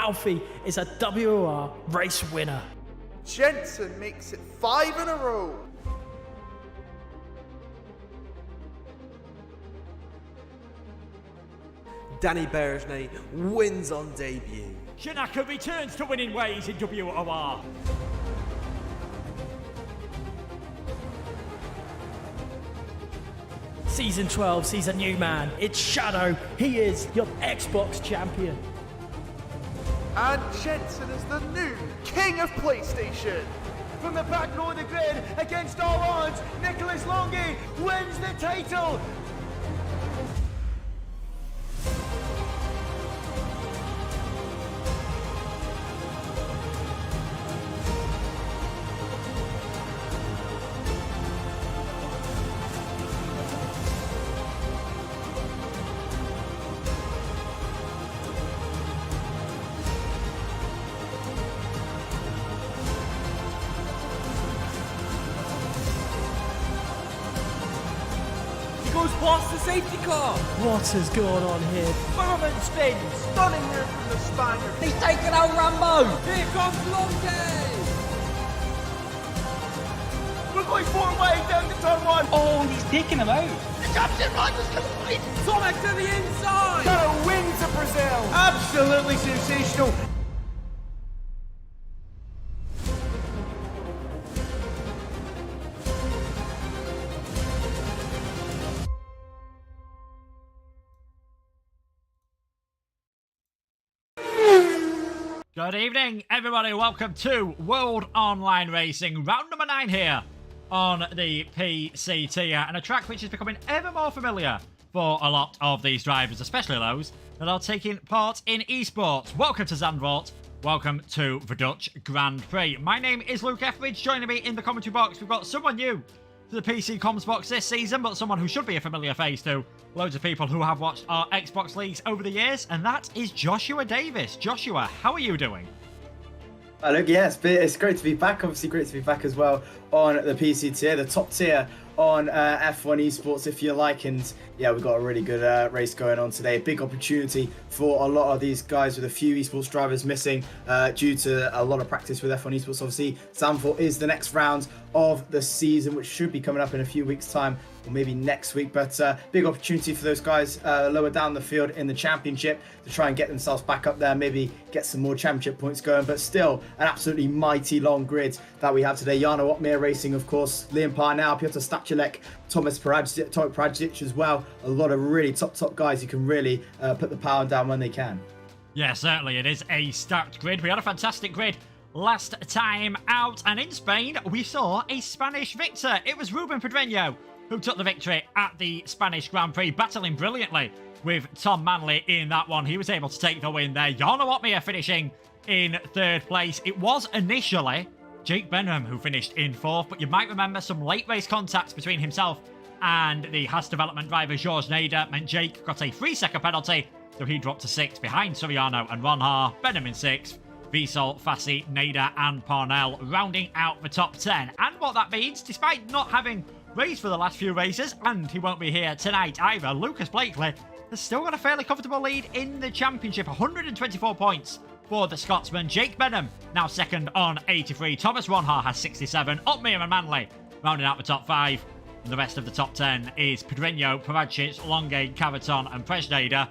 Alfie is a WOR race winner. Jensen makes it 5 in a row. Danny Berejnay wins on debut. Shanaka returns to winning ways in WOR. Season 12 sees a new man. It's Shadow. He is your Xbox champion. And Jensen is the new king of PlayStation. From the back row of the grid, against all odds, Nicholas Longy wins the title. Goes past the safety car. What has gone on here? Bowman spins. Stunning move from the Spaniard. He's taken out Rambo. Here comes Longy. We're going four-way down to turn one. Oh, he's taking him out. The captain run was complete. Sonic to the inside. Shadow wins the Brazil. Absolutely sensational. Good evening, everybody. Welcome to World Online Racing, round number 9 here on the PC tier, and a track which is becoming ever more familiar for a lot of these drivers, especially those that are taking part in esports. Welcome to Zandvoort. Welcome to the Dutch Grand Prix. My name is Luke Etheridge. Joining me in the commentary box, we've got someone new to the PC comms box this season, but someone who should be a familiar face to loads of people who have watched our Xbox leagues over the years, and that is Joshua Davis. Joshua, how are you doing? Look, yeah, it's great to be back. Obviously, great to be back as well on the PC tier, the top tier on F1 esports, if you like. And yeah, we've got a really good race going on today. Big opportunity for a lot of these guys, with a few esports drivers missing due to a lot of practice with F1 esports. Obviously, Zandvoort is the next round of the season, which should be coming up in a few weeks' time, or maybe next week. But big opportunity for those guys lower down the field in the championship to try and get themselves back up there, maybe get some more championship points going. But still, an absolutely mighty long grid that we have today. Jarno Opmeer racing, of course, Liam Parnell, Piotr Stachulek, Tomek Paradzic as well. A lot of really top guys who can really put the power down when they can. Yeah, certainly. It is a stacked grid. We had a fantastic grid last time out, and in Spain, we saw a Spanish victor. It was Ruben Pedreño who took the victory at the Spanish Grand Prix, battling brilliantly with Tom Manley in that one. He was able to take the win there. Jarno Opmeer finishing in 3rd place. It was initially Jake Benham who finished in 4th, but you might remember some late race contacts between himself and the Haas development driver Georges Nader meant Jake got a 3-second penalty, so he dropped to 6th behind Soriano and Ron Haar. Benham in 6th. Wiesel, Fassi, Nader and Parnell rounding out the top 10. And what that means, despite not having raced for the last few races, and he won't be here tonight either, Lucas Blakely has still got a fairly comfortable lead in the championship. 124 points for the Scotsman. Jake Benham now 2nd on 83. Thomas Ronhaar has 67. Opmeer and Manley rounding out the top 5. And the rest of the top 10 is Pedreño, Paradzic, Longy, Cavaton and Presnader.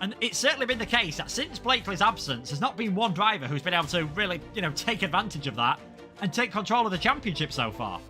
And it's certainly been the case that since Blakely's absence, there's not been one driver who's been able to really, take advantage of that and take control of the championship so far.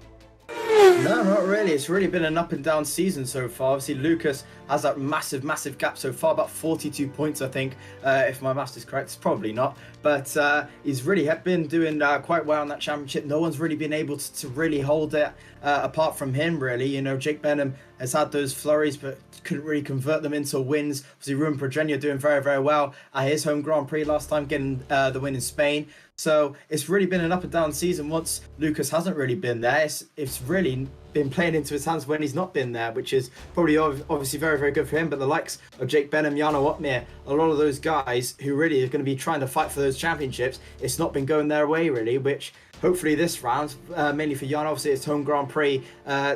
No, not really. It's really been an up and down season so far. Obviously, Lucas has that massive gap so far, about 42 points, I think, if my math is correct. It's probably not. But he's really been doing quite well in that championship. No one's really been able to really hold it apart from him, really. You know, Jake Benham has had those flurries, but couldn't really convert them into wins. Obviously, Ruben Pedreño doing very well at his home Grand Prix last time, getting the win in Spain. So it's really been an up and down season once Lucas hasn't really been there. It's really been playing into his hands when he's not been there, which is probably obviously very good for him. But the likes of Jake Benham, Jarno Opmeer, a lot of those guys who really are going to be trying to fight for those championships, it's not been going their way really, which hopefully this round, mainly for Jan, obviously it's home Grand Prix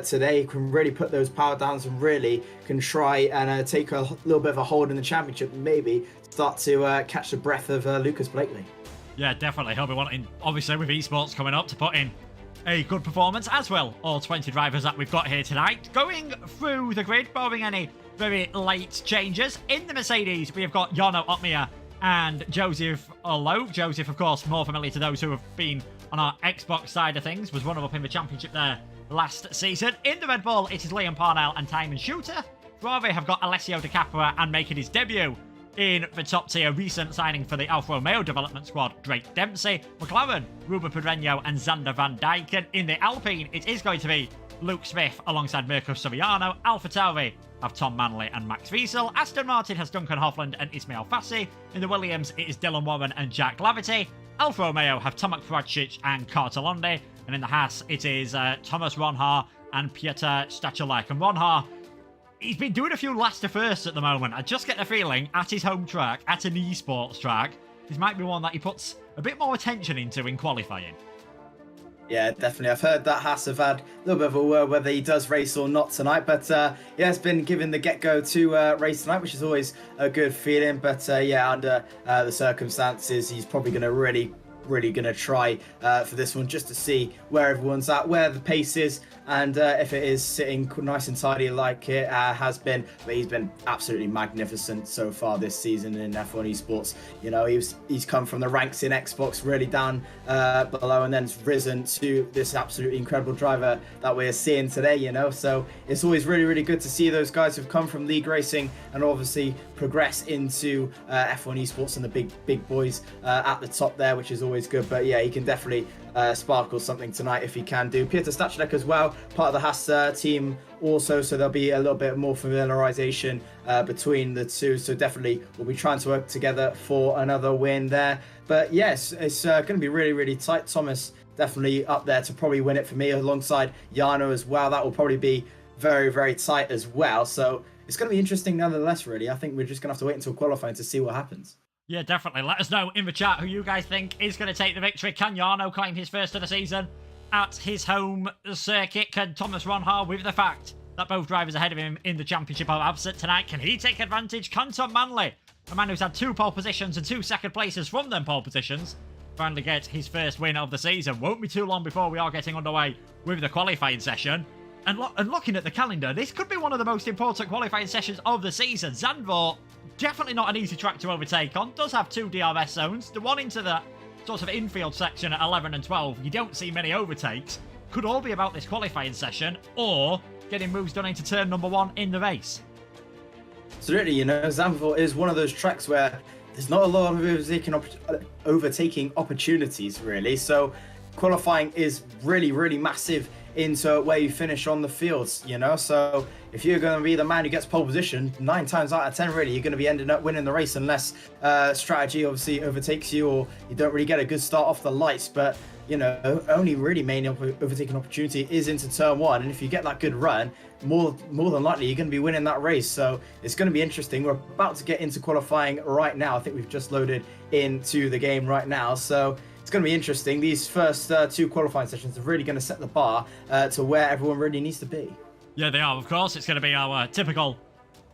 today, can really put those power downs and really can try and take a little bit of a hold in the championship and maybe start to catch the breath of Lucas Blakely. Yeah, definitely. He'll be wanting, obviously, with esports coming up, to put in a good performance as well. All 20 drivers that we've got here tonight. Going through the grid, barring any very late changes. In the Mercedes, we have got Jarno Opmeer and Joseph Loeb. Joseph, of course, more familiar to those who have been on our Xbox side of things, was runner-up in the championship there last season. In the Red Bull, it is Liam Parnell and Timon Shooter. Ferrari have got Alessio De Capua and making his debut in the top tier, recent signing for the Alfa Romeo development squad, Drake Dempsey. McLaren, Ruben Pedreño and Xander Van Dijken. In the Alpine, it is going to be Luke Smith alongside Mirko Soriano. AlphaTauri have Tom Manley and Max Wiesel. Aston Martin has Duncan Hovland and Ismail Fassi. In the Williams, it is Dylan Warren and Jack Laverty. Alfa Romeo have Tomac Prajcic and Carter Londe. And in the Haas, it is Thomas Ronhaar and Pieter Stachelek. And Ronhaar, he's been doing a few last to firsts at the moment. I just get the feeling at his home track, at an esports track, this might be one that he puts a bit more attention into in qualifying. Yeah, definitely. I've heard that Haas have had a little bit of a word whether he does race or not tonight. But yeah, it's been given the get-go to race tonight, which is always a good feeling. But yeah, under the circumstances, he's probably going to really going to try for this one just to see where everyone's at, where the pace is, and if it is sitting nice and tidy like it has been. But he's been absolutely magnificent so far this season in F1 Esports. You know, he's come from the ranks in Xbox really down below, and then risen to this absolutely incredible driver that we're seeing today, you know. So it's always really good to see those guys who've come from league racing and obviously progress into F1 Esports and the big boys at the top there, which is always good. But yeah, he can definitely sparkle something tonight if he can do. Pieter Stachelek as well, part of the Haas team also, so there'll be a little bit more familiarization between the two. So definitely we'll be trying to work together for another win there. But yes, it's going to be really tight. Thomas definitely up there to probably win it for me alongside Jarno as well. That will probably be very tight as well. So it's going to be interesting nonetheless, really. I think we're just going to have to wait until qualifying to see what happens. Yeah, definitely. Let us know in the chat who you guys think is going to take the victory. Can Jarno claim his first of the season at his home circuit? Can Thomas Ronhaar, with the fact that both drivers ahead of him in the championship are absent tonight, can he take advantage? Can Tom Manley, a man who's had 2 pole positions and 2 second places from them pole positions, finally get his first win of the season? Won't be too long before we are getting underway with the qualifying session. And looking at the calendar, this could be one of the most important qualifying sessions of the season. Zandvoort, definitely not an easy track to overtake on. Does have 2 DRS zones. The one into the sort of infield section at 11 and 12, you don't see many overtakes. Could all be about this qualifying session or getting moves done into turn number 1 in the race. Absolutely, you know, Zandvoort is one of those tracks where there's not a lot of overtaking opportunities, really. So qualifying is really massive into where you finish on the fields, you know. So if you're going to be the man who gets pole position, 9 times out of 10 really you're going to be ending up winning the race, unless strategy obviously overtakes you or you don't really get a good start off the lights. But you know, only really main overtaking opportunity is into turn 1, and if you get that good run, more than likely you're going to be winning that race. So it's going to be interesting. We're about to get into qualifying right now. I think we've just loaded into the game right now, so it's going to be interesting. These first 2 qualifying sessions are really going to set the bar to where everyone really needs to be. Yeah, they are, of course. It's going to be our typical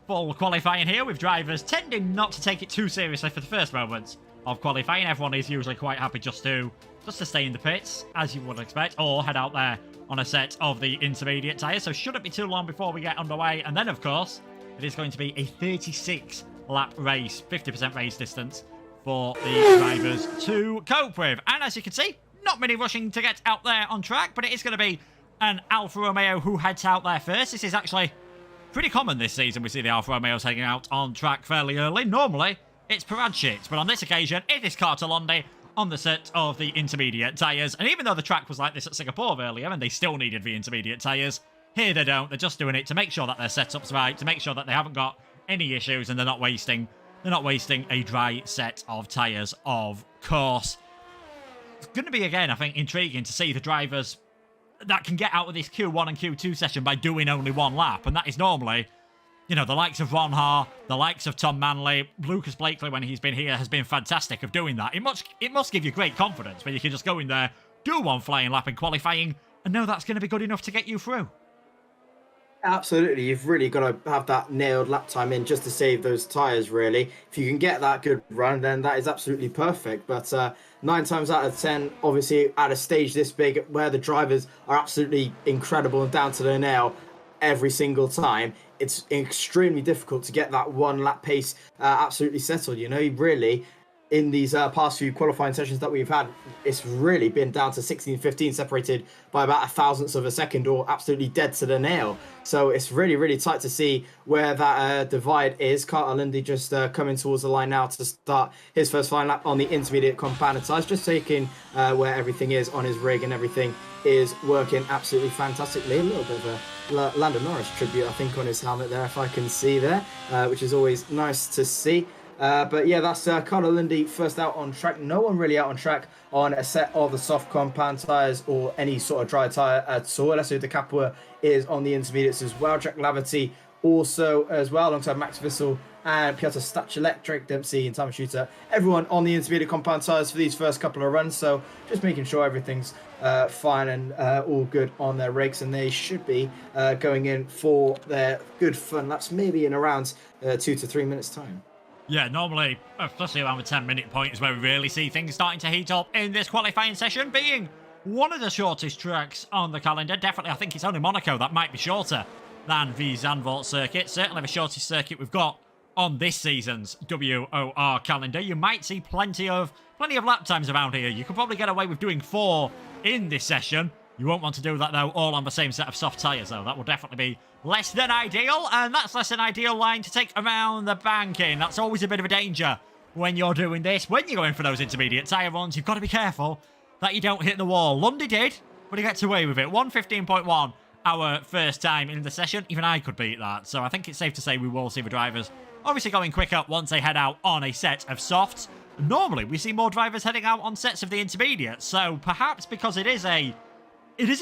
full qualifying here, with drivers tending not to take it too seriously for the first moments of qualifying. Everyone is usually quite happy just to stay in the pits, as you would expect, or head out there on a set of the intermediate tyres. So shouldn't be too long before we get underway. And then, of course, it is going to be a 36-lap race, 50% race distance for the drivers to cope with. And as you can see, not many rushing to get out there on track, but it is going to be an Alfa Romeo who heads out there first. This is actually pretty common this season. We see the Alfa Romeos heading out on track fairly early. Normally, it's Paradzit, but on this occasion, it is Cartalondi on the set of the intermediate tyres. And even though the track was like this at Singapore earlier, and they still needed the intermediate tyres, here they don't. They're just doing it to make sure that their setup's right, to make sure that they haven't got any issues, and they're not wasting a dry set of tyres, of course. It's going to be, again, I think, intriguing to see the drivers that can get out of this Q1 and Q2 session by doing only one lap. And that is normally, you know, the likes of Ron Haar, the likes of Tom Manley, Lucas Blakely, when he's been here, has been fantastic of doing that. It must give you great confidence when you can just go in there, do one flying lap in qualifying, and know that's going to be good enough to get you through. Absolutely, you've really got to have that nailed lap time in just to save those tyres, really. If you can get that good run, then that is absolutely perfect. But 9 times out of 10, obviously, at a stage this big, where the drivers are absolutely incredible and down to the nail every single time, it's extremely difficult to get that one lap pace absolutely settled. You know, really, in these past few qualifying sessions that we've had, it's really been down to 16-15, separated by about 1/1000th of a second, or absolutely dead to the nail. So it's really, really tight to see where that divide is. Cartalondi just coming towards the line now to start his first flying lap on the intermediate compounded tyres, just taking where everything is on his rig, and everything is working absolutely fantastically. A little bit of a Lando Norris tribute, I think, on his helmet there, if I can see there, which is always nice to see. But yeah, that's Cartalondi first out on track. No one really out on track on a set of the soft compound tyres or any sort of dry tyre at all. Alessio De Capua is on the intermediates as well. Jack Laverty also as well, alongside Max Wissel and Piotr Stachelek, Drake Dempsey and Time Shooter. Everyone on the intermediate compound tyres for these first couple of runs. So just making sure everything's fine and all good on their rigs, and they should be going in for their good fun laps, maybe in around 2 to 3 minutes time. Yeah, normally, especially around the 10-minute point, is where we really see things starting to heat up in this qualifying session, being one of the shortest tracks on the calendar. Definitely, I think it's only Monaco that might be shorter than the Zandvoort circuit. Certainly the shortest circuit we've got on this season's WOR calendar. You might see plenty of lap times around here. You could probably get away with doing 4 in this session. You won't want to do that, though, all on the same set of soft tyres, though. That will definitely be less than ideal, and that's less than ideal line to take around the banking. That's always a bit of a danger when you're doing this. When you're going for those intermediate tyre runs, you've got to be careful that you don't hit the wall. Lundy did, but he gets away with it. 1:15.1, our first time in the session. Even I could beat that, so I think it's safe to say we will see the drivers obviously going quicker once they head out on a set of softs. Normally, we see more drivers heading out on sets of the intermediate, so perhaps because it is a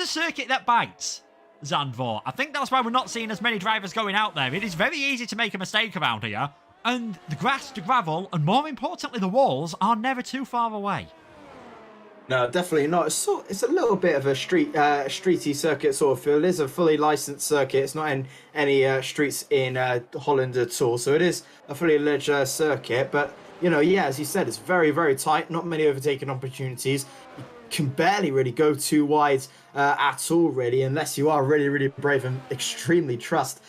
circuit that bites, Zandvoort. I think that's why we're not seeing as many drivers going out there. It is very easy to make a mistake around here, and the grass, the gravel, and more importantly, the walls are never too far away. No, definitely not. It's a little bit of a streety circuit sort of feel. It is a fully licensed circuit. It's not in any streets in Holland at all. So it is a fully alleged circuit. But, you know, yeah, as you said, it's very, very tight. Not many overtaking opportunities. You can barely really go too wide at all, really, unless you are really, really brave and extremely trust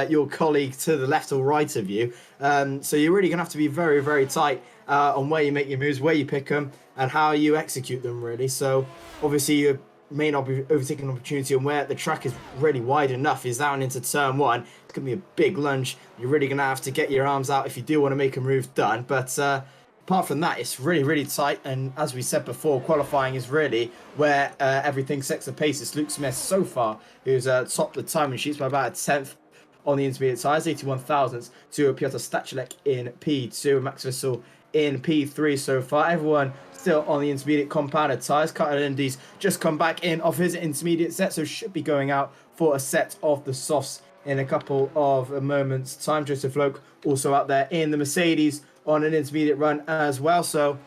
your colleague to the left or right of you. So you're really going to have to be very, very tight on where you make your moves, where you pick them, and how you execute them, really. So obviously your main overtaking opportunity, and where the track is really wide enough, is down into turn 1. It's going to be a big lunge. You're really going to have to get your arms out if you do want to make a move done. But apart from that, it's really, really tight. And as we said before, qualifying is really where everything sets the pace. It's Luke Smith so far who's topped the timing sheets by about 1/10 on the intermediate tyres, 81,000ths to Piotr Stachelek in P2, Max Wissel in P3 so far. Everyone still on the intermediate compounded tyres. Cartalondi just come back in off his intermediate set, so should be going out for a set of the softs in a couple of moments' time. Joseph Loke also out there in the Mercedes on an intermediate run as well. So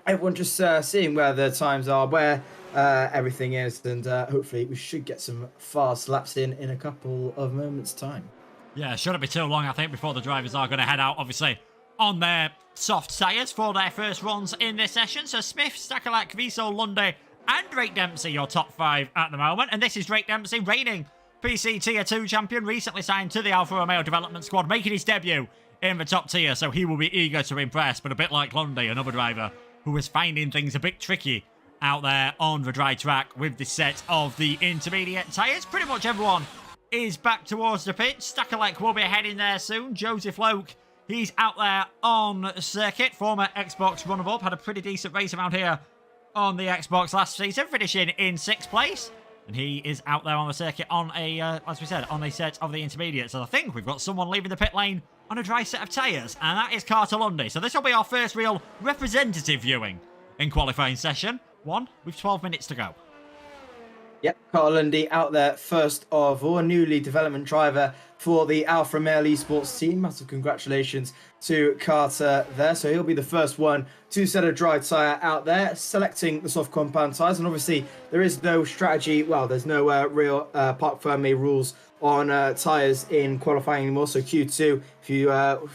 everyone just seeing where the times are, where everything is, and hopefully we should get some fast laps in a couple of moments' time. Yeah, it shouldn't be too long, I think, before the drivers are going to head out, obviously, on their soft tyres for their first runs in this session. So Smith, Stachelek, Wissel, Lundy, and Drake Dempsey, your top 5 at the moment. And this is Drake Dempsey, reigning PC Tier 2 champion, recently signed to the Alfa Romeo development squad, making his debut in the top tier, so he will be eager to impress. But a bit like Lundy, another driver who was finding things a bit tricky out there on the dry track with the set of the intermediate tyres. Pretty much everyone is back towards the pit. Stakalek will be heading there soon. Joseph Loke, he's out there on circuit. Former Xbox runner-up, had a pretty decent race around here on the Xbox last season, finishing in 6th place. And he is out there on the circuit on a, as we said, on a set of the intermediate. So I think we've got someone leaving the pit lane on a dry set of tyres, and that is Carter Lundy. So this will be our first real representative viewing in qualifying session 1 with 12 minutes to go. Yep, Carter Lundy out there first of all, newly development driver for the Alpha Male Esports team. Massive congratulations to Carter there. So he'll be the first one to set a dry tyre out there, selecting the soft compound tyres. And obviously there is no strategy, well, there's no real Parc Fermé rules on tyres in qualifying anymore. So Q2, if you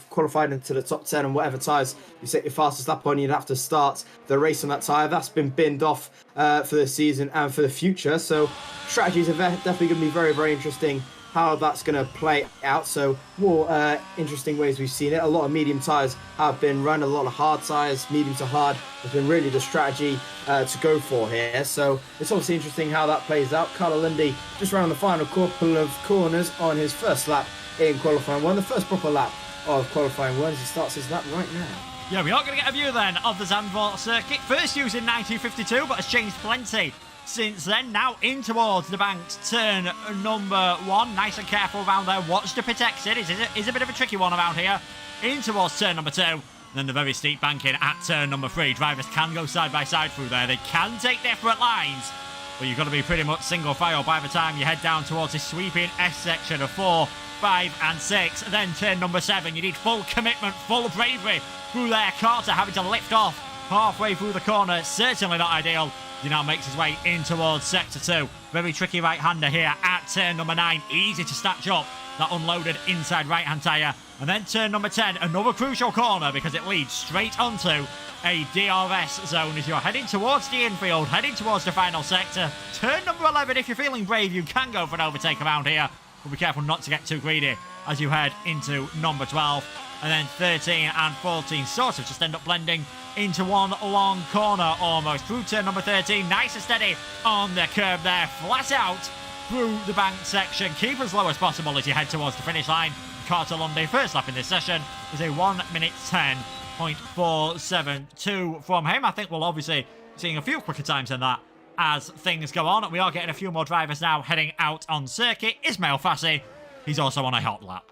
qualified into the top 10 and whatever tyres you set your fastest lap on, you'd have to start the race on that tyre. That's been binned off for the season and for the future. So strategies are definitely going to be very, very interesting how that's going to play out. So more interesting ways we've seen it. A lot of medium tyres have been run, a lot of hard tyres, medium to hard has been really the strategy to go for here. So it's obviously interesting how that plays out. Carter Lundy just ran the final couple of corners on his first lap in qualifying 1, the first proper lap of qualifying 1 as he starts his lap right now. Yeah, we are going to get a view then of the Zandvoort circuit. First used in 1952, but has changed plenty since then. Now in towards the banks, turn number 1. Nice and careful around there. Watch the pit exit. Is a bit of a tricky one around here. In towards turn number 2. Then the very steep banking at turn number 3. Drivers can go side by side through there. They can take different lines, but you've got to be pretty much single file by the time you head down towards this sweeping S section of 4, 5 and 6. Then turn number 7. You need full commitment, full bravery through there. Carter having to lift off halfway through the corner. Certainly not ideal. He now makes his way in towards sector 2. Very tricky right-hander here at turn number 9. Easy to snatch up that unloaded inside right-hand tyre. And then turn number 10, another crucial corner because it leads straight onto a DRS zone as you're heading towards the infield, heading towards the final sector. Turn number 11, if you're feeling brave, you can go for an overtake around here. But be careful not to get too greedy as you head into number 12. And then 13 and 14 sort of just end up blending into one long corner almost. Through turn number 13, nice and steady on the curb there, flat out through the bank section. Keep as low as possible as you head towards the finish line. Carter Lundy, first lap in this session, is a 1 minute 10.472 from him. I think we'll obviously seeing a few quicker times than that as things go on. We are getting a few more drivers now heading out on circuit. Ismail Fassi, he's also on a hot lap.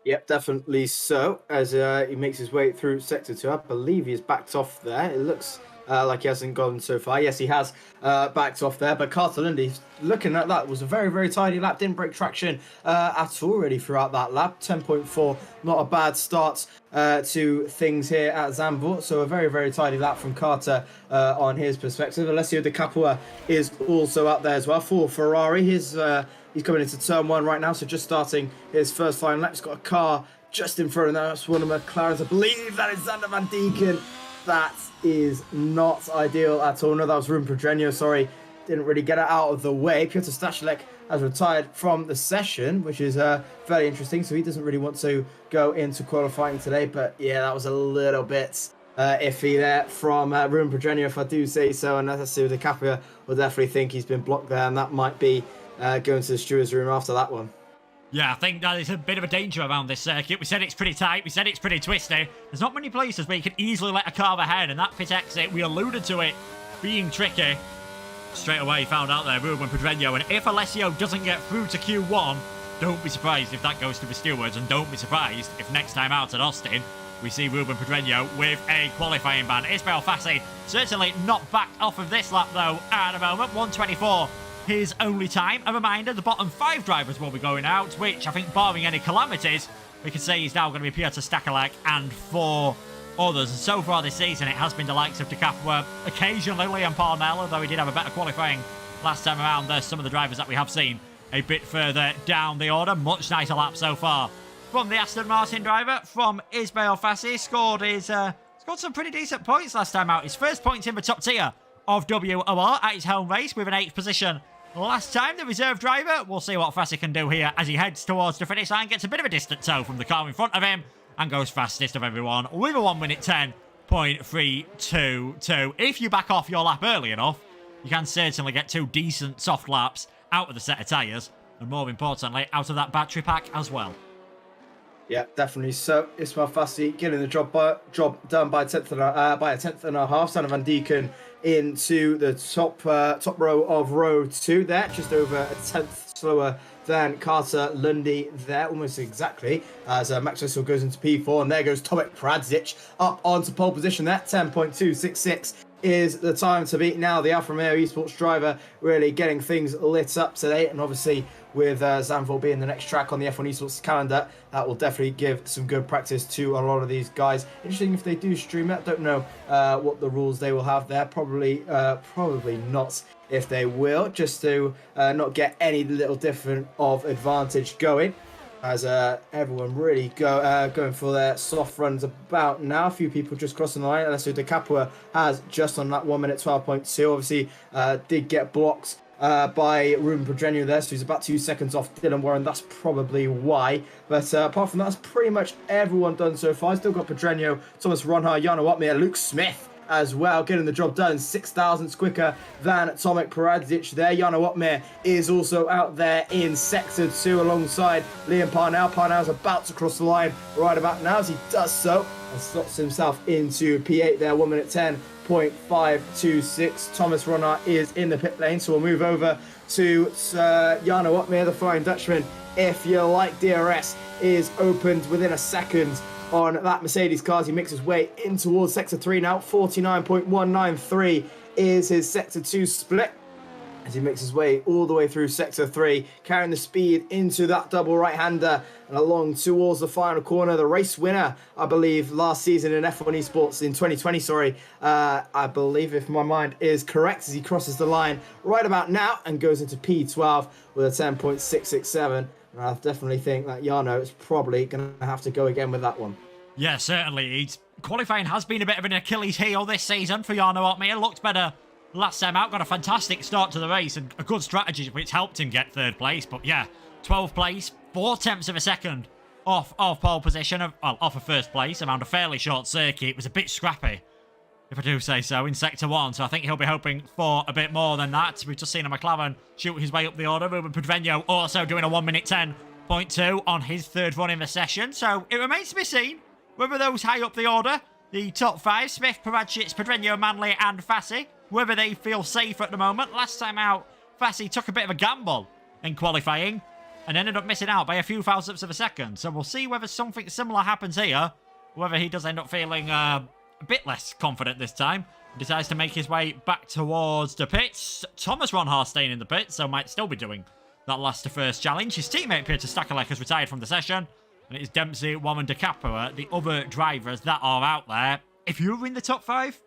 Yep, definitely so. As he makes his way through sector 2, I believe he's backed off there. It looks like he hasn't gone so far. Yes, he has backed off there. But Carter Lundy, looking at that, was a very, very tidy lap. Didn't break traction at all really throughout that lap. 10.4, not a bad start to things here at Zandvoort. So a very, very tidy lap from Carter on his perspective. Alessio Di Capua is also out there as well for Ferrari. He's coming into turn 1 right now, so just starting his first final lap. He's got a car just in front of that. That's one of McLaren's. I believe that is Xander Van Deeken. That is not ideal at all. No, that was Ruben Pedreño, sorry. Didn't really get it out of the way. Piotr Stachylek has retired from the session, which is very interesting. So he doesn't really want to go into qualifying today. But yeah, that was a little bit iffy there from Ruben Pedreño, if I do say so. And Alessio Di Capua will definitely think he's been blocked there. And that might be going to the steward's room after that one. Yeah, I think that is a bit of a danger around this circuit. We said it's pretty tight. We said it's pretty twisty. There's not many places where you can easily let a car ahead, and that pit exit, we alluded to it being tricky. Straight away found out there, Ruben Pedreño, and if Alessio doesn't get through to Q1, don't be surprised if that goes to the stewards, and don't be surprised if next time out at Austin, we see Ruben Pedreño with a qualifying ban. Ismail Fassi certainly not backed off of this lap, though, at the moment. 1:24. His only time. A reminder, the bottom 5 drivers will be going out, which I think, barring any calamities, we could say he's now going to be Piotr Stachylek and 4 others. And so far this season, it has been the likes of Di Capua, occasionally Liam Parnell, although he did have a better qualifying last time around. There's some of the drivers that we have seen a bit further down the order. Much nicer lap so far from the Aston Martin driver, from Ismail Fassi. Scored some pretty decent points last time out. His first points in the top tier of WOR at his home race with an 8th position last time. The reserve driver, we'll see what Fassi can do here as he heads towards the finish line, gets a bit of a distant tow from the car in front of him and goes fastest of everyone with a 1 minute 10.322. If you back off your lap early enough, you can certainly get 2 decent soft laps out of the set of tyres, and more importantly, out of that battery pack as well. Yeah, definitely. So Ismail Fassi getting the job done by a tenth and a half. Son of Van Deeken into the top row of row 2 there, just over a tenth slower than Carter Lundy there, almost exactly, as Max Wissel goes into P4, and there goes Tomek Pradzic up onto pole position there. 10.266 is the time to beat now. The Alfa Romeo Esports driver really getting things lit up today, and obviously with Zandvoort being the next track on the F1 Esports calendar, that will definitely give some good practice to a lot of these guys. Interesting if they do stream it. Don't know what the rules they will have there. Probably not if they will, just to not get any little different of advantage going, as everyone really going for their soft runs about now. A few people just crossing the line. Alessio De Capua has just on that 1 minute 12.2. Obviously did get blocked by Ruben Pedreño there, so he's about 2 seconds off Dylan Warren. That's probably why. But apart from that, that's pretty much everyone done so far. Still got Pedreño, Thomas Ronhar, Jana Watmir, Luke Smith as well, getting the job done 6 thousandths quicker than Tomek Pradzic there. Jana Watmir is also out there in sector 2 alongside Liam Parnell. Parnell's about to cross the line right about now as he does so and slots himself into P8 there, 1 minute 10.526. Thomas Ronhar is in the pit lane, so we'll move over to Jana Watmir, the Flying Dutchman, if you like. DRS is opened within a second on that Mercedes car as he makes his way in towards sector 3 now. 49.193 is his sector 2 split as he makes his way all the way through sector 3, carrying the speed into that double right-hander and along towards the final corner. The race winner, I believe, last season in F1 Esports in 2020, I believe, if my mind is correct, as he crosses the line right about now and goes into P12 with a 10.667. And I definitely think that Jarno is probably going to have to go again with that one. Yeah, certainly. Qualifying has been a bit of an Achilles heel this season for Jarno Watmir. Looked better last time out, got a fantastic start to the race and a good strategy which helped him get 3rd place. But yeah, 12th place, 4/10 of a second off pole position, off of 1st place around a fairly short circuit. It was a bit scrappy, if I do say so, in sector 1. So I think he'll be hoping for a bit more than that. We've just seen a McLaren shoot his way up the order. Ruben Pedreño also doing a 1 minute 10.2 on his 3rd run in the session. So it remains to be seen whether those high up the order, the top 5, Smith, Paradzic, Pedreño, Manley and Fassi, whether they feel safe at the moment. Last time out, Fassi took a bit of a gamble in qualifying and ended up missing out by a few thousandths of a second. So we'll see whether something similar happens here, whether he does end up feeling a bit less confident this time. Decides to make his way back towards the pits. Thomas Ronhar staying in the pits, so might still be doing that last to first challenge. His teammate Peter Stakelek has retired from the session, and it is Dempsey, Warren De Capua, the other drivers that are out there. If you were in the top 5,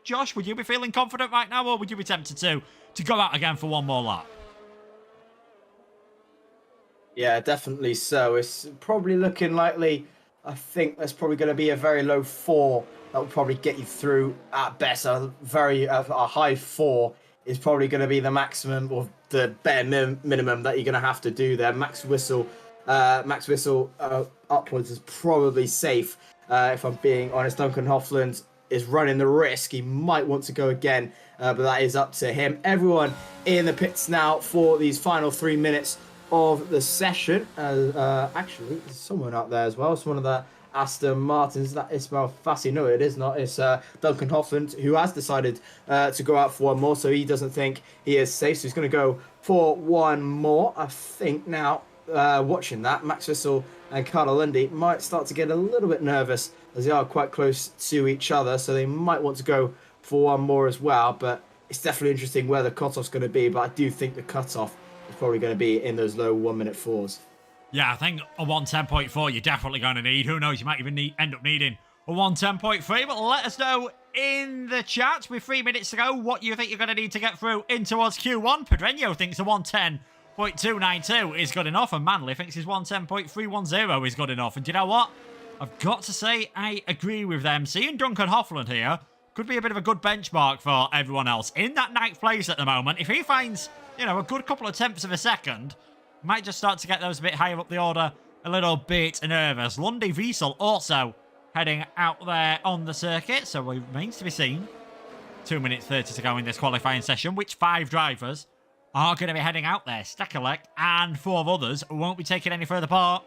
Josh, would you be feeling confident right now, or would you be tempted to go out again for one more lap? Yeah, definitely so. It's probably looking likely. I think there's probably going to be a very low 4 that will probably get you through at best. A high 4 is probably going to be the maximum or the bare minimum that you're going to have to do there. Max Wissel upwards is probably safe. If I'm being honest, Duncan Hoffland is running the risk. He might want to go again, but that is up to him. Everyone in the pits now for these final 3 minutes of the session. Actually, there's someone out there as well. It's one of the Aston Martins. Is that Ismail Fassi? No, it is not. It's Duncan Hoffland, who has decided to go out for one more, so he doesn't think he is safe. So he's going to go for one more. I think now, watching that, Max Wissel and Carlo Lundy might start to get a little bit nervous as they are quite close to each other, so they might want to go for one more as well. But it's definitely interesting where the cutoff's going to be, but I do think the cutoff is probably going to be in those low 1 minute 4s. Yeah, I think a 110.4 you're definitely going to need. Who knows, you might even end up needing a 110.3, but let us know in the chat with 3 minutes to go what you think you're going to need to get through in towards Q1. Pedreño thinks a 110.292 is good enough, and Manley thinks his 110.310 is good enough. And do you know what? I've got to say, I agree with them. Seeing Duncan Hoffland here could be a bit of a good benchmark for everyone else. In that 9th place at the moment, if he finds, a good couple of tenths of a second, might just start to get those a bit higher up the order, a little bit nervous. Lundy Wiesel also heading out there on the circuit. So it remains to be seen. 2 minutes 30 to go in this qualifying session. Which 5 drivers are going to be heading out there? Stakelek and 4 others won't be taking any further part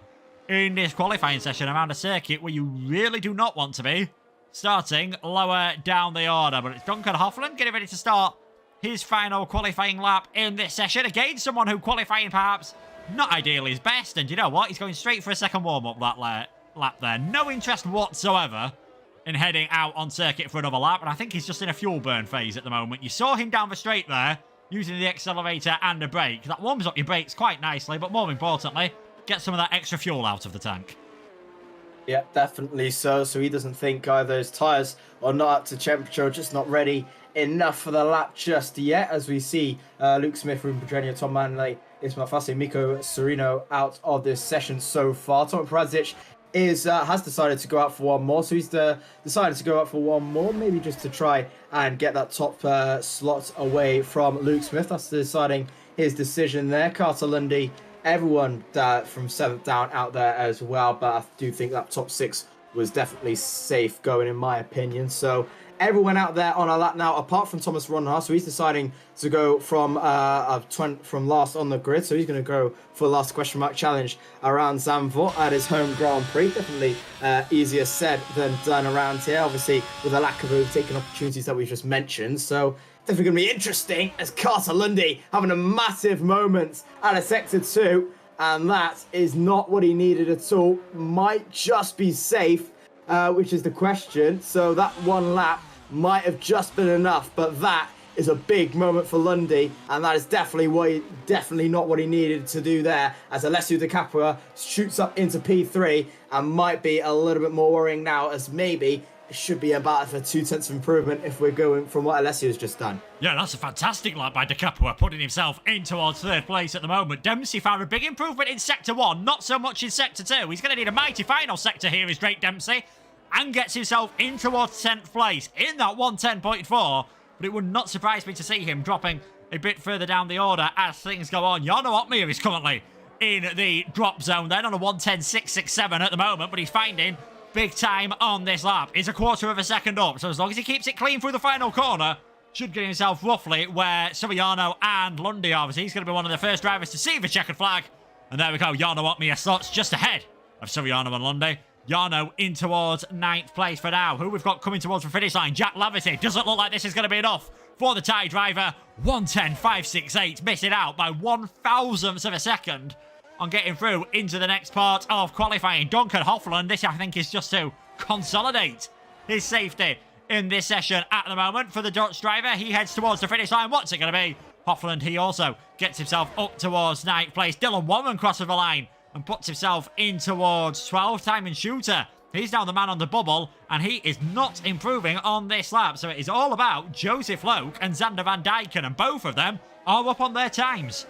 in this qualifying session around a circuit where you really do not want to be. Starting lower down the order. But it's Duncan Hoffland getting ready to start his final qualifying lap in this session. Again, someone who qualifying perhaps not ideally his best. And you know what? He's going straight for a second warm-up that lap there. No interest whatsoever in heading out on circuit for another lap. And I think he's just in a fuel burn phase at the moment. You saw him down the straight there using the accelerator and the brake. That warms up your brakes quite nicely. But more importantly, get some of that extra fuel out of the tank. Yeah, definitely so. So he doesn't think either his tyres are not up to temperature, just not ready enough for the lap just yet. As we see Luke Smith, Ruben Pedreño, Tom Manley, Ismail Fassi, Miko Serino out of this session so far. Tom Prazic has decided to go out for one more. So he's decided to go out for one more, maybe just to try and get that top slot away from Luke Smith. That's deciding his decision there. Carter Lundy, everyone from 7th down out there as well, but I do think that top 6 was definitely safe going in my opinion. So everyone out there on a lap now, apart from Thomas Ronha, so he's deciding to go from last on the grid. So he's going to go for the last question mark challenge around Zandvoort at his home Grand Prix. Definitely easier said than done around here, obviously with a lack of overtaking opportunities that we just mentioned. So definitely going to be interesting as Carter Lundy having a massive moment at a Sector 2. And that is not what he needed at all. Might just be safe, which is the question. So that one lap might have just been enough. But that is a big moment for Lundy. And that is definitely not what he needed to do there. As Alessio Di Capua shoots up into P3 and might be a little bit more worrying now, as maybe it should be about a 2/10 improvement if we're going from what Alessio's just done. Yeah, that's a fantastic lap by Di Capua, putting himself in towards 3rd place at the moment. Dempsey found a big improvement in Sector 1, not so much in Sector 2. He's going to need a mighty final sector here, is Drake Dempsey, and gets himself in towards 10th place in that 110.4. But it would not surprise me to see him dropping a bit further down the order as things go on. Jarno Opmeer is currently in the drop zone then on a 110.667 at the moment, but he's finding big time on this lap. Is a quarter of a second up, so as long as he keeps it clean through the final corner, should get himself roughly where Suriano and Lundy are. He's going to be one of the first drivers to see the checkered flag. And there we go, Jarno Opmeer slots just ahead of Suriano and Lundy. Jarno in towards 9th place for now. Who we've got coming towards the finish line? Jack Laverty. Doesn't look like this is going to be enough for the Thai driver. 110.568, missing out by 1,000th of a second on getting through into the next part of qualifying. Duncan Hoffland, this I think is just to consolidate his safety in this session at the moment for the Dutch driver. He heads towards the finish line. What's it going to be? Hoffland, he also gets himself up towards 9th place. Dylan Warren crosses the line and puts himself in towards 12th. Time and Shooter, he's now the man on the bubble, and he is not improving on this lap. So it is all about Joseph Loke and Xander Van Dijken, and both of them are up on their times.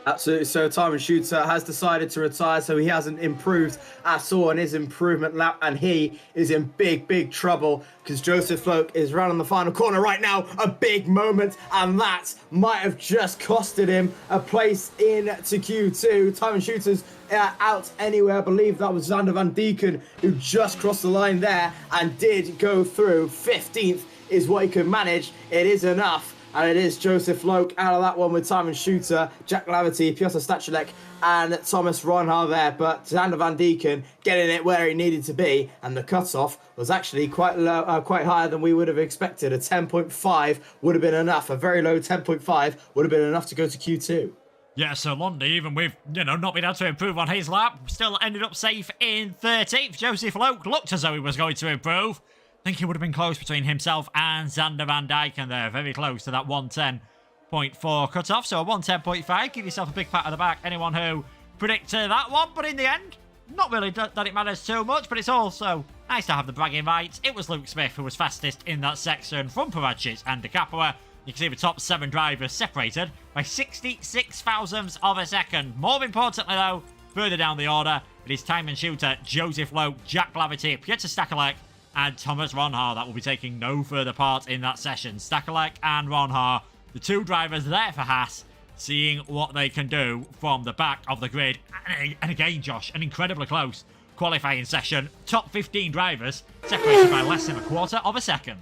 Absolutely. So Time and Shooter has decided to retire, so he hasn't improved at all in his improvement lap, and he is in big trouble because Joseph Loke is round on the final corner right now. A big moment, and that might have just costed him a place into Q2. Time and Shooter's out anyway. I believe that was Xander Van Dijken who just crossed the line there and did go through. 15th is what he could manage. It is enough. And it is Joseph Loke out of that one with Time and Shooter, Jack Laverty, Piotr Stachulek, and Thomas Ronha there. But Xander Van Dijken getting it where he needed to be, and the cutoff was actually quite low, quite higher than we would have expected. A 10.5 would have been enough. A very low 10.5 would have been enough to go to Q2. Yeah, so Lundy, even with, not being able to improve on his lap, still ended up safe in 13th. Joseph Loke looked as though he was going to improve. I think it would have been close between himself and Xander Van Dijken there. Very close to that 110.4 cutoff. So a 110.5. Give yourself a big pat on the back. Anyone who predicted that one. But in the end, not really that it matters too much. But it's also nice to have the bragging rights. It was Luke Smith who was fastest in that section from Paracic and Di Capua. You can see the top 7 drivers separated by 66 thousandths of a second. More importantly, though, further down the order, it is Time and Shooter, Joseph Loke, Jack Laverty, Piotr Stachulek, and Thomas Ronha that will be taking no further part in that session. Stachulek and Ronha, the 2 drivers there for Haas, seeing what they can do from the back of the grid. And again, Josh, an incredibly close qualifying session. Top 15 drivers separated by less than a quarter of a second.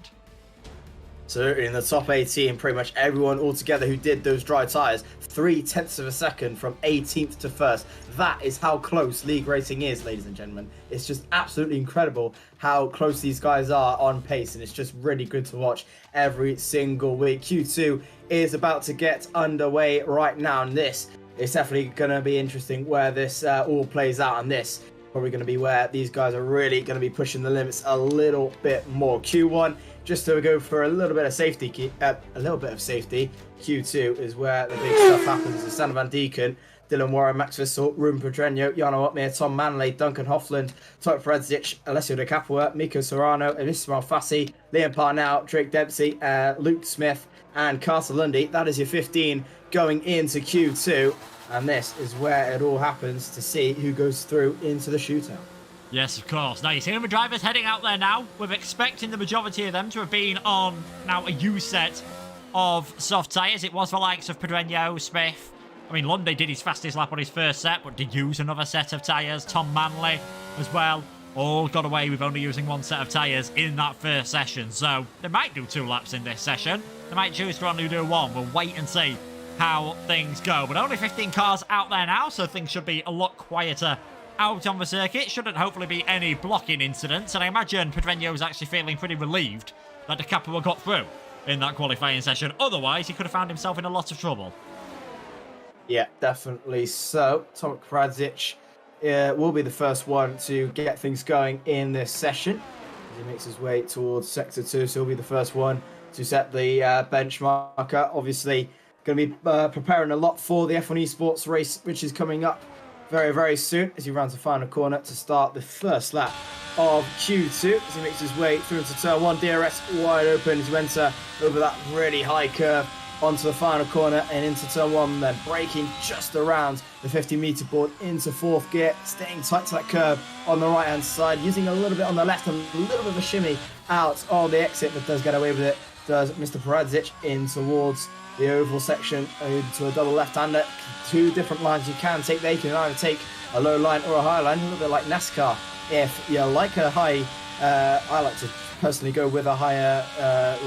So in the top 18, pretty much everyone altogether who did those dry tyres, 0.3 of a second from 18th to 1st. That is how close league racing is, ladies and gentlemen. It's just absolutely incredible how close these guys are on pace, and it's just really good to watch every single week. Q2 is about to get underway right now, and this is definitely going to be interesting where this all plays out, and this probably going to be where these guys are really going to be pushing the limits a little bit more. Q1, just to go for a little bit of safety, Q2 is where the big stuff happens. It's Sander Van Deeken, Dylan Warren, Max Vissel, Ruben Pedreño, Jarno Opmeer, Tom Manley, Duncan Hofland, Todd Fredzic, Alessio De Capua, Miko Serrano, Elisabeth Fassi, Liam Parnell, Drake Dempsey, Luke Smith, and Carter Lundy. That is your 15 going into Q2. And this is where it all happens to see who goes through into the shootout. Yes, of course. Now, you see the drivers heading out there now. We're expecting the majority of them to have been on now a used set of soft tyres. It was the likes of Pedreño, Smith. I mean, Lundy did his fastest lap on his first set, but did use another set of tyres. Tom Manley as well. All got away with only using one set of tyres in that first session. So they might do 2 laps in this session. They might choose to only do 1. We'll wait and see how things go. But only 15 cars out there now, so things should be a lot quieter out on the circuit. Shouldn't hopefully be any blocking incidents. And I imagine Pedreño's actually feeling pretty relieved that De Capua got through in that qualifying session. Otherwise, he could have found himself in a lot of trouble. Yeah, definitely so. Tomek Fredzic will be the first one to get things going in this session. As he makes his way towards Sector 2, so he'll be the first one to set the benchmarker. Obviously, going to be preparing a lot for the F1 Esports race, which is coming up very, very soon, as he rounds the final corner to start the first lap of Q2. As he makes his way through into turn 1, DRS wide open as you enter over that really high curve onto the final corner and into turn 1, then braking just around the 50-meter board into 4th gear, staying tight to that curve on the right-hand side, using a little bit on the left, and a little bit of a shimmy out on the exit, but does get away with it, does Mr. Fredzic in towards the oval section into a double left-hander. 2 different lines you can take there. You can either take a low line or a high line, a little bit like NASCAR. If you like a high, I like to personally go with a higher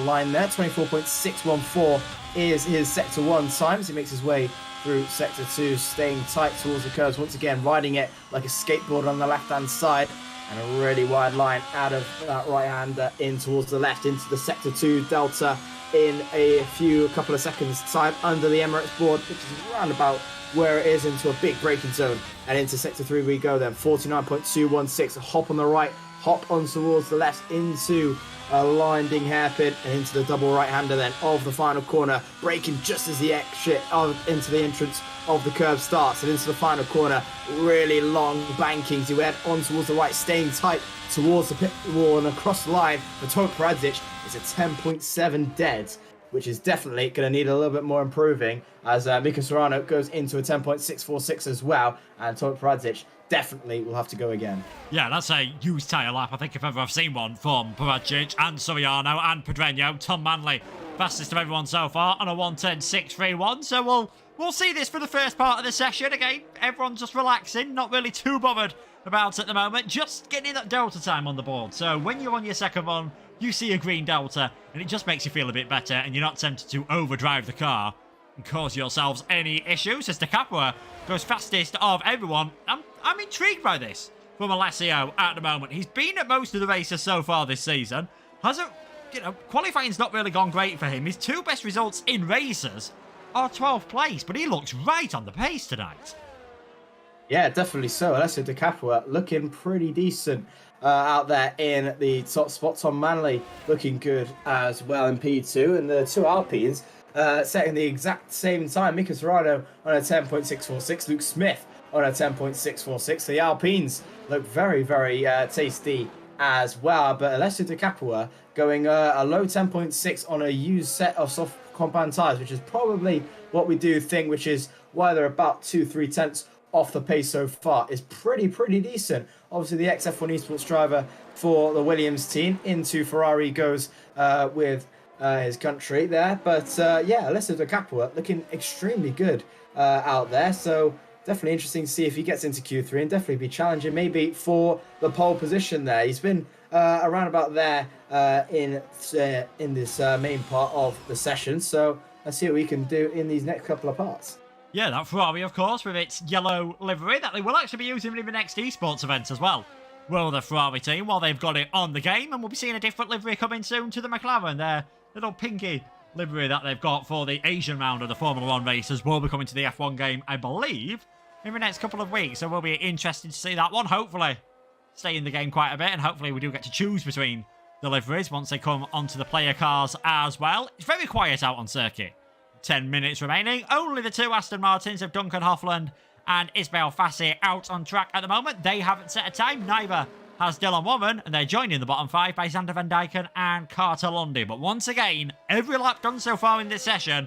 line there. 24.614 is his Sector 1 times. He makes his way through Sector 2, staying tight towards the curves. Once again, riding it like a skateboard on the left-hand side. And a really wide line out of that right-hander in towards the left into the Sector 2 Delta in a couple of seconds time under the Emirates board, which is around about where it is, into a big braking zone. And into Sector 3 we go then. 49.216, a hop on the right, hop on towards the left into a winding hairpin and into the double right-hander then of the final corner, braking just as the exit into the entrance of the curve starts, and into the final corner, really long bankings. You head on towards the right, staying tight towards the pit wall and across the line. For Tomek Fredzic, it's a 10.7 dead, which is definitely going to need a little bit more improving, as Mika Serrano goes into a 10.646 as well, and Tomek Fredzic definitely will have to go again. Yeah, that's a used tyre lap, I think, if ever I've seen one, from Fredzic and Soriano and Pedreño. Tom Manley, fastest of everyone so far on a 1:10.631. So we'll see this for the first part of the session. Again, everyone's just relaxing, not really too bothered about at the moment, just getting that delta time on the board. So when you're on your second one, you see a green delta, and it just makes you feel a bit better, and you're not tempted to overdrive the car and cause yourselves any issues. As De Capua goes fastest of everyone, I'm intrigued by this from Alessio at the moment. He's been at most of the races so far this season. Qualifying's not really gone great for him. His 2 best results in races are 12th place, but he looks right on the pace tonight. Yeah, definitely so. Alessio De Capua looking pretty decent out there in the top spot. Tom Manley looking good as well in P2, and the 2 Alpines setting the exact same time. Mika Serrano on a 10.646, Luke Smith on a 10.646. The Alpines look very, very tasty as well, but Alessio De Capua going a low 10.6 on a used set of soft compound tyres, which is probably what we do think, which is why they're about 2-3 tenths off the pace so far. Is pretty decent. Obviously, the ex-F1 Esports driver for the Williams team into Ferrari goes with his country there. But yeah, Alessio De Capua looking extremely good out there. So definitely interesting to see if he gets into Q3 and definitely be challenging maybe for the pole position there. He's been around about there in this main part of the session. So let's see what we can do in these next couple of parts. Yeah, that Ferrari, of course, with its yellow livery that they will actually be using in the next esports event as well. Will the Ferrari team, while they've got it on the game, and we'll be seeing a different livery coming soon to the McLaren. Their little pinky livery that they've got for the Asian round of the Formula 1 races will be coming to the F1 game, I believe, in the next couple of weeks. So we'll be interested to see that one. Hopefully, stay in the game quite a bit, and hopefully we do get to choose between the liveries once they come onto the player cars as well. It's very quiet out on circuit. 10 minutes remaining. Only the two Aston Martins of Duncan Hoffland and Ismail Fassi out on track at the moment. They haven't set a time. Neither has Dylan Warren, and they're joined in the bottom 5 by Xander Van Dyken and Carter Lundy. But once again, every lap done so far in this session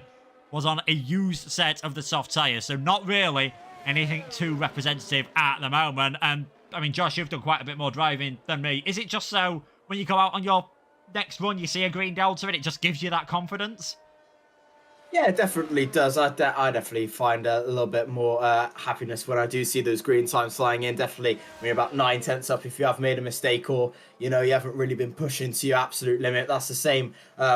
was on a used set of the soft tyres, so not really anything too representative at the moment. And I mean, Josh, you've done quite a bit more driving than me. Is it just so when you go out on your next run, you see a green Delta and it just gives you that confidence? Yeah, it definitely does. I definitely find a little bit more happiness when I do see those green times flying in. Definitely when you're about 9/10 up if you have made a mistake or, you know, you haven't really been pushing to your absolute limit. That's the same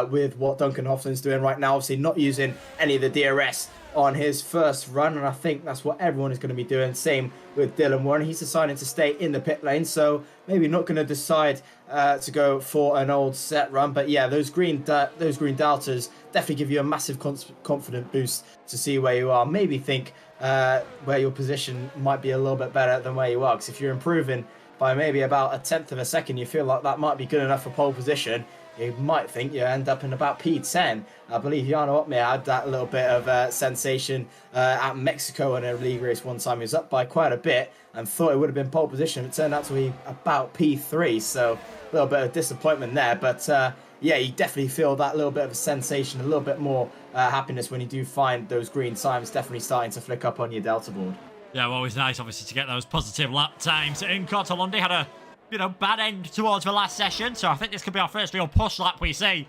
with what Duncan Hoffland's doing right now. Obviously not using any of the DRS on his first run, and I think that's what everyone is going to be doing. Same with Dylan Warren. He's decided to stay in the pit lane, so maybe not going to decide to go for an old set run. But yeah, those green deltas definitely give you a massive confident boost to see where you are. Maybe think where your position might be a little bit better than where you are, because if you're improving by maybe about a tenth of a second, you feel like that might be good enough for pole position. You might think you end up in about P10. I believe Jarno Opmeer had that little bit of sensation at Mexico in a league race one time. He was up by quite a bit and thought it would have been pole position. It turned out to be about P3, so a little bit of disappointment there. But yeah, you definitely feel that little bit of a sensation, a little bit more happiness when you do find those green times definitely starting to flick up on your Delta board. Yeah, well, always nice, obviously, to get those positive lap times. In Carter Lundy had a bad end towards the last session, so I think this could be our first real push lap we see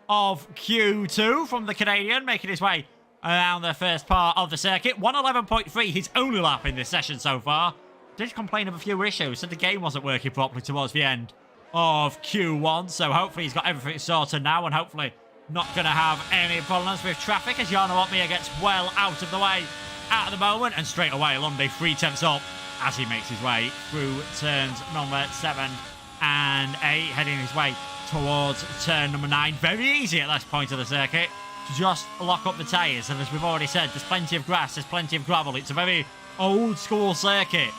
of Q2 from the Canadian, making his way around the first part of the circuit. 1:11.3, his only lap in this session so far. Did complain of a few issues, said the game wasn't working properly towards the end of Q1, so hopefully he's got everything sorted now, and hopefully not going to have any problems with traffic as Jarno Opmeer gets well out of the way at the moment, and straight away Lundy 3/10 up as he makes his way through turns number 7 and 8, heading his way towards turn number 9. Very easy at this point of the circuit to just lock up the tyres, and as we've already said, there's plenty of grass, there's plenty of gravel. It's a very old school circuit.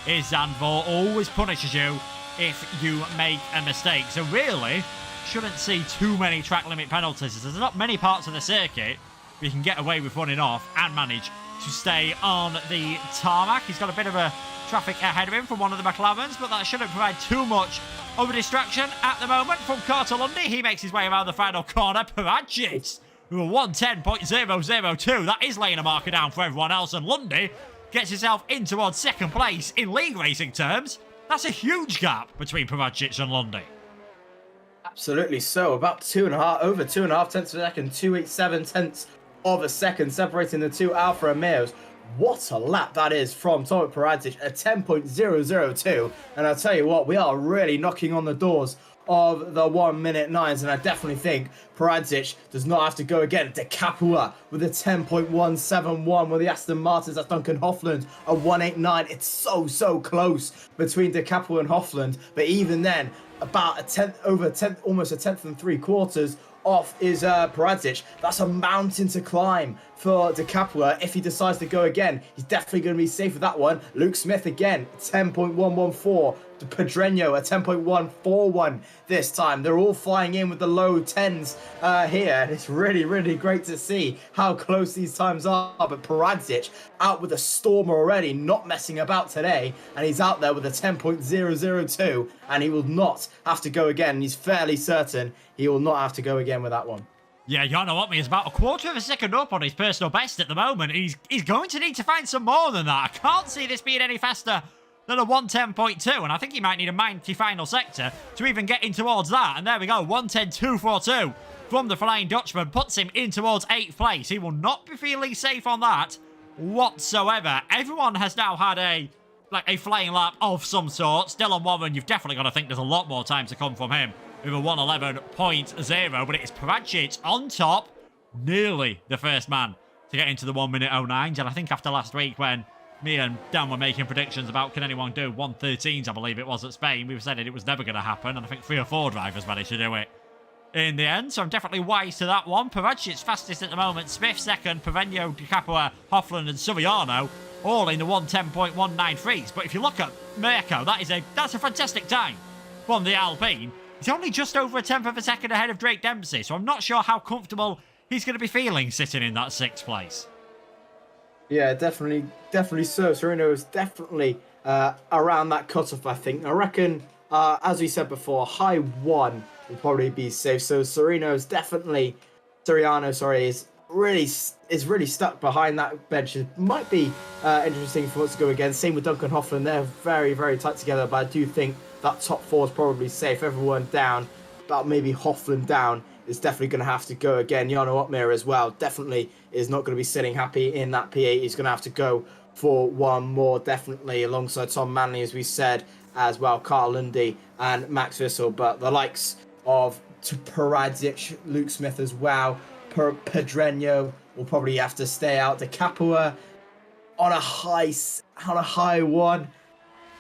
Is Zandvoort always punishes you if you make a mistake, so really shouldn't see too many track limit penalties. There's not many parts of the circuit where you can get away with running off and manage to stay on the tarmac. He's got a bit of a traffic ahead of him from one of the McLarens, but that shouldn't provide too much of a distraction at the moment from Carter Lundy. He makes his way around the final corner. Paragit, who are 1:10.002. That is laying a marker down for everyone else, and Lundy gets himself in towards second place in league racing terms. That's a huge gap between Paragit and Lundy. Absolutely so. About over 2.5 tenths of a second, 287 tenths of a second separating the two Alfa Romeos. What a lap that is from Tomek Paragit, a 10.002. And I'll tell you what, we are really knocking on the doors of the 1:09s, and I definitely think Paragit does not have to go again. De Capua with a 10.171 with the Aston Martins. That's Duncan Hoffland, a 1:89. It's so close between De Capua and Hoffland, but even then, about almost a tenth and 3/4 off is Paragit. That's a mountain to climb for De Capua. If he decides to go again, he's definitely going to be safe with that one. Luke Smith again, 10.114. Pedreño, a 10.141 this time. They're all flying in with the low 10s here, and it's really great to see how close these times are. But Paragit out with a storm already, not messing about today, and he's out there with a 10.002, and he will not have to go again. He's fairly certain he will not have to go again with that one. Yeah, Jarno Opmeer is about a quarter of a second up on his personal best at the moment. He's going to need to find some more than that. I can't see this being any faster than a 1:10.2, and I think he might need a mighty final sector to even get in towards that. And there we go, 1:10.242 from the Flying Dutchman puts him in towards 8th place. He will not be feeling safe on that whatsoever. Everyone has now had a flying lap of some sort. Dylan Warren, you've definitely got to think there's a lot more time to come from him with a 1:11.0, but it's Peracic on top, nearly the first man to get into the 1:09s. And I think after last week when me and Dan were making predictions about can anyone do 1:13s, I believe it was, at Spain, we said it was never going to happen, and I think 3 or 4 drivers managed to do it in the end, so I'm definitely wise to that one. Peracic's fastest at the moment, Smith second, Paveno, Di Capua, Hoffland and Suriano all in the 1:10.193s. But if you look at Mirko, that's a fantastic time from the Alpine. He's only just over a tenth of a second ahead of Drake Dempsey, so I'm not sure how comfortable he's going to be feeling sitting in that 6th place. Yeah, definitely so. Sereno is definitely around that cutoff, I think. I reckon, as we said before, high 1 will probably be safe. So Suriano, is really stuck behind that bench. It might be interesting for us to go again. Same with Duncan Hoffman. They're very, very tight together, but I do think that top 4 is probably safe. Everyone down, about maybe Hoffman down, is definitely going to have to go again. Jarno Opmeer as well definitely is not going to be sitting happy in that P8. He's going to have to go for one more, definitely, alongside Tom Manley, as we said, as well, Carl Lundy and Max Wissel. But the likes of Peracic, Luke Smith as well, Pedreño will probably have to stay out. De Capua on a high 1.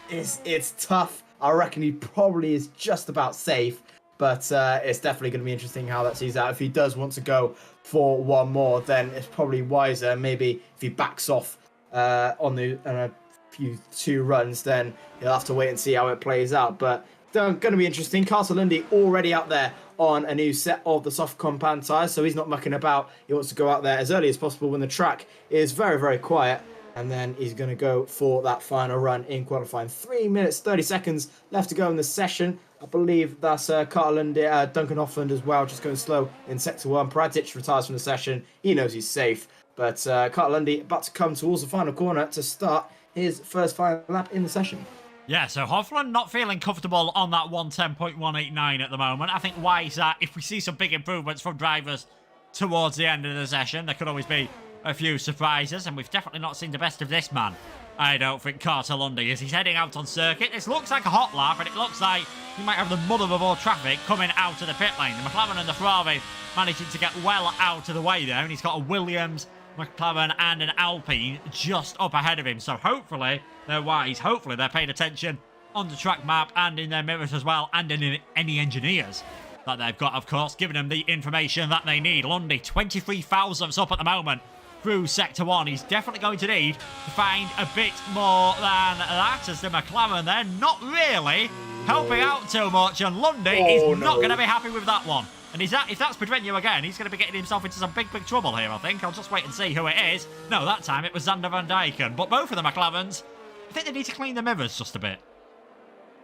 It's tough. I reckon he probably is just about safe, but it's definitely going to be interesting how that sees out. If he does want to go for one more, then it's probably wiser. Maybe if he backs off on a few 2 runs, then he'll have to wait and see how it plays out. But going to be interesting. Castle Lundy already out there on a new set of the soft compound tyres, so he's not mucking about. He wants to go out there as early as possible when the track is very, very quiet, and then he's going to go for that final run in qualifying. 3 minutes, 30 seconds left to go in the session. I believe that's Carl Lundy, Duncan Hoffland as well, just going slow in Sector 1. Peracic retires from the session. He knows he's safe, but Carl Lundy about to come towards the final corner to start his first final lap in the session. Yeah, so Hoffland not feeling comfortable on that 1:10.189 at the moment. I think why is that if we see some big improvements from drivers towards the end of the session, there could always be a few surprises, and we've definitely not seen the best of this man. I don't think Carter Lundy, as he's heading out on circuit. This looks like a hot lap, and it looks like he might have the mother of all traffic coming out of the pit lane. The McLaren and the Ferrari managing to get well out of the way there, and he's got a Williams, McLaren and an Alpine just up ahead of him. So hopefully they're wise. Hopefully they're paying attention on the track map and in their mirrors as well, and in any engineers that they've got, of course, giving them the information that they need. Lundy, 23 thousandths up at the moment through Sector 1. He's definitely going to need to find a bit more than that, as the McLaren they're not really helping out too much, and Lundy is not going to be happy with that one. And if that's Pedreño again, he's going to be getting himself into some big trouble here, I think. I'll just wait and see who it is. No, that time it was Zander Van Dijken. But both of the McLarens, I think they need to clean the mirrors just a bit.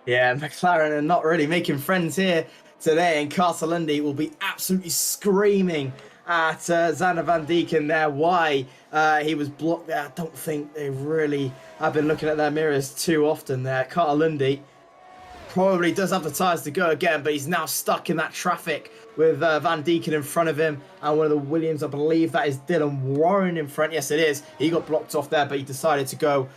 Yeah, McLaren are not really making friends here today, and Carter Lundy will be absolutely screaming at Zander Van Dijken there why he was blocked there. I don't think they really have been looking at their mirrors too often there. Carter Lundy probably does have the tyres to go again, but he's now stuck in that traffic with Van Dijken in front of him, and one of the Williams, I believe that is Dylan Warren in front. Yes, it is. He got blocked off there, but he decided to go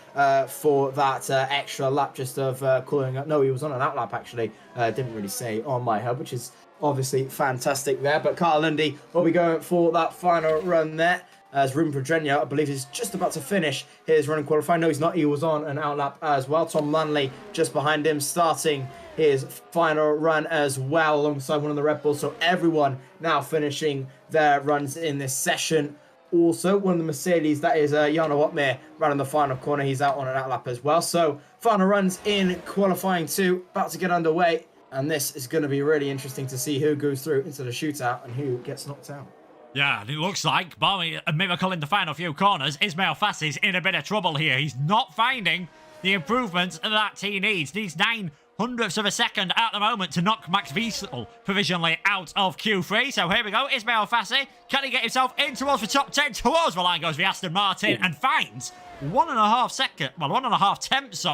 for that extra lap just of calling up. No, he was on an outlap, actually. Didn't really say on my hub, which is obviously fantastic there. But Carl Lundy will be going for that final run there, as Ruben Pedreño, I believe, is just about to finish his run in qualifying. No, he's not. He was on an outlap as well. Tom Manley just behind him, starting his final run as well, alongside one of the Red Bulls. So everyone now finishing their runs in this session. Also, one of the Mercedes, that is Jarno Opmeer, running the final corner. He's out on an outlap as well. So final runs in qualifying 2, about to get underway. And this is going to be really interesting to see who goes through into the shootout and who gets knocked out. Yeah, and it looks like, barring a miracle in the final few corners, Ismail Fassi's in a bit of trouble here. He's not finding the improvements that he needs. Needs 900ths of a second at the moment to knock Max Wiesel provisionally out of Q3. So here we go, Ismail Fassi. Can he get himself in towards the top 10? Towards the line goes the Aston Martin and finds 1.5 tenths,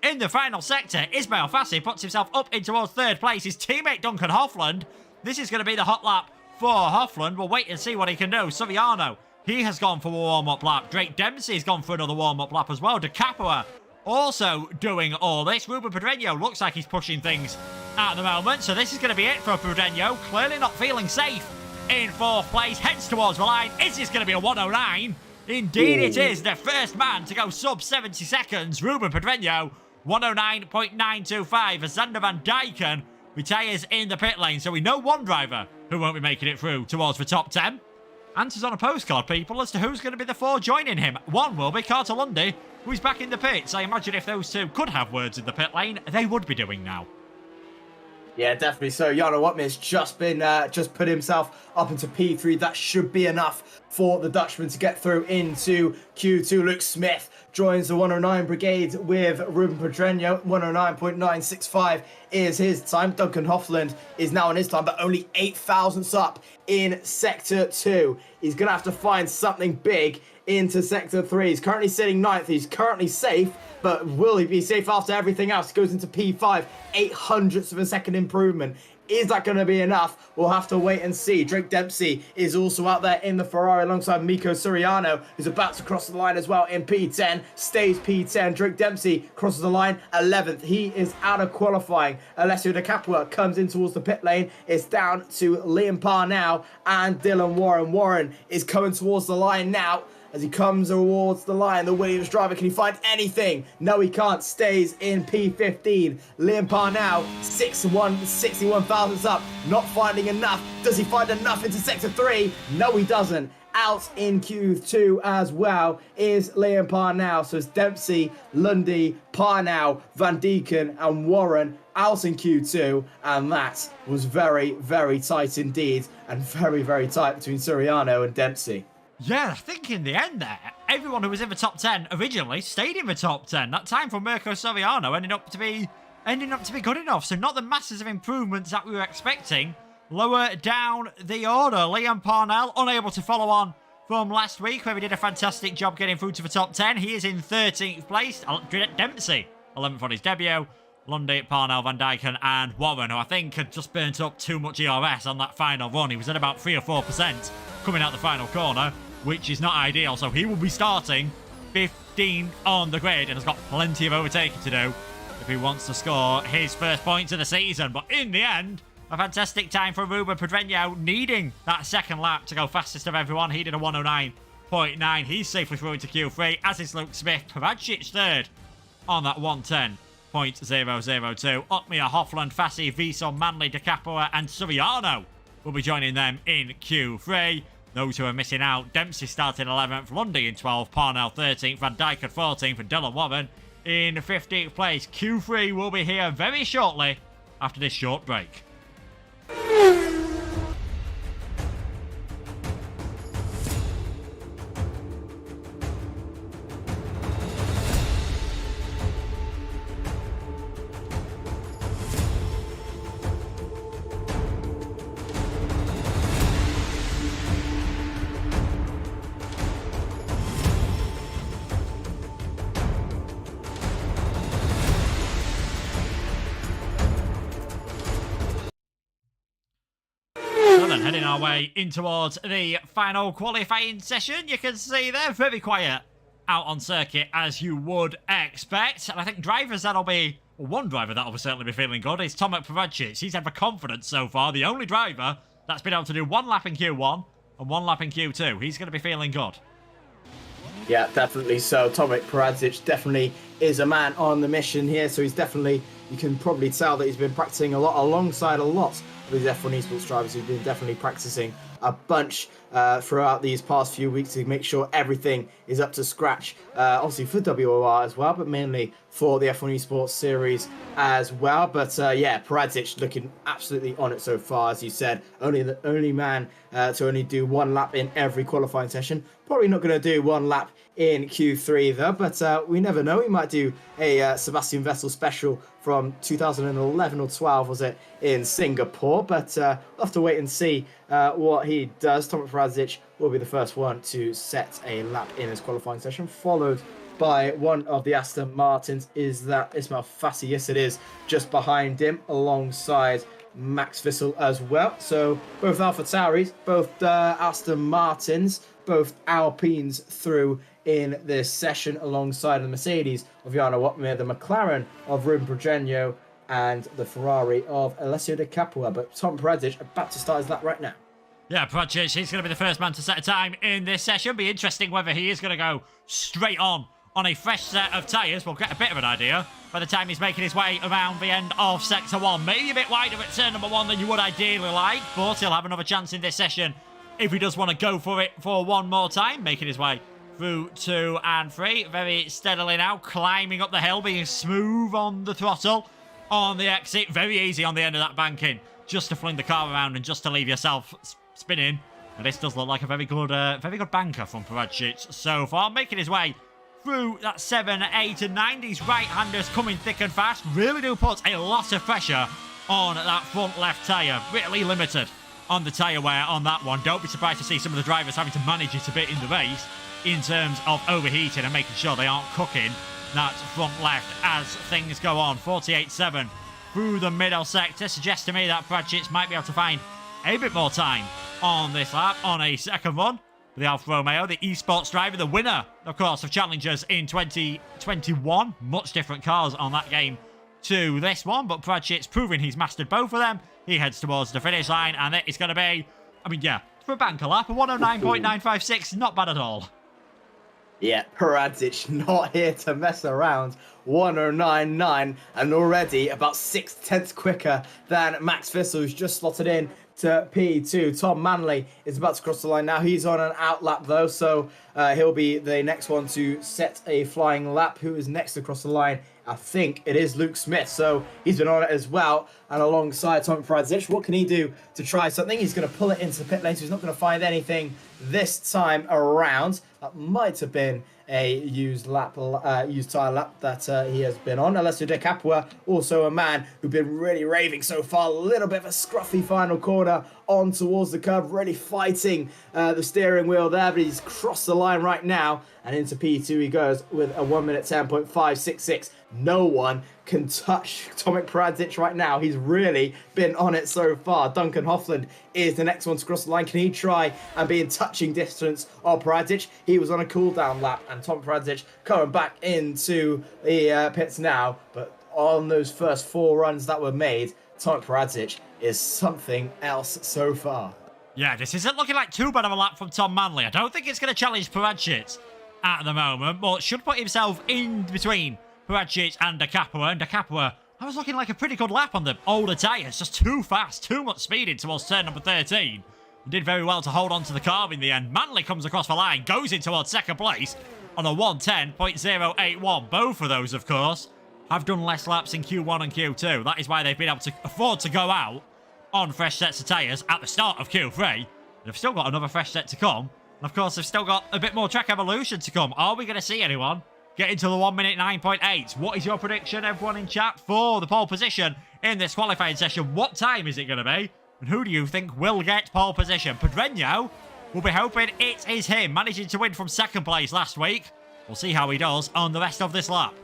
in the final sector. Ismail Fassi puts himself up in towards 3rd place. His teammate Duncan Hoffland. This is going to be the hot lap for Hoffland. We'll wait and see what he can do. Suriano, He has gone for a warm-up lap. Drake Dempsey has gone for another warm-up lap as well. De Capua also doing all this. Ruben Pedreño looks like he's pushing things at the moment. So this is going to be it for Pedreño. Clearly not feeling safe in 4th place. Heads towards the line. Is this going to be a 109? Indeed it is. The first man to go sub 70 seconds. Ruben Pedreño, 109.925. As Xander Van Dijken retires in the pit lane. So we know one driver who won't be making it through towards the top 10. Answers on a postcard, people, as to who's going to be the 4 joining him. One will be Carter Lundy, who's back in the pits. I imagine if those two could have words in the pit lane, they would be doing now. Yeah, definitely so. Jarno Wotmer's just put himself up into P3. That should be enough for the Dutchman to get through into Q2. Luke Smith joins the 109 Brigade with Ruben Pedreño. 109.965 is his time. Duncan Hofland is now in his time, but only 8 thousandths up in Sector 2. He's going to have to find something big into Sector 3. He's currently sitting 9th. He's currently safe, but will he be safe after everything else? He goes into P5, 800ths of a second improvement. Is that going to be enough? We'll have to wait and see. Drake Dempsey is also out there in the Ferrari alongside Miko Suriano, who's about to cross the line as well in P10. Stays P10. Drake Dempsey crosses the line 11th. He is out of qualifying. Alessio De Capua comes in towards the pit lane. It's down to Liam Parr now and Dylan Warren. Warren is coming towards the line now. As he comes towards the line, the Williams driver, can he find anything? No, he can't. Stays in P15. Liam Parr now, 61 thousandths up, not finding enough. Does he find enough into Sector 3? No, he doesn't. Out in Q2 as well is Liam Parr now. So it's Dempsey, Lundy, Parr now, Van Dijken and Warren out in Q2. And that was very, very tight indeed. And very, very tight between Suriano and Dempsey. Yeah, I think in the end there, everyone who was in the top 10 originally stayed in the top 10. That time for Mirko Soriano ended up to be good enough. So not the masses of improvements that we were expecting. Lower down the order, Liam Parnell unable to follow on from last week where he did a fantastic job getting through to the top 10. He is in 13th place. Dempsey, 11th on his debut. Lundy, Parnell, Van Dijken and Warren, who I think had just burnt up too much ERS on that final run. He was at about 3 or 4% coming out the final corner, which is not ideal. So he will be starting 15 on the grid and has got plenty of overtaking to do if he wants to score his first points of the season. But in the end, a fantastic time for Ruben Pedreño, needing that second lap to go fastest of everyone. He did a 109.9. He's safely through into Q3, as is Luke Smith. Pavacic third on that 110.002. Otmir, Hofland, Fassi, Vison, Manley, De Capua and Suriano will be joining them in Q3. Those who are missing out, Dempsey starting 11th, Lundy in 12th, Parnell 13th, Van Dijken 14th and Dylan Warren in 15th place. Q3 will be here very shortly after this short break. Heading our way in towards the final qualifying session. You can see they're very quiet out on circuit, as you would expect. And I think drivers that'll be... one driver that'll certainly be feeling good is Tomek Pavacic. He's had the confidence so far. The only driver that's been able to do 1 lap in Q1 and 1 lap in Q2. He's going to be feeling good. Yeah, definitely so. Tomek Pavacic definitely is a man on the mission here. So he's definitely... you can probably tell that he's been practicing a lot alongside a lot with F1 esports drivers who've been definitely practicing a bunch throughout these past few weeks to make sure everything is up to scratch. Obviously for WOR as well, but mainly for the F1 esports series as well. But yeah, Pavacic looking absolutely on it so far, as you said. The only man to only do 1 lap in every qualifying session. Probably not going to do 1 lap in Q3 though, but we never know. We might do a Sebastian Vettel special from 2011 or 12, was it, in Singapore? But we'll have to wait and see what he does. Tomek Pavacic will be the first one to set a lap in his qualifying session, followed by one of the Aston Martins. Is that Ismail Fassi? Yes, it is, just behind him, alongside Max Vissel as well. So both AlphaTauris, both Aston Martins both Alpines through in this session alongside the Mercedes of Jana Watmir, the McLaren of Ruben Pedreño, and the Ferrari of Alessio De Capua. But Tom Pradic about to start his lap right now. Yeah, Pradic, he's going to be the first man to set a time in this session. Be interesting whether he is going to go straight on a fresh set of tyres. We'll get a bit of an idea by the time he's making his way around the end of Sector 1. Maybe a bit wider at turn number 1 than you would ideally like, but he'll have another chance in this session if he does want to go for it for one more time, making his way through 2 and 3. Very steadily now, climbing up the hill, being smooth on the throttle on the exit. Very easy on the end of that banking, just to fling the car around and just to leave yourself spinning. And this does look like a very good banker from Pradic so far, making his way through that 7, 8 and 9. These right-handers coming thick and fast really do put a lot of pressure on that front left tyre. Really limited on the tyre wear on that one. Don't be surprised to see some of the drivers having to manage it a bit in the race in terms of overheating and making sure they aren't cooking that front left as things go on. 48.7 through the middle sector suggests to me that Pradic might be able to find a bit more time on this lap on a second run. The Alfa Romeo, the esports driver, the winner, of course, of Challengers in 2021. Much different cars on that game to this one, but Pradic's proving he's mastered both of them. He heads towards the finish line, and it is going to be, I mean, yeah, for a banker lap, a 109.956, not bad at all. Yeah, Pradic not here to mess around. 109.9 and already about 6/10 quicker than Max Vissel, who's just slotted in to P2. Tom Manley is about to cross the line now. He's on an out lap though, so he'll be the next one to set a flying lap. Who is next to cross the line? I think it is Luke Smith, so he's been on it as well. And alongside Tom Pradic, what can he do to try something? He's going to pull it into the pit lane, so he's not going to find anything this time around. That might have been a used tyre lap that he has been on. Alessio De Capua, also a man who's been really raving so far. A little bit of a scruffy final corner on towards the curb, really fighting the steering wheel there, but he's crossed the line right now, and into P2 he goes with a 1 minute 10.566. No one can touch Tomic Pradic right now. He's really been on it so far. Duncan Hoffland is the next one to cross the line. Can he try and be in touching distance of Pradic? He was on a cool down lap, and Tom Pradic coming back into the pits now. But on those first 4 runs that were made, Tomic Pradic is something else so far. Yeah, this isn't looking like too bad of a lap from Tom Manley. I don't think it's going to challenge Pradic at the moment, but should put himself in between Pradic and De Capua. And De Capua, that was looking like a pretty good lap on the older tyres. Just too fast, too much speed in towards turn number 13. And did very well to hold on to the car in the end. Manley comes across the line, goes in towards second place on a 110.081. Both of those, of course, have done less laps in Q1 and Q2. That is why they've been able to afford to go out on fresh sets of tyres at the start of Q3. They've still got another fresh set to come. And of course, they've still got a bit more track evolution to come. Are we going to see anyone get into the 1 minute 9.8? What is your prediction, everyone in chat, for the pole position in this qualifying session? What time is it going to be? And who do you think will get pole position? Pedreño will be hoping it is him, managing to win from second place last week. We'll see how he does on the rest of this lap.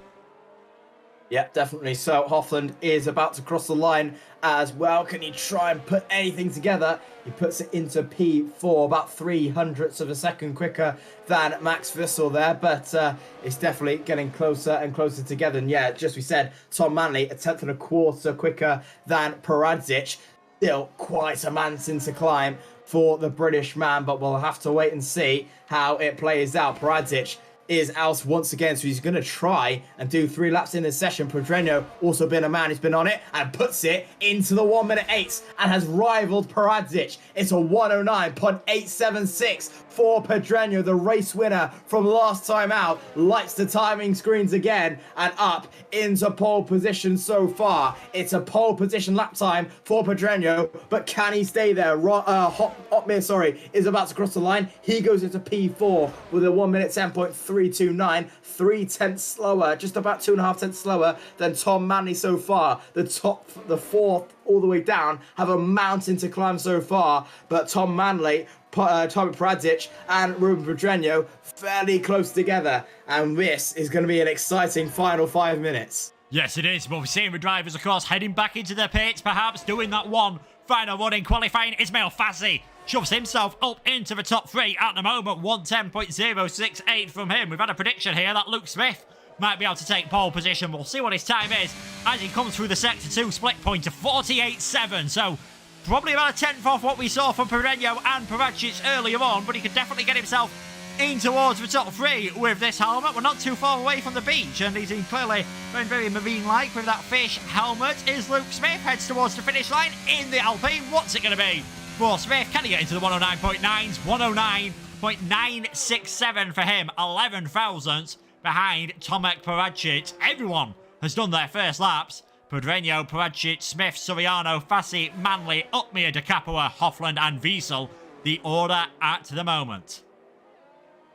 Yeah, definitely. So Hoffland is about to cross the line as well. Can he try and put anything together? He puts it into P4, about 0.03 of a second quicker than Max Vissel there, but it's definitely getting closer and closer together. And yeah, just we said, Tom Manley, 1/10 quicker than Pradic. Still quite a mountain to climb for the British man, but we'll have to wait and see how it plays out. Pradic is out once again, so he's going to try and do 3 laps in this session. Pedreño also been a man who's been on it and puts it into the 1 minute 8 and has rivaled Pradic. It's a 109.876 for Pedreño, the race winner from last time out. Lights the timing screens again and up into pole position so far. It's a pole position lap time for Pedreño, but can he stay there? Hotmir, is about to cross the line. He goes into P4 with a 1 minute 10.329, 0.3 slower, just about 2.5 tenths slower than Tom Manley so far. The 4th all the way down have a mountain to climb so far, but Tom Manley, Tomic Pradic and Ruben Pedreño fairly close together, and this is going to be an exciting final 5 minutes. Yes, it is. We'll be seeing the drivers, of course, heading back into their pits, perhaps doing that one final run in qualifying. Ismail Fassi shoves himself up into the top 3 at the moment. 110.068 from him. We've had a prediction here that Luke Smith might be able to take pole position. We'll see what his time is as he comes through the Sector 2 split point of 48.7. So probably about a tenth off what we saw from Pereño and Paracic earlier on, but he could definitely get himself in towards the top 3 with this helmet. We're not too far away from the beach, and he's clearly going very marine-like with that fish helmet. Is Luke Smith, heads towards the finish line in the Alpine. What's it going to be for Smith? Can he get into the 109.9s? 109.967 for him. 11 thousandths behind Tomek Paracic. Everyone has done their first laps. Pereño, Paracic, Smith, Soriano, Fassi, Manley, Uppbeat, De Capua, Hofland and Wiesel. The order at the moment.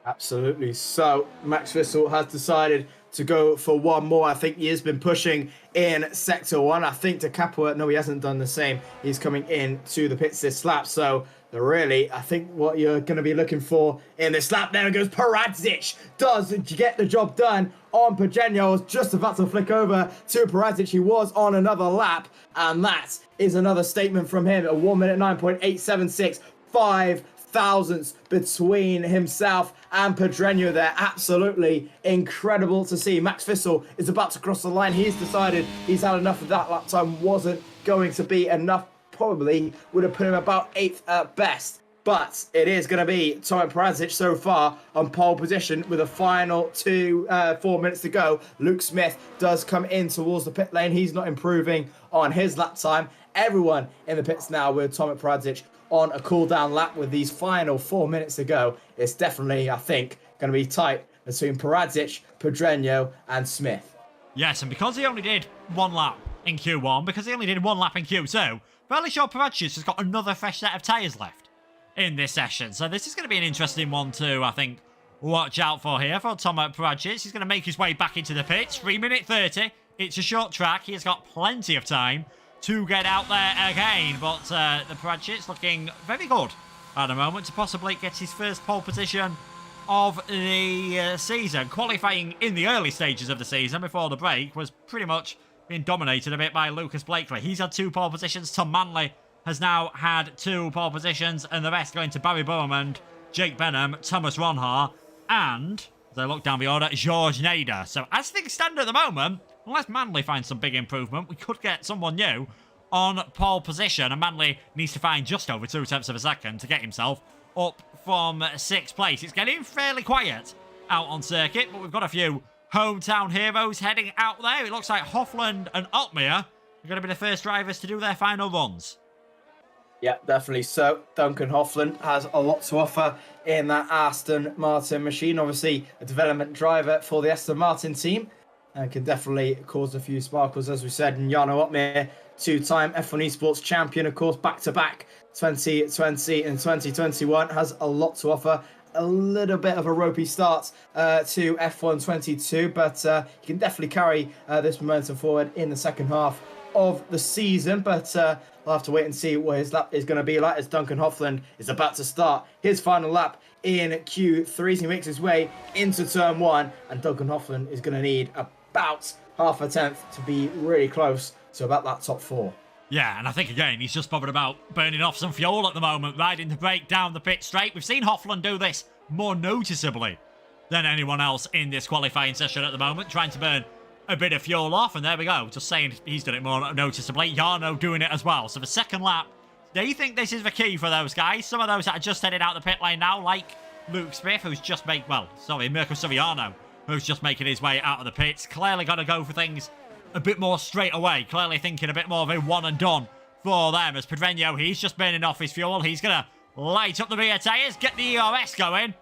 Absolutely. So Max Wissel has decided to go for one more. I think he has been pushing in Sector 1. I think De Capua, no, he hasn't done the same. He's coming in to the pits this lap. So really, I think what you're going to be looking for in this lap, there goes Paracic. Does get the job done on Pereño. Was just about to flick over to Paracic. He was on another lap. And that is another statement from him. A 1 minute 9.876. 5 thousandths between himself and Pereño there. Absolutely incredible to see. Max Wissel is about to cross the line. He's decided he's had enough of that. Lap time wasn't going to be enough. Probably would have put him about 8th at best. But it is going to be Tomek Paracic so far on pole position with a final 4 minutes to go. Luke Smith does come in towards the pit lane. He's not improving on his lap time. Everyone in the pits now with Tomek Paracic on a cool-down lap with these final 4 minutes to go. It's definitely, I think, going to be tight between Paracic, Pereño and Smith. Yes, and because he only did 1 lap in Q1, because he only did 1 lap in Q2, fairly sure Paracic has got another fresh set of tyres left in this session. So this is going to be an interesting one to, I think, watch out for here for Tomek Paracic. He's going to make his way back into the pits. 3 minute 30. It's a short track. He has got plenty of time to get out there again, but the Paracic's looking very good at the moment to possibly get his first pole position of the season. Qualifying in the early stages of the season before the break was pretty much being dominated a bit by Lucas Blakely. He's had 2 pole positions. Tom Manley has now had 2 pole positions, and the rest going to Barry Bowman, Jake Benham, Thomas Ronhar, and, as I look down the order, George Nader. So as things stand at the moment, unless Manley finds some big improvement, we could get someone new on pole position, and Manley needs to find just over 2 tenths of a second to get himself up from 6th place. It's getting fairly quiet out on circuit, but we've got a few hometown heroes heading out there. It looks like Hofland and Uppbeat are going to be the first drivers to do their final runs. Yeah, definitely. So Duncan Hofland has a lot to offer in that Aston Martin machine. Obviously, a development driver for the Aston Martin team. And can definitely cause a few sparkles, as we said. And Jarno Uppbeat, 2-time F1 Esports champion, of course, back-to-back 2020 and 2021, has a lot to offer. A little bit of a ropey start to F1 22, but he can definitely carry this momentum forward in the second half of the season. But we'll have to wait and see what his lap is going to be like, as Duncan Hofland is about to start his final lap in Q3. He makes his way into turn 1, and Duncan Hofland is going to need about half a tenth to be really close to about that top 4. Yeah, and I think, again, he's just bothered about burning off some fuel at the moment, riding the brake down the pit straight. We've seen Hofland do this more noticeably than anyone else in this qualifying session at the moment, trying to burn a bit of fuel off, and there we go. Just saying he's done it more noticeably. Jarno doing it as well. So the second lap, do you think this is the key for those guys? Some of those that are just heading out the pit lane now, like Luke Smith, who's just made, Mirko Soriano, who's just making his way out of the pits. Clearly got to go for things a bit more straight away. Clearly thinking a bit more of a one and done for them. As Pereño, he's just burning off his fuel. He's going to light up the rear tyres, get the ERS going. And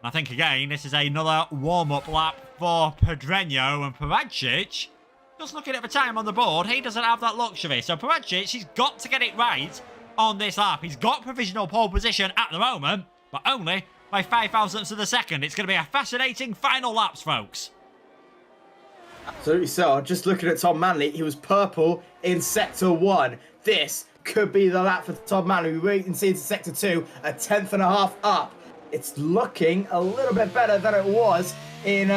I think, again, this is another warm-up lap for Pereño. And Paracic, just looking at the time on the board, he doesn't have that luxury. So Paracic, he's got to get it right on this lap. He's got provisional pole position at the moment, but only by 5 thousandths of a second. It's going to be a fascinating final laps, folks. Absolutely so. Just looking at Tom Manley, he was purple in Sector 1. This could be the lap for Tom Manley. We wait and see into Sector 2, a tenth and a half up it's looking a little bit better than it was in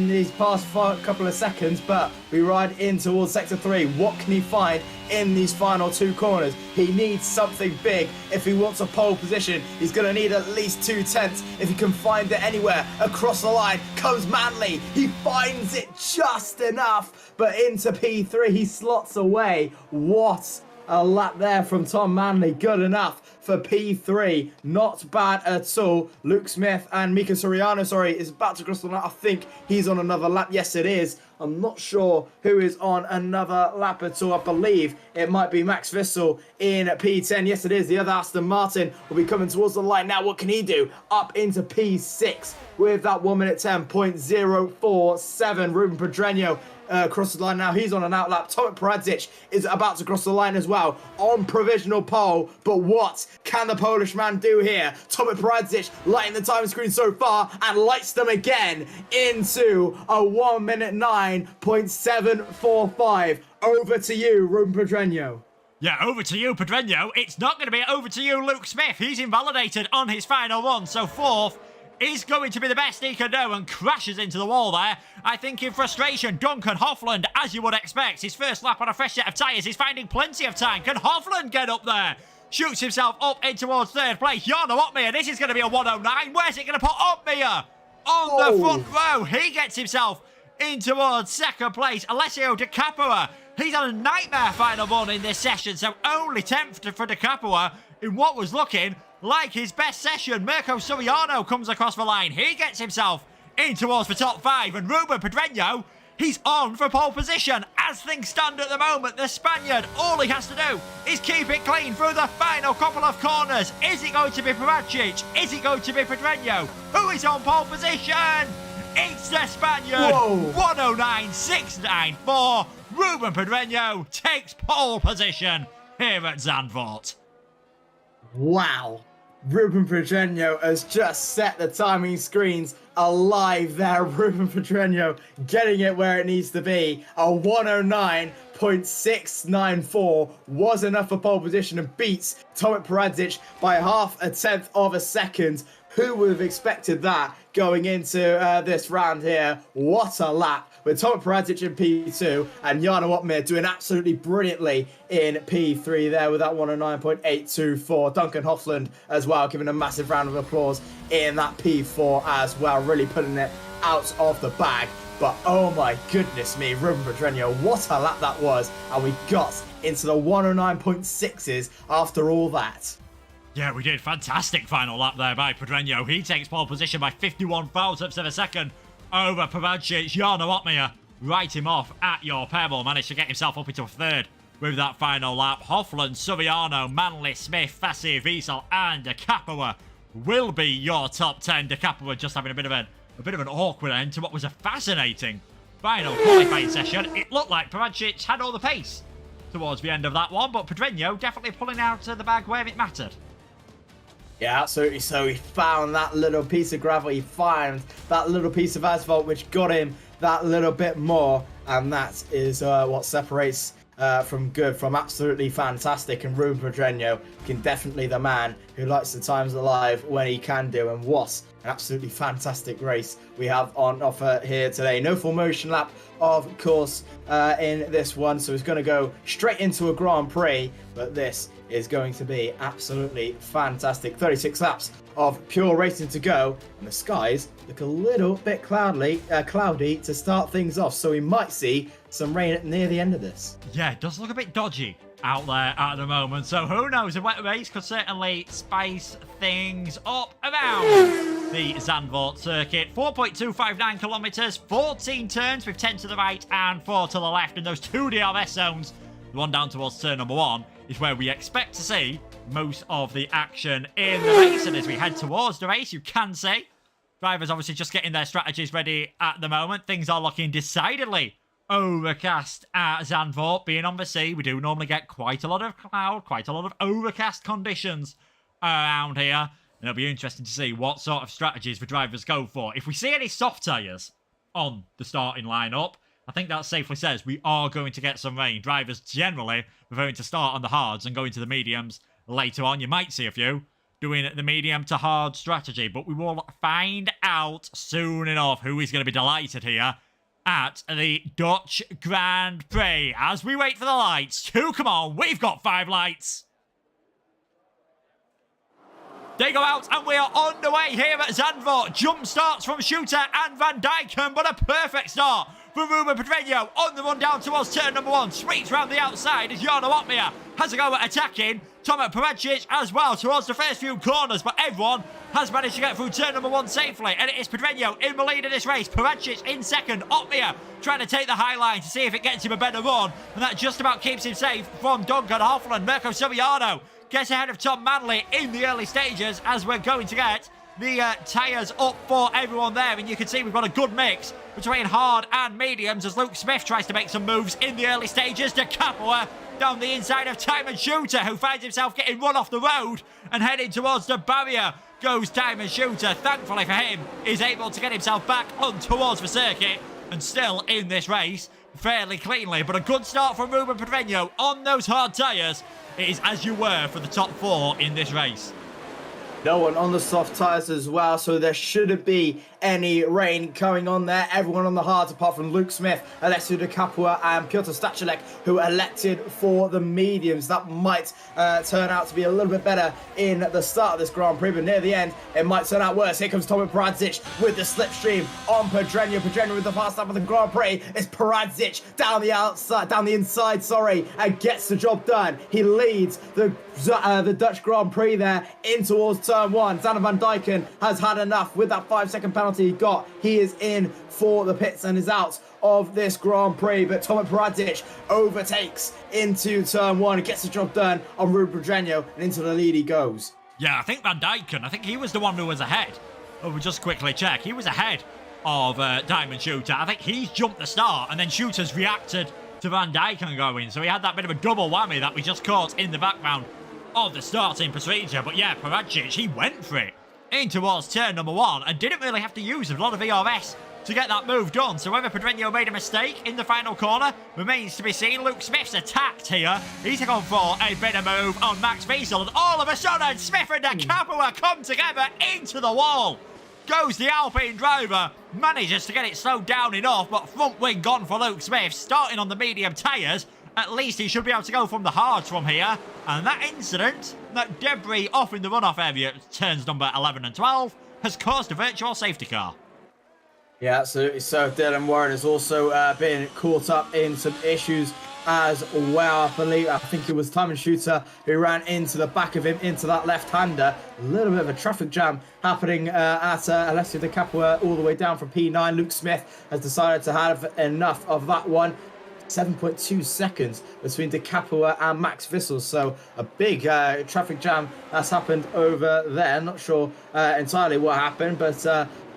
these past couple of seconds, but we ride in towards sector 3. What can he find in these final 2 corners? He needs something big if he wants a pole position. He's going to need at least 2 tenths. If he can find it anywhere across the line, comes Manley. He finds it just enough, but into P3 he slots away. What a lap there from Tom Manley. Good enough for P3. Not bad at all. Luke Smith and Mika Soriano, is about to cross the line. I think he's on another lap. Yes, it is. I'm not sure who is on another lap at all. I believe it might be Max Vissel in P10. Yes, it is. The other Aston Martin will be coming towards the line now. What can he do? Up into P6 with that 1 minute 10.047. Ruben Pedreño crosses the line now. He's on an outlap. Tomek Paradzic is about to cross the line as well on provisional pole. But what can the Polish man do here? Tomek Paradzic lighting the time screen so far and lights them again into a 1 minute 9.745. Over to you, Ruben Pedreño. Yeah, over to you, Pedreño. It's not going to be over to you, Luke Smith. He's invalidated on his final one. So 4th is going to be the best he can do and crashes into the wall there. I think in frustration, Duncan Hoffland, as you would expect, his first lap on a fresh set of tyres, he's finding plenty of time. Can Hoffland get up there? Shoots himself up in towards 3rd place. Jarno Opmeer, this is going to be a 109. Where's it going to put Opmeer? On the front row. He gets himself in towards 2nd place. Alessio De Capua, he's had a nightmare final one in this session, so only 10th for De Capua in what was looking like his best session. Mirko Soriano comes across the line. He gets himself in towards the top 5. And Ruben Pedreño, he's on for pole position. As things stand at the moment, the Spaniard, all he has to do is keep it clean through the final couple of corners. Is it going to be Paradzic? Is it going to be Pedreño? Who is on pole position? It's the Spaniard. 109.694. Ruben Pedreño takes pole position here at Zandvoort. Wow. Ruben Pedreño has just set the timing screens alive there. Ruben Pedreño getting it where it needs to be. A 109.694 was enough for pole position and beats Tomek Paradzic by 0.5 tenth of a second. Who would have expected that going into this round here? What a lap with Tomek Paradzic in P2 and Jarno Opmeer doing absolutely brilliantly in P3 there with that 109.824. Duncan Hoffland as well, giving a massive round of applause in that P4 as well, really putting it out of the bag. But oh my goodness me, Ruben Pedreño, what a lap that was. And we got into the 109.6s after all that. Yeah, we did. Fantastic final lap there by Pedreño. He takes pole position by 51 thousandths of a second over Paradzic. Jarno Opmeer write him off at your Pebble. Managed to get himself up into a 3rd with that final lap. Hoffland, Soriano, Manley, Smith, Fassi, Wiesel and De Capua will be your top 10. De Capua just having a bit of an awkward end to what was a fascinating final qualifying session. It looked like Paradzic had all the pace towards the end of that one, but Pedreño definitely pulling out of the bag where it mattered. Yeah, absolutely. So he found that little piece of gravel. He found that little piece of asphalt, which got him that little bit more. And that is what separates from good from absolutely fantastic. And Ruben Pedreño can definitely the man who likes the times alive when he can do. And what an absolutely fantastic race we have on offer here today. No full motion lap, of course, in this one. So it's going to go straight into a Grand Prix. But this is going to be absolutely fantastic. 36 laps of pure racing to go, and the skies look a little bit cloudy to start things off, so we might see some rain near the end of this. Yeah, it does look a bit dodgy out there at the moment, so who knows, a wet race could certainly spice things up around the Zandvoort circuit. 4.259 kilometres, 14 turns with 10 to the right and 4 to the left, and those 2 DRS zones, the one down towards turn number 1, is where we expect to see most of the action in the race. And as we head towards the race, you can see drivers obviously just getting their strategies ready at the moment. Things are looking decidedly overcast at Zandvoort. Being on the sea, we do normally get quite a lot of cloud, quite a lot of overcast conditions around here. And it'll be interesting to see what sort of strategies the drivers go for. If we see any soft tyres on the starting lineup, I think that safely says we are going to get some rain. Drivers generally preferring to start on the hards and go into the mediums later on. You might see a few doing the medium to hard strategy. But we will find out soon enough who is going to be delighted here at the Dutch Grand Prix. As we wait for the lights to come on, we've got 5 lights. They go out and we are on the way here at Zandvoort. Jump starts from Shooter and Van Dijken, but a perfect start for Ruben Pedreño on the run down towards turn number 1. Sweeps round the outside as Jarno Opmeer has a go at attacking. Tomek Paradzic as well towards the first few corners, but everyone has managed to get through turn number 1 safely, and it is Pedreño in the lead of this race. Paradzic in second. Opmeer trying to take the high line to see if it gets him a better run, and that just about keeps him safe from Duncan Hofland. Mirko Soriano gets ahead of Tom Manley in the early stages as we're going to get the tyres up for everyone there, and you can see we've got a good mix between hard and mediums as Luke Smith tries to make some moves in the early stages. De Capua down the inside of Timon Shooter, who finds himself getting run off the road and heading towards the barrier goes Timon Shooter. Thankfully for him, is able to get himself back on towards the circuit and still in this race fairly cleanly. But a good start from Ruben Pedreño on those hard tyres. It is as you were for the top 4 in this race. No one on the soft tyres as well, so there shouldn't be any rain going on there. Everyone on the hards apart from Luke Smith, Alessio De Capua and Piotr Stachelek, who elected for the mediums. That might turn out to be a little bit better in the start of this Grand Prix, but near the end it might turn out worse. Here comes Tomek Paradzic with the slipstream on Pedreño. Pedreño with the fast lap of the Grand Prix. It's Paradzic down the inside, and gets the job done. He leads the Dutch Grand Prix there in towards turn 1. Sander Van Dijken has had enough with that 5-second penalty he got. He is in for the pits and is out of this Grand Prix, but Tomek Paradzic overtakes into turn 1, gets the job done on Ruben Pedreño, and into the lead he goes. Yeah, I think Van Dijken, I think he was the one who was ahead. We'll just quickly check. He was ahead of Diamond Shooter. I think he's jumped the start, and then Shooter's reacted to Van Dijken going, so he had that bit of a double whammy that we just caught in the background of the starting procedure. But yeah, Paradzic, he went for it in towards turn number 1 and didn't really have to use a lot of ERS to get that move done. So whether Pedreño made a mistake in the final corner remains to be seen. Luke Smith's attacked here. He's gone for a better move on Max Wiesel, and all of a sudden Smith and De Capua come together into the wall. Goes the Alpine driver, manages to get it slowed down enough, but front wing gone for Luke Smith, starting on the medium tyres. At least he should be able to go from the hards from here. And that incident, that debris off in the runoff area at turns number 11 and 12, has caused a virtual safety car. Yeah, absolutely. So Dylan Warren has also been caught up in some issues as well. I think it was Timon Shooter who ran into the back of him, into that left-hander. A little bit of a traffic jam happening at Alessio De Capua all the way down from P9. Luke Smith has decided to have enough of that one. 7.2 seconds between De Capua and Max Wiesel, so a big traffic jam that's happened over there. Not sure entirely what happened, but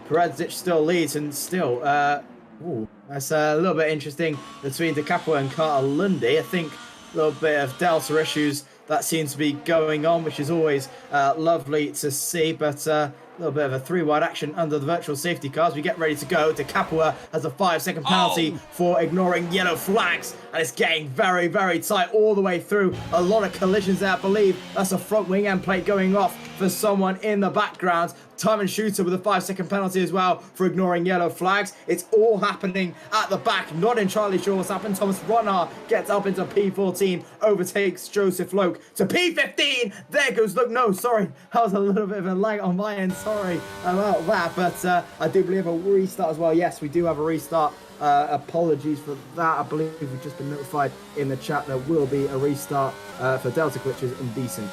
Paradzic still leads, and still that's a little bit interesting between De Capua and Carter Lundy. I think a little bit of delta issues that seems to be going on, which is always lovely to see, but a little bit of a 3-wide action under the virtual safety cars. We get ready to go. De Capua has a 5-second penalty for ignoring yellow flags, and it's getting very, very tight all the way through. A lot of collisions there, I believe. That's a front wing end plate going off for someone in the background. Timon Shooter with a 5-second penalty as well for ignoring yellow flags. It's all happening at the back. Not entirely sure what's happened. Thomas Ronnar gets up into P14, overtakes Joseph Loke to P15. There goes Loke. No, sorry. That was a little bit of a lag on my end. Sorry about that. But I do believe a restart as well. Yes, we do have a restart. Apologies for that. I believe we've just been notified in the chat there will be a restart for Delta glitches indecent.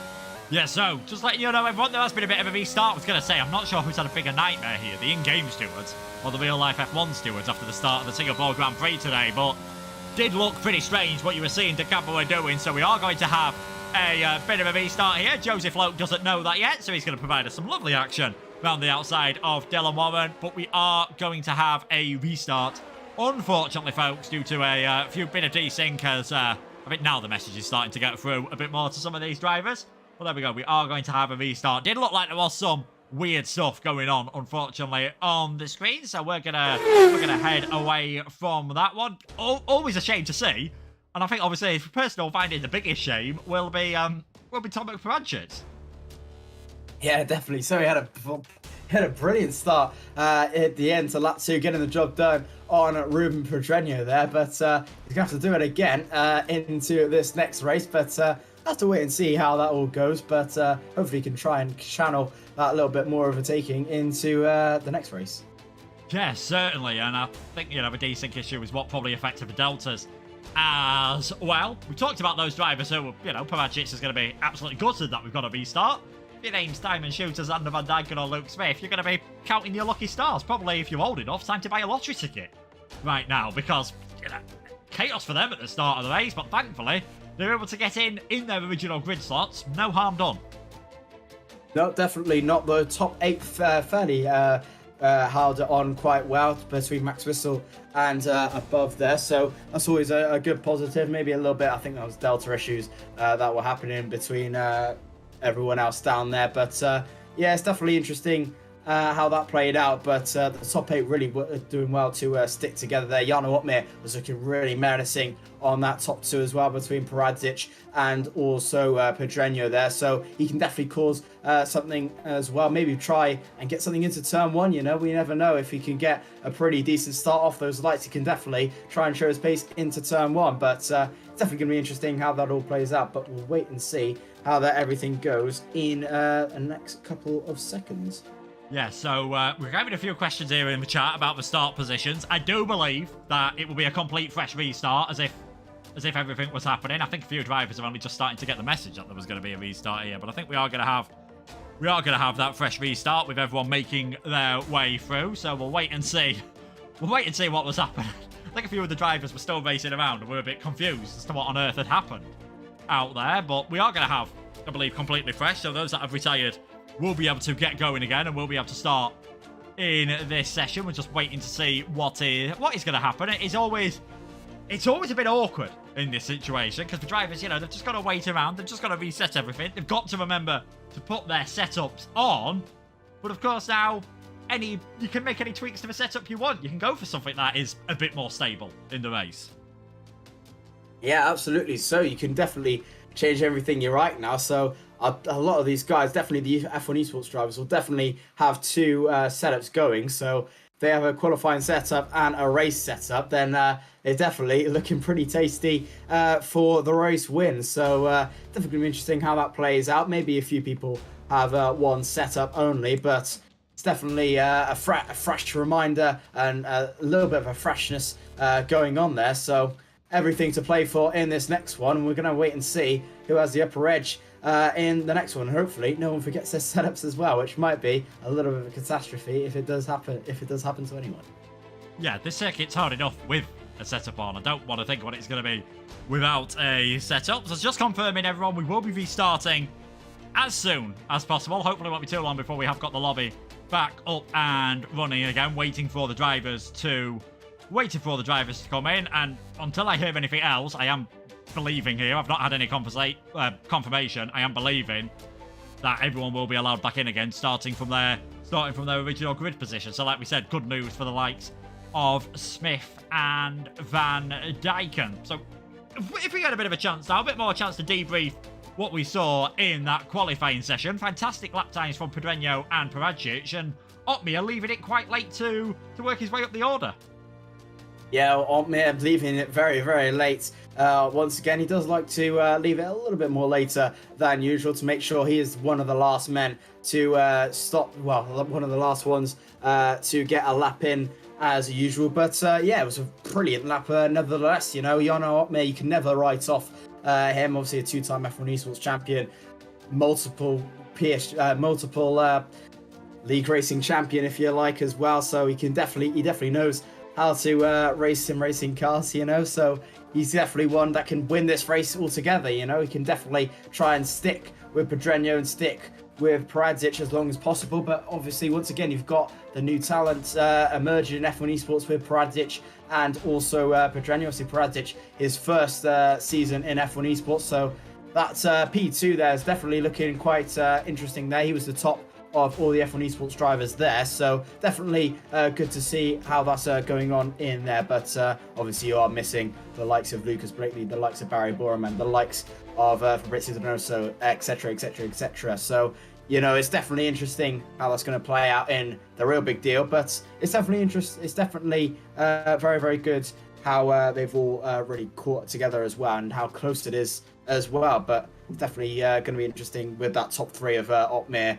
Yeah, so, just letting you know, everyone, there has been a bit of a restart. I was going to say, I'm not sure who's had a bigger nightmare here, the in-game stewards or the real-life F1 stewards after the start of the Singapore Grand Prix today, but did look pretty strange what you were seeing De Capua doing, so we are going to have a bit of a restart here. Joseph Loke doesn't know that yet, so he's going to provide us some lovely action around the outside of Dylan Warren, but we are going to have a restart. Unfortunately, folks, due to a few bit of desync, as I think now the message is starting to get through a bit more to some of these drivers. Well, there we go. We are going to have a restart. Did look like there was some weird stuff going on, unfortunately, on the screen. So we're gonna head away from that one. Always a shame to see. And I think, obviously, for personal finding the biggest shame will be Tomek Paradzic. Yeah, definitely. So he had a brilliant start at the end to lap 2, getting the job done on Ruben Pedreño there, but he's going to have to do it again into this next race, but have to wait and see how that all goes, but hopefully he can try and channel that little bit more overtaking into the next race. Yeah, certainly, and I think, the desync issue is what probably affected the Deltas as well. We talked about those drivers who, Pavacic is going to be absolutely gutted that we've got a restart. If your name's Diamond Shooters, Zander Van Dyken or Luke Smith, you're going to be counting your lucky stars. Probably, if you're old enough, time to buy a lottery ticket right now, because, chaos for them at the start of the race, but thankfully, they're able to get in their original grid slots. No harm done. No, definitely not. The top 8 fairly held it on quite well between Max Whistle and above there, so that's always a good positive. Maybe a little bit, I think that was Delta issues that were happening between everyone else down there, but yeah, it's definitely interesting how that played out, but the top 8 really were doing well to stick together there. Jarno Opmeer was looking really menacing on that top 2 as well, between Peradzic and also Pedreño there, so he can definitely cause something as well. Maybe try and get something into turn 1, we never know. If he can get a pretty decent start off those lights, he can definitely try and show his pace into turn 1, but it's definitely going to be interesting how that all plays out, but we'll wait and see how that everything goes in the next couple of seconds. Yeah, so we're having a few questions here in the chat about the start positions. I do believe that it will be a complete fresh restart, as if everything was happening. I think a few drivers are only just starting to get the message that there was going to be a restart here, but I think we are going to have that fresh restart with everyone making their way through. So we'll wait and see. We'll wait and see what was happening. I think a few of the drivers were still racing around and were a bit confused as to what on earth had happened out there, but we are going to have, I believe, completely fresh. So those that have retired will be able to get going again, and we'll be able to start in this session. We're just waiting to see what is going to happen. It's always a bit awkward in this situation, because the drivers, they've just got to wait around. They've just got to reset everything. They've got to remember to put their setups on. But of course now, you can make any tweaks to the setup you want. You can go for something that is a bit more stable in the race. Yeah, absolutely. So you can definitely change everything you're right now. So a lot of these guys, definitely the F1 esports drivers, will definitely have 2 setups going. So if they have a qualifying setup and a race setup, then they're definitely looking pretty tasty for the race win. So definitely going to be interesting how that plays out. Maybe a few people have one setup only, but it's definitely a fresh reminder and a little bit of a freshness going on there. So everything to play for in this next one. We're going to wait and see who has the upper edge in the next one. Hopefully no one forgets their setups as well, which might be a little bit of a catastrophe if it does happen to anyone. Yeah, this circuit's hard enough with a setup on. I don't want to think what it's going to be without a setup. So just confirming, everyone, we will be restarting as soon as possible. Hopefully it won't be too long before we have got the lobby back up and running again, waiting for the drivers to come in. And until I hear anything else, I am believing here, I've not had any confirmation, I am believing that everyone will be allowed back in again, starting from their original grid position. So like we said, good news for the likes of Smith and Van Dyken. So if we get a bit of a chance now, a bit more chance to debrief what we saw in that qualifying session. Fantastic lap times from Pedreño and Peradzic, and Opmeer leaving it quite late to work his way up the order. Yeah, Opmeer leaving it very, very late. Once again, he does like to leave it a little bit more later than usual to make sure he is one of the last men to stop, well, one of the last ones to get a lap in as usual. But yeah, it was a brilliant lap nevertheless. Jarno Opmeer, you can never write off him. Obviously a 2-time F1 esports champion, multiple league racing champion, if you like, as well. So he definitely knows how to race sim racing cars, so he's definitely one that can win this race altogether. He can definitely try and stick with Pedreño and stick with Peradzic as long as possible, but obviously once again you've got the new talent emerging in F1 esports with Peradzic and also Pedreño. Obviously Peradzic, his first season in F1 esports, so that P2 there is definitely looking quite interesting there. He was the top of all the F1 esports drivers there, so definitely good to see how that's going on in there. But obviously you are missing the likes of Lucas Blakely, the likes of Barry Boreham, and the likes of Fabrizio Donoso, etc. So it's definitely interesting how that's going to play out in the real big deal. But it's definitely It's definitely very, very good how they've all really caught together as well, and how close it is as well. But it's definitely going to be interesting with that top three of Opmir,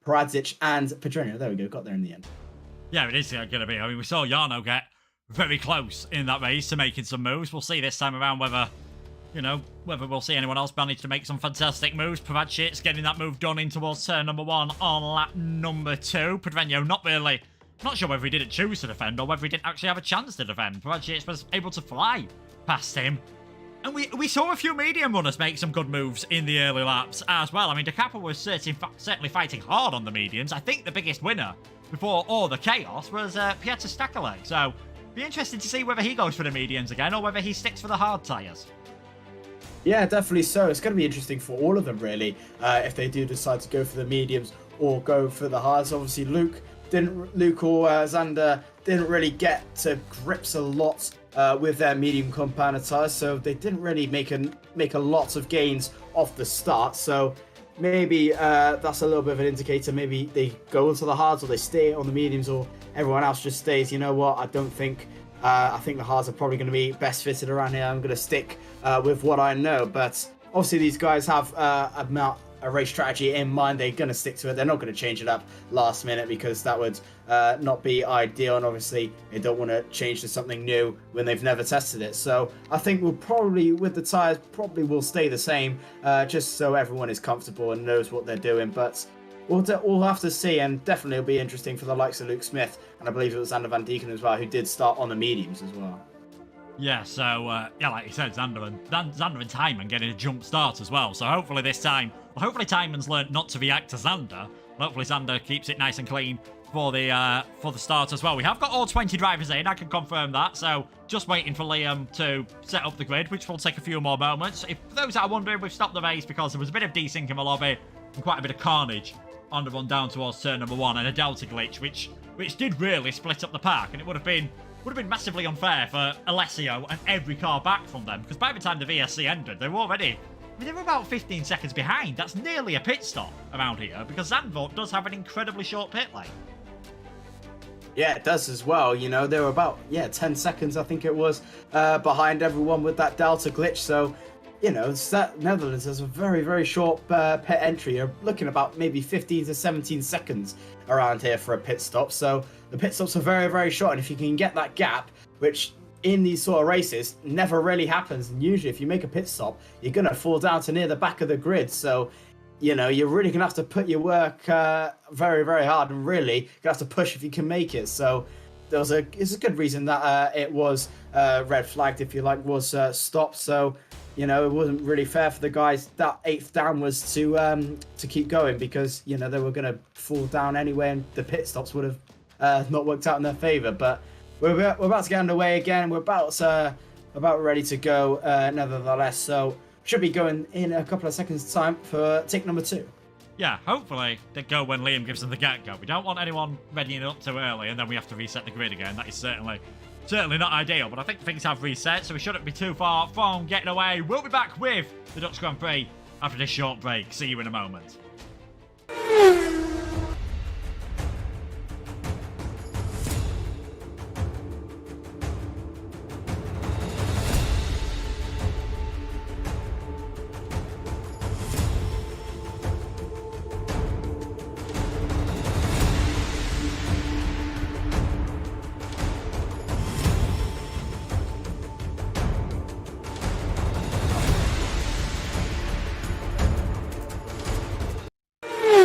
Paradzic, and Pedrinho. There we go, got there in the end. Yeah, it is going to be. I mean, we saw Jarno get very close in that race to making some moves. We'll see this time around whether we'll see anyone else manage to make some fantastic moves. Paradzic getting that move done in towards turn number 1 on lap number 2. Pedrinho not sure whether he didn't choose to defend or whether he didn't actually have a chance to defend. Paradzic was able to fly past him. And we saw a few medium runners make some good moves in the early laps as well. I mean, De Kappa was certainly fighting hard on the mediums. I think the biggest winner before all the chaos was Piotr Stakelek. So, be interesting to see whether he goes for the mediums again or whether he sticks for the hard tyres. Yeah, definitely so. It's going to be interesting for all of them, really, if they do decide to go for the mediums or go for the hards. Obviously, Luke or Xander didn't really get to grips a lot with their medium compound tires, so they didn't really make a lot of gains off the start. So maybe that's a little bit of an indicator. Maybe they go into the hards or they stay on the mediums, or everyone else just stays. You know what? I think the hards are probably going to be best fitted around here. I'm going to stick with what I know. But obviously these guys have a race strategy in mind. They're going to stick to it. They're not going to change it up last minute, because that would not be ideal. And obviously they don't want to change to something new when they've never tested it. So I think we'll probably, with the tyres, probably will stay the same, just so everyone is comfortable and knows what they're doing. But we'll have to see, and definitely it'll be interesting for the likes of Luke Smith, and I believe it was Xander Van Deeken as well, who did start on the mediums as well. Yeah, so, like you said, Xander and Timon getting a jump start as well. So hopefully Timon's learned not to react to Xander. Hopefully Xander keeps it nice and clean for the start as well. We have got all 20 drivers in, I can confirm that. So just waiting for Liam to set up the grid, which will take a few more moments. For those that are wondering, we've stopped the race because there was a bit of desync in the lobby and quite a bit of carnage on the run down towards turn number 1, and a delta glitch, which did really split up the pack, and it would have been massively unfair for Alessio and every car back from them, because by the time the VSC ended, they were about 15 seconds behind. That's nearly a pit stop around here, because Zandvoort does have an incredibly short pit lane. Yeah, it does as well. They were about 10 seconds, I think it was, behind everyone with that delta glitch. So Netherlands has a very, very short pit entry. You're looking about maybe 15 to 17 seconds around here for a pit stop. So the pit stops are very, very short. And if you can get that gap, which in these sort of races never really happens, and usually if you make a pit stop, you're going to fall down to near the back of the grid. So, you're really going to have to put your work very, very hard, and really going to have to push if you can make it. So it's a good reason that it was red flagged, if you like, was stopped. So, it wasn't really fair for the guys. That 8th down was to keep going, because they were going to fall down anyway, and the pit stops would have not worked out in their favour. But we're about to get underway again. We're about ready to go, nevertheless. So should be going in a couple of seconds' time for tick number 2. Yeah, hopefully they go when Liam gives them the get-go. We don't want anyone readying up too early and then we have to reset the grid again. That is certainly not ideal, but I think things have reset, so we shouldn't be too far from getting away. We'll be back with the Dutch Grand Prix after this short break. See you in a moment.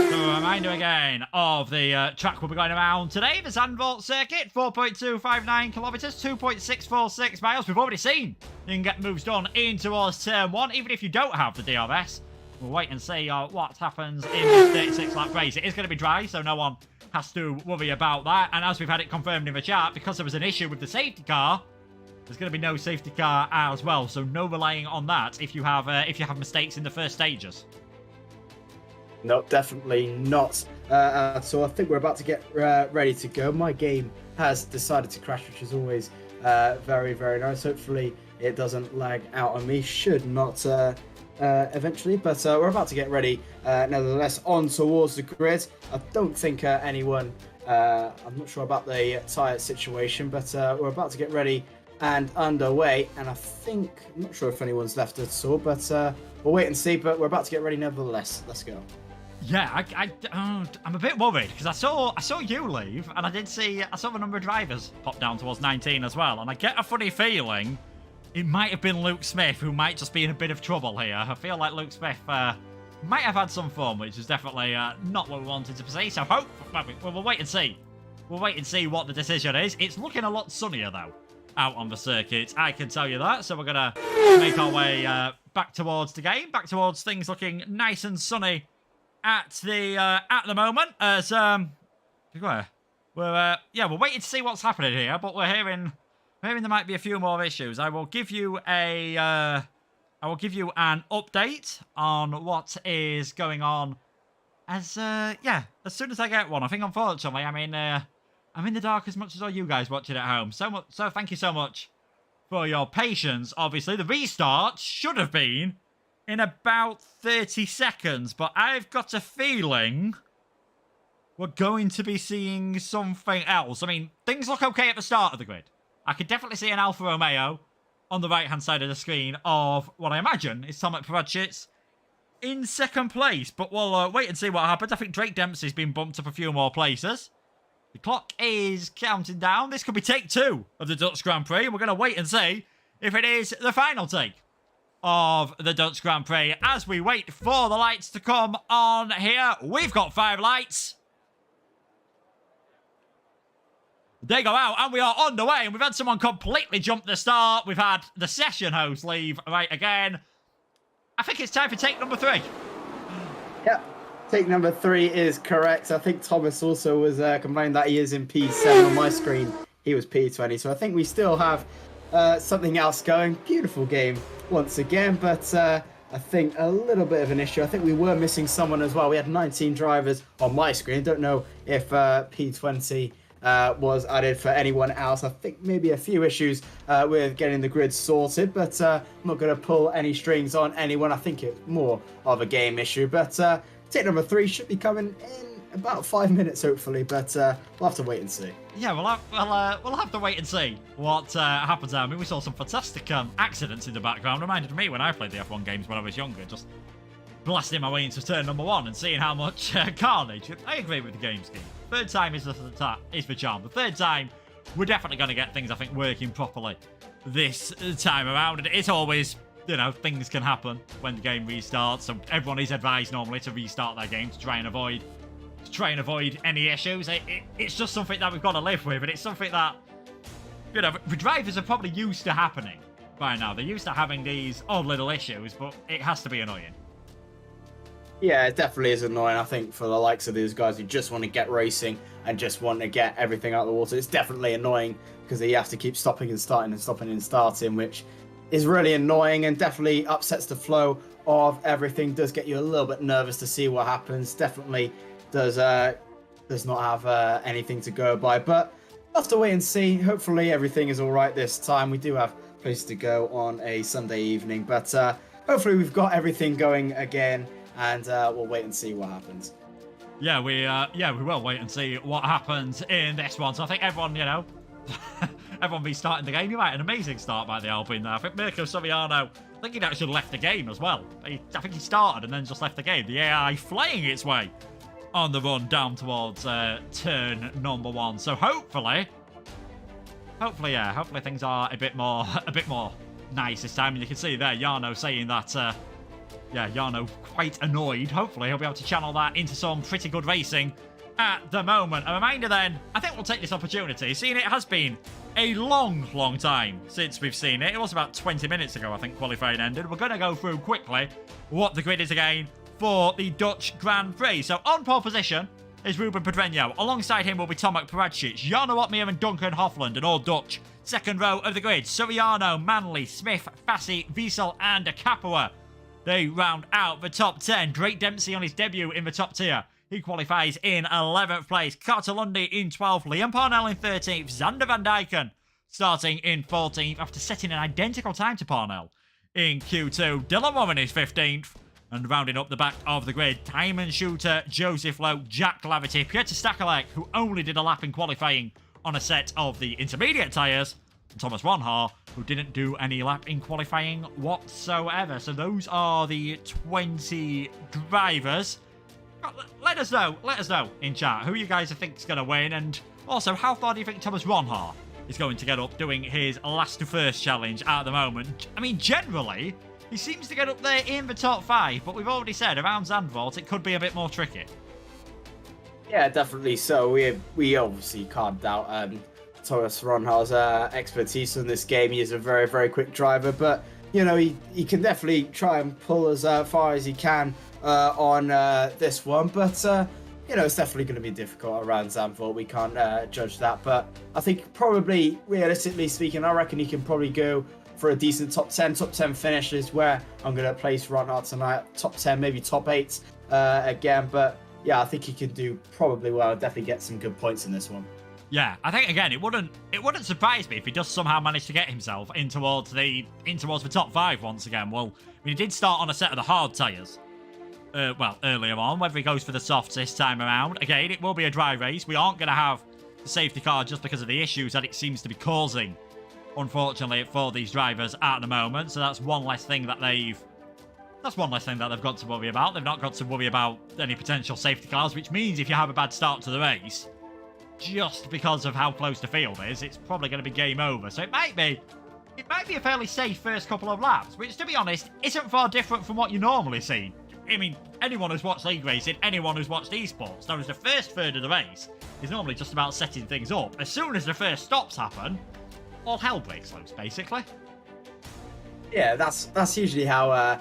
Reminder again of the track we'll be going around today, the Zandvoort circuit, 4.259 kilometres, 2.646 miles. We've already seen you can get moves done in towards turn 1, even if you don't have the DRS. We'll wait and see what happens in this 36-lap race. It is going to be dry, so no one has to worry about that. And as we've had it confirmed in the chat, because there was an issue with the safety car, there's going to be no safety car as well, so no relying on that if you have mistakes in the first stages. No, definitely not. So I think we're about to get ready to go. My game has decided to crash, which is always very, very nice. Hopefully it doesn't lag out on me. Should not eventually, but we're about to get ready. Nevertheless, on towards the grid. I don't think anyone, I'm not sure about the tyre situation, but we're about to get ready and underway. And I think, I'm not sure if anyone's left at all, but we'll wait and see. But we're about to get ready nevertheless. Let's go. Yeah, I'm a bit worried because I saw you leave, and I saw the number of drivers pop down towards 19 as well, and I get a funny feeling it might have been Luke Smith who might just be in a bit of trouble here. I feel like Luke Smith might have had some fun, which is definitely not what we wanted to see. So we'll wait and see. We'll wait and see what the decision is. It's looking a lot sunnier though out on the circuit, I can tell you that. So we're gonna make our way back towards the game, back towards things looking nice and sunny at the moment. As we're waiting to see what's happening here, but we're hearing there might be a few more issues. I will give you an update on what is going on as soon as I get one. I think unfortunately I'm in the dark as much as all you guys watching at home. So thank you so much for your patience. Obviously, the restart should have been in about 30 seconds, but I've got a feeling we're going to be seeing something else. I mean, things look okay at the start of the grid. I could definitely see an Alfa Romeo on the right-hand side of the screen of what I imagine is Tomek Prevacic's in second place, but we'll wait and see what happens. I think Drake Dempsey's been bumped up a few more places. The clock is counting down. This could be take 2 of the Dutch Grand Prix. We're going to wait and see if it is the final take of the Dutch Grand Prix as we wait for the lights to come on here. We've got 5 lights. They go out and we are on the way, and we've had someone completely jump the start. We've had the session host leave right again. I think it's time for take number 3. Yep. Take number 3 is correct. I think Thomas also was complaining that he is in P7 on my screen. He was P20, so I think we still have something else going. Beautiful game once again, but I think a little bit of an issue. I think we were missing someone as well. We had 19 drivers on my screen. Don't know if P20 was added for anyone else. I think maybe a few issues with getting the grid sorted, but I'm not going to pull any strings on anyone. I think it's more of a game issue, but take number 3 should be coming in about 5 minutes, hopefully, but we'll have to wait and see. Yeah, we'll have to wait and see what happens. I mean, we saw some fantastic accidents in the background. Reminded me when I played the F1 games when I was younger, just blasting my way into turn number 1 and seeing how much carnage. I agree with the game scheme. Third time is the charm. The third time, we're definitely going to get things, I think, working properly this time around. And it's always, things can happen when the game restarts. So everyone is advised normally to restart their game to try and avoid any issues. It's just something that we've got to live with, and it's something that the drivers are probably used to happening by now. They're used to having these odd little issues, but it has to be annoying. Yeah, it definitely is annoying. I think for the likes of these guys who just want to get racing and just want to get everything out of the water, it's definitely annoying because you have to keep stopping and starting and stopping and starting, which is really annoying and definitely upsets the flow of everything. Does get you a little bit nervous to see what happens. Definitely does not have anything to go by, but we'll have to wait and see. Hopefully everything is all right this time. We do have places to go on a Sunday evening, but hopefully we've got everything going again. And we'll wait and see what happens. Yeah, we will wait and see what happens in this one. So I think everyone, everyone restarting the game. You had an amazing start by the Alpine there. I think Mirko Soriano, I think he'd actually left the game as well. I think he started and then just left the game. The AI flying its way on the run down towards turn number 1. So hopefully things are a bit more nice this time. And you can see there, Jarno saying that. Jarno quite annoyed. Hopefully he'll be able to channel that into some pretty good racing at the moment. A reminder then, I think we'll take this opportunity, seeing it has been a long time since we've seen it. It was about 20 minutes ago, I think, qualifying ended. We're going to go through quickly what the grid is again for the Dutch Grand Prix. So on pole position is Ruben Pedreño. Alongside him will be Tomek Prevacich, Jarno Opmeer and Duncan Hofland, and all Dutch. Second row of the grid, Soriano, Manley, Smith, Fassi, Wiesel and Capua. They round out the top 10. Drake Dempsey on his debut in the top tier. He qualifies in 11th place. Carter Lundy in 12th. Liam Parnell in 13th. Xander Van Dijken starting in 14th after setting an identical time to Parnell in Q2. Dylan Warren is 15th. And rounding up the back of the grid, Diamond Shooter, Joseph Lowe, Jack Glavity, Piotr Stakalek, who only did a lap in qualifying on a set of the intermediate tyres, and Thomas Ronhaar, who didn't do any lap in qualifying whatsoever. So those are the 20 drivers. Let us know in chat who you guys think is going to win, and also how far do you think Thomas Ronhaar is going to get up doing his last to first challenge at the moment. I mean, generally, he seems to get up there in the top 5, but we've already said around Zandvoort it could be a bit more tricky. Yeah, definitely so. We obviously can't doubt Thomas Ronhaar's expertise in this game. He is a very, very quick driver, but you know, he can definitely try and pull as far as he can on this one. But you know, it's definitely going to be difficult around Zandvoort. We can't judge that, but I think probably, realistically speaking, I reckon he can probably go for a decent top 10 finish is where I'm going to place Ronhaar tonight. Top 10, maybe top 8 again. But yeah, I think he can do probably well. Definitely get some good points in this one. Yeah, I think again it wouldn't surprise me if he does somehow manage to get himself in towards the top 5 once again. Well, I mean, he did start on a set of the hard tyres. Earlier on, whether he goes for the softs this time around. Again, it will be a dry race. We aren't going to have the safety car just because of the issues that it seems to be causing, unfortunately, for these drivers at the moment. So that's one less thing that they've got to worry about. They've not got to worry about any potential safety cars, which means if you have a bad start to the race, just because of how close the field is, it's probably going to be game over. So it might be a fairly safe first couple of laps, which, to be honest, isn't far different from what you normally see. I mean, anyone who's watched league racing, anyone who's watched esports knows the first third of the race is normally just about setting things up. As soon as the first stops happen, all hell breaks loose, basically. Yeah, that's usually how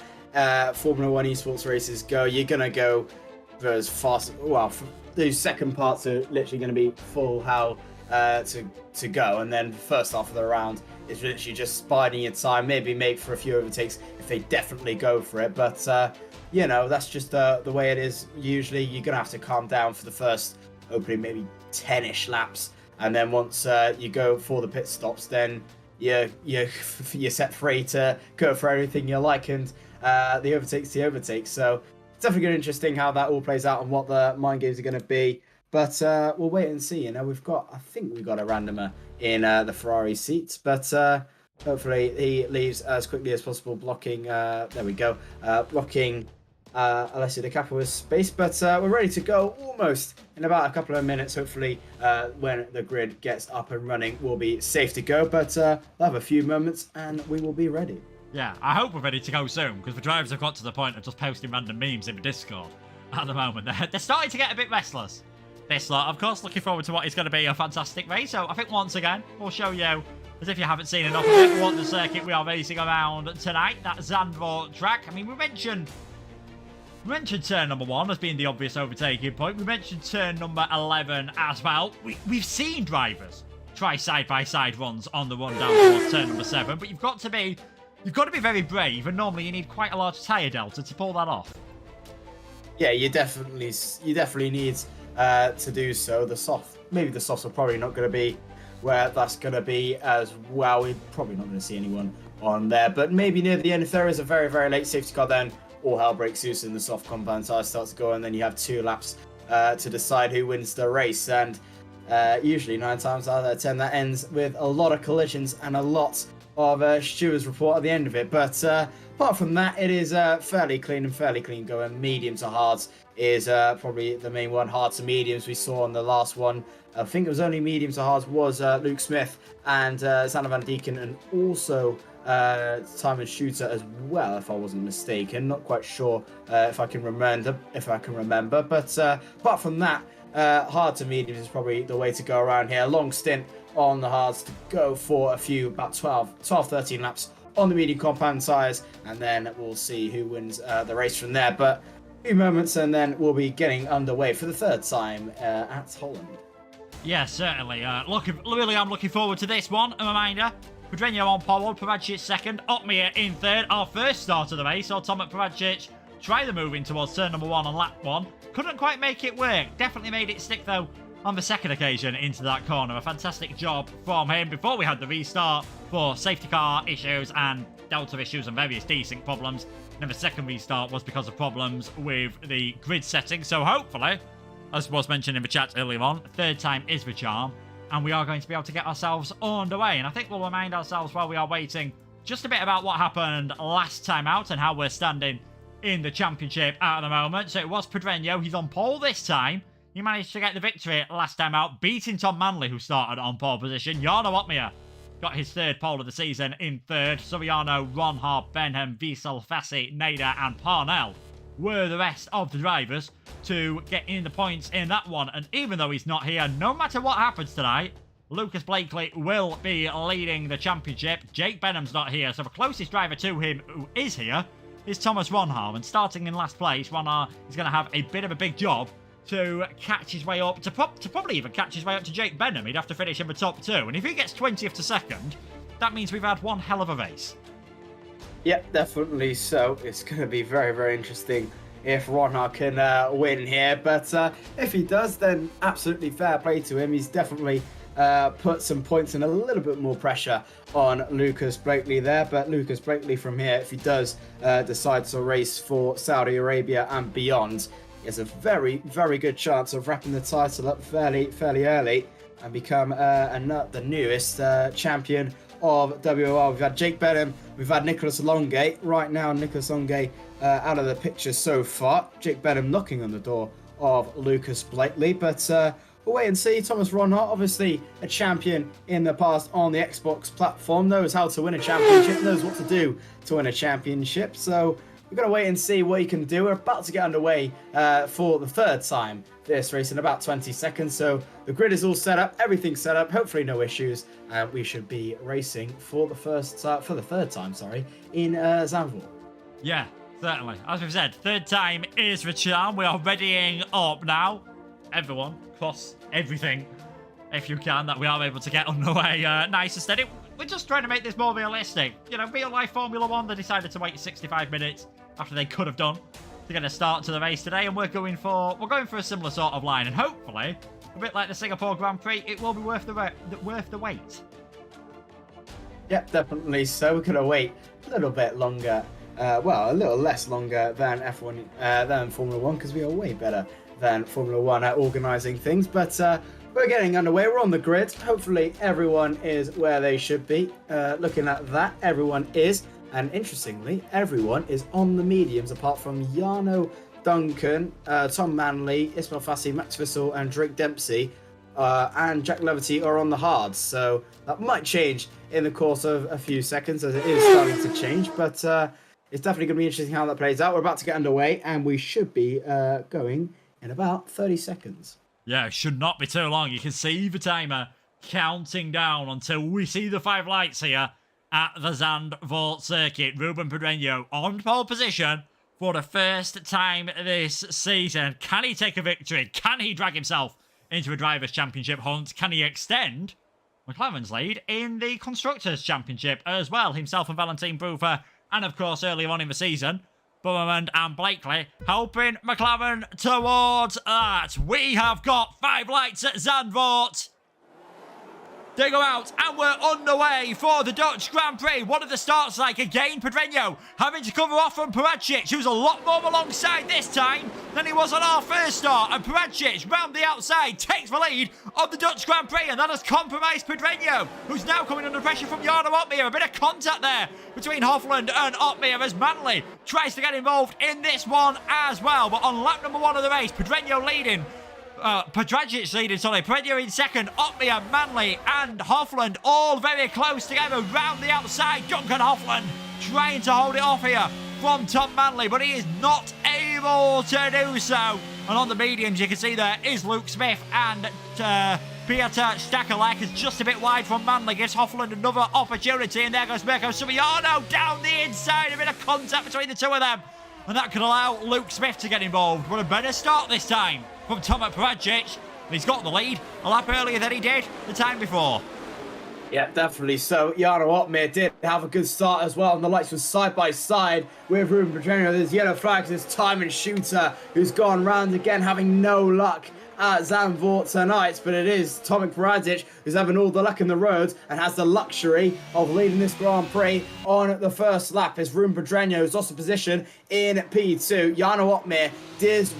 Formula 1 esports races go. You're going to go for as fast... Well, those second parts are literally going to be full how to go. And then the first half of the round is literally just biding your time. Maybe make for a few overtakes if they definitely go for it. But, you know, that's just the way it is. Usually you're going to have to calm down for the first opening maybe 10-ish laps. And then once you go for the pit stops, then you're set free to go for everything you like, and the overtakes. So it's definitely going to be interesting how that all plays out and what the mind games are going to be. But we'll wait and see. You know, I think we've got a randomer in the Ferrari seat, but hopefully he leaves as quickly as possible, blocking. There we go, blocking Alessio Di Capo's space. But we're ready to go almost in about a couple of minutes. Hopefully, when the grid gets up and running, we'll be safe to go. But we'll have a few moments and we will be ready. Yeah, I hope we're ready to go soon, because the drivers have got to the point of just posting random memes in the Discord at the moment. They're starting to get a bit restless. This lot, of course, looking forward to what is going to be a fantastic race. So I think once again, we'll show you, as if you haven't seen enough of it, what the circuit we are racing around tonight, that Zandvoort track. I mean, we mentioned turn number 1 as being the obvious overtaking point. We mentioned turn number 11 as well. We've seen drivers try side-by-side runs on the run down towards turn number 7, but you've got to be very brave, and normally you need quite a large tyre delta to pull that off. Yeah, you definitely need to do so. The softs are probably not going to be where that's going to be as well. We're probably not going to see anyone on there, but maybe near the end, if there is a very, very late safety car, then all hell breaks loose and the soft compound tire starts to go, and then you have 2 laps to decide who wins the race. And usually 9 times out of 10 that ends with a lot of collisions and a lot of Stewart's report at the end of it. But apart from that, it is fairly clean going. Medium to hards is probably the main one. Hard to mediums we saw on the last one. I think it was only medium to hards was Luke Smith and Sander van Deeken, and also Diamond Shooter as well, if I wasn't mistaken. Not quite sure if I can remember. But apart from that, hard to mediums is probably the way to go around here. Long stint on the hards to go for a few, about 12-13 laps on the medium compound tyres, and then we'll see who wins the race from there. But a few moments and then we'll be getting underway for the 3rd time at Holland. Yeah, certainly. I'm looking forward to this one. A reminder, Pedreño on pole, Pravacic 2nd, Otmir in 3rd. Our first start of the race saw Tomac Pravacic try the move in towards turn number 1 on lap 1. Couldn't quite make it work. Definitely made it stick, though, on the second occasion into that corner. A fantastic job from him before we had the restart for safety car issues and delta issues and various desync problems. And then the second restart was because of problems with the grid setting. So hopefully, as was mentioned in the chat earlier on, third time is the charm. And we are going to be able to get ourselves underway. And I think we'll remind ourselves while we are waiting just a bit about what happened last time out and how we're standing in the championship at the moment. So it was Pedreño. He's on pole this time. He managed to get the victory last time out, beating Tom Manley, who started on pole position. Jarno Opmeer got his third pole of the season in third. Soriano, Ronhard, Benham, Wiesel, Fassi, Nader and Parnell were the rest of the drivers to get in the points in that one. And even though he's not here, no matter what happens tonight, Lucas Blakely will be leading the championship. Jake Benham's not here, so the closest driver to him who is here is Thomas Ronhard. And starting in last place, Ronhard is going to have a bit of a big job to catch his way up, to probably even catch his way up to Jake Benham. He'd have to finish in the top 2. And if he gets 20th to second, that means we've had one hell of a race. Yep, definitely so. It's going to be very, very interesting if Ronhard can win here. But if he does, then absolutely fair play to him. He's definitely put some points and a little bit more pressure on Lucas Blakely there. But Lucas Blakely from here, if he does decide to race for Saudi Arabia and beyond, he has a very, very good chance of wrapping the title up fairly early and become the newest champion of WOR. We've had Jake Benham, we've had Nicholas Longate. Right now, Nicholas Longate out of the picture so far. Jake Benham knocking on the door of Lucas Blakely. But we'll wait and see. Thomas Ronhard, obviously a champion in the past on the Xbox platform, knows how to win a championship, knows what to do to win a championship. So we're going to wait and see what he can do. We're about to get underway for the third time this race in about 20 seconds. So the grid is all set up, everything's set up, hopefully no issues. We should be racing for the third time, in Zandvoort. Yeah, certainly. As we've said, third time is the charm. We are readying up now. Everyone, cross everything, if you can, that we are able to get underway nice and steady. We're just trying to make this more realistic. You know, real life Formula 1, they decided to wait 65 minutes after they could have done to get a start to the race today, and we're going for a similar sort of line, and hopefully, a bit like the Singapore Grand Prix, it will be worth the wait. Yep, definitely. So we're going to wait a little bit longer, a little less longer than F1, than Formula 1, because we are way better than Formula 1 at organising things. But we're getting underway. We're on the grid. Hopefully everyone is where they should be. Looking at that, everyone is. And interestingly, everyone is on the mediums apart from Jarno, Duncan, Tom Manley, Ismail Fassi, Max Wissel and Drake Dempsey. And Jack Leverty are on the hards. So that might change in the course of a few seconds as it is starting to change. But it's definitely going to be interesting how that plays out. We're about to get underway and we should be going in about 30 seconds. Yeah, it should not be too long. You can see the timer counting down until we see the 5 lights here at the Zandvoort circuit. Ruben Pedreño on pole position for the first time this season. Can he take a victory? Can he drag himself into a Drivers' Championship hunt? Can he extend McLaren's lead in the Constructors' Championship as well? Himself and Valentin Bruffer, and of course earlier on in the season, Bummerman and Blakely helping McLaren towards that. We have got 5 lights at Zandvoort. They go out and we're underway for the Dutch Grand Prix. What are the starts like? Again, Pedreño having to cover off from Paracic, who's a lot more alongside this time than he was on our first start. And Paracic round the outside takes the lead of the Dutch Grand Prix, and that has compromised Pedreño, who's now coming under pressure from Jarno Opmeer. A bit of contact there between Hofland and Opmeer as Manley tries to get involved in this one as well. But on lap number 1 of the race, Pedreño leading. Pedreño in second, Opmeer, Manley and Hofland all very close together round the outside. Duncan Hofland trying to hold it off here from Tom Manley, but he is not able to do so. And on the mediums, you can see there is Luke Smith, and Peter Stakalek is just a bit wide from Manley, gives Hofland another opportunity, and there goes Mirko Soriano down the inside. A bit of contact between the two of them, and that could allow Luke Smith to get involved. But a better start this time from Tomac Paracic. He's got the lead a lap earlier than he did the time before. Yeah, definitely. So Jarno Opmeer did have a good start as well, and the lights were side by side with Ruben Pedreño. There's yellow flags. There's Time and Shooter, who's gone round again, having no luck at Zandvoort tonight, but it is Tomek Bradic who's having all the luck in the road and has the luxury of leading this Grand Prix on the first lap. As Ruben Pedreño is also positioned in P2. Jarno Opmeer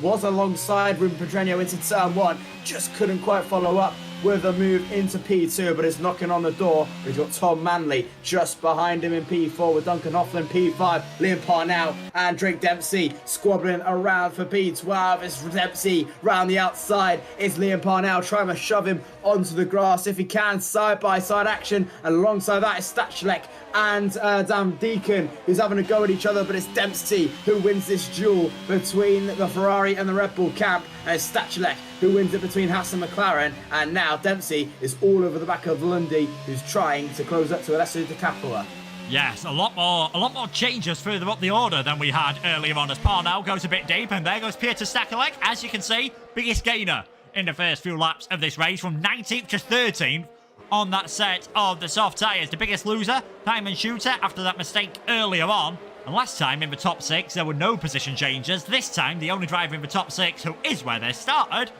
was alongside Ruben Pedreño into turn 1, just couldn't quite follow up with a move into P2, but is knocking on the door. We've got Tom Manley just behind him in P4 with Duncan Hoffman, P5, Liam Parnell and Drake Dempsey squabbling around for P12. It's Dempsey round the outside. It's Liam Parnell trying to shove him onto the grass if he can. Side-by-side action, and alongside that is Stachelek and Dan Deacon, who's having a go at each other, but it's Dempsey who wins this duel between the Ferrari and the Red Bull camp, and it's Stachelek who wins it between Haas and McLaren, and now Dempsey is all over the back of Lundy, who's trying to close up to Alessio Di Capua. Yes, a lot more changes further up the order than we had earlier on as Parnell goes a bit deep, and there goes Peter Stachelek. As you can see, biggest gainer in the first few laps of this race, from 19th to 13th on that set of the soft tyres. The biggest loser, Simon Shooter, after that mistake earlier on. And last time in the top 6, there were no position changes. This time, the only driver in the top 6 who is where they started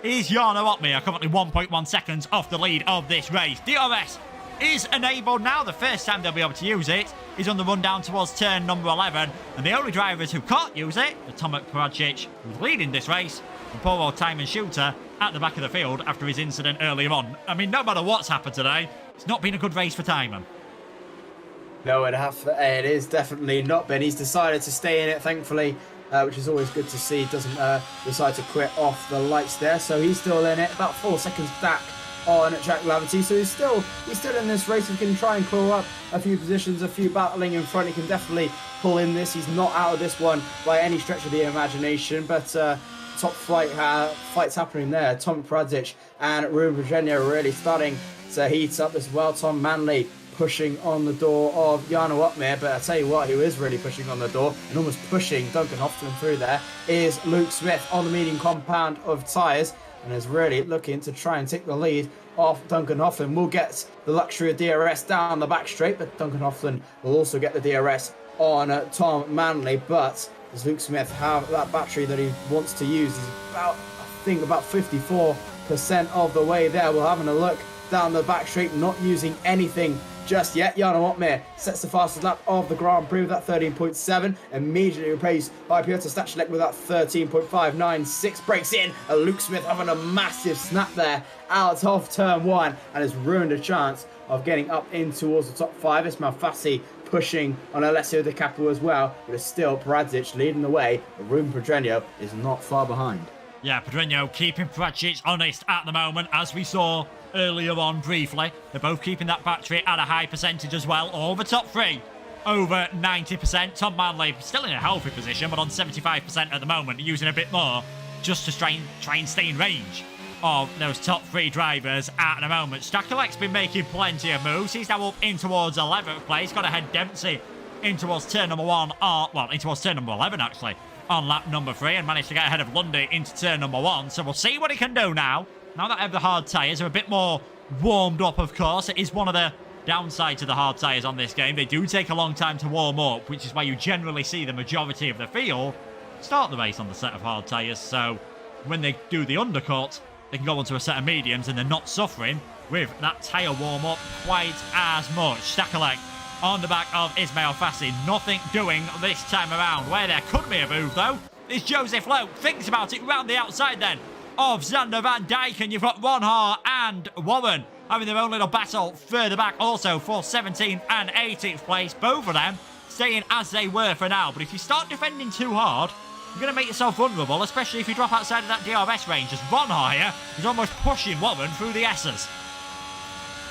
is Jarno Opmeer, currently 1.1 seconds off the lead of this race. DRS is enabled now. The first time they'll be able to use it is on the run down towards turn number 11. And the only drivers who can't use it are Tomek Bradic, who's leading this race, and poor old Simon Shooter at the back of the field after his incident earlier on. I mean, no matter what's happened today, it's not been a good race for Timon. No, it is definitely not been. He's decided to stay in it, thankfully, which is always good to see. He doesn't decide to quit off the lights there, so he's still in it. About 4 seconds back on Jack Laverty, so he's still in this race. He can try and claw up a few positions, a few battling in front. He can definitely pull in this. He's not out of this one by any stretch of the imagination, but top fights happening there. Tom Bradic and Ruben Pedreño really starting to heat up as well. Tom Manley pushing on the door of Jarno Opmeer, but I tell you what, who is really pushing on the door and almost pushing Duncan Hoffman through there is Luke Smith on the medium compound of tyres, and is really looking to try and take the lead off Duncan Hoffman. Will get the luxury of DRS down the back straight, but Duncan Hoffman will also get the DRS on Tom Manley. But does Luke Smith have that battery that he wants to use? He's about 54% of the way there. We're having a look down the back straight, not using anything just yet. Jarno Opmeer sets the fastest lap of the Grand Prix with that 13.7, immediately replaced by Piotr Stachelek with that 13.596. Breaks in, and Luke Smith having a massive snap there out of turn 1, and has ruined a chance of getting up in towards the top 5. It's Malfassi pushing on Alessio Di Capua as well, but it's still Bradic leading the way. Ruben Pedreño is not far behind. Yeah, Pedreño keeping Bradic honest at the moment, as we saw earlier on briefly. They're both keeping that battery at a high percentage as well. All the top 3 over 90%. Tom Manley still in a healthy position, but on 75% at the moment, using a bit more just to try and stay in range of those top 3 drivers at the moment. Stachelek's been making plenty of moves. He's now up in towards 11th place. Got to head Dempsey in towards turn number 1, in towards turn number 11 actually, on lap number 3, and managed to get ahead of Lundy into turn number 1. So we'll see what he can do now. Now that the hard tyres are a bit more warmed up, of course. It is one of the downsides of the hard tyres on this game. They do take a long time to warm up, which is why you generally see the majority of the field start the race on the set of hard tyres. So when they do the undercut, they can go onto a set of mediums, and they're not suffering with that tyre warm-up quite as much. Stachelek on the back of Ismail Fassi. Nothing doing this time around. Where there could be a move, though, is Joseph Lowe. Thinks about it round the outside then of Xander Van Dijk, and you've got Ron Haar and Warren having their own little battle further back also for 17th and 18th place. Both of them staying as they were for now. But if you start defending too hard, you're going to make yourself vulnerable, especially if you drop outside of that DRS range, as Ron Haar here is almost pushing Warren through the S's.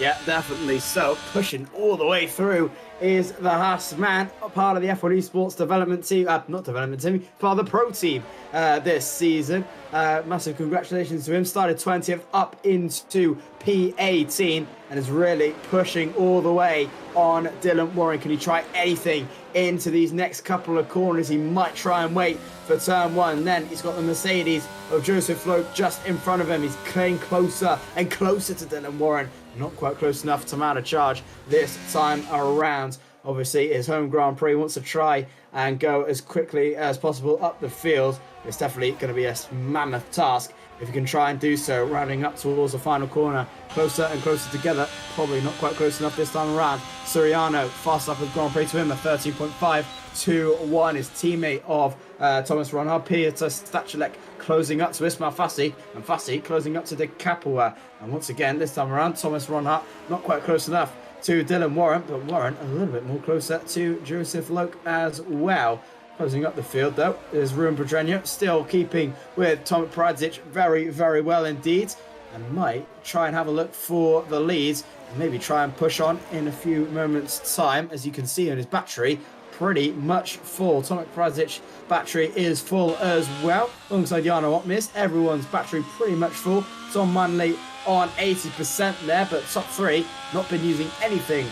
Yeah, definitely so. Pushing all the way through is the Haas man, part of the F1 Esports development team, not development team, part of the pro team this season. Massive congratulations to him. Started 20th up into P18 and is really pushing all the way on Dylan Warren. Can he try anything into these next couple of corners? He might try and wait for turn 1. Then he's got the Mercedes of Joseph Float just in front of him. He's getting closer and closer to Dylan Warren. Not quite close enough to mount a charge this time around. Obviously, his home Grand Prix, wants to try and go as quickly as possible up the field. It's definitely going to be a mammoth task if you can try and do so, rounding up towards the final corner, closer and closer together. Probably not quite close enough this time around. Soriano fast up with Grand Prix to him, a 13.521. His teammate of Thomas Ronhard, Peter Stachelek, closing up to Ismail Fassi, and Fassi closing up to De Capua. And once again, this time around, Thomas Ronhard not quite close enough to Dylan Warren, but Warren a little bit more closer to Joseph Loke as well. Closing up the field, though, is Ruben Pedreño, still keeping with Tomek Pradzic very, very well indeed, and might try and have a look for the lead, and maybe try and push on in a few moments' time. As you can see on his battery, pretty much full. Tomek Pradzic battery is full as well, alongside Jarno Opmist. Everyone's battery pretty much full. Tom Manley on 80% there, but top three not been using anything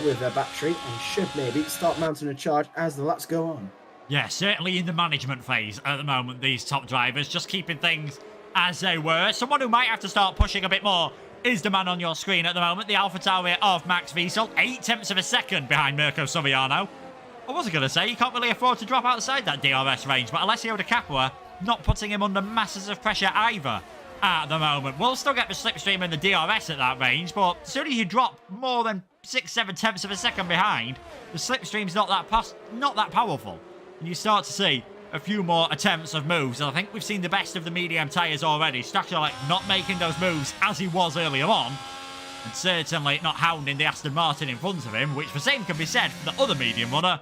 with their battery, and should maybe start mounting a charge as the laps go on. Yeah, certainly in the management phase at the moment, these top drivers, just keeping things as they were. Someone who might have to start pushing a bit more is the man on your screen at the moment, the AlphaTauri of Max Wiesel, 8/10 of a second behind Mirko Soriano. I wasn't going to say, you can't really afford to drop outside that DRS range, but Alessio De Capua not putting him under masses of pressure either at the moment. We'll still get the slipstream and the DRS at that range, but as soon as you drop more than 6/7 of a second behind, the slipstream's not that powerful. And you start to see a few more attempts of moves. And I think we've seen the best of the medium tyres already. Stachelek not making those moves as he was earlier on. And certainly not hounding the Aston Martin in front of him, which the same can be said for the other medium runner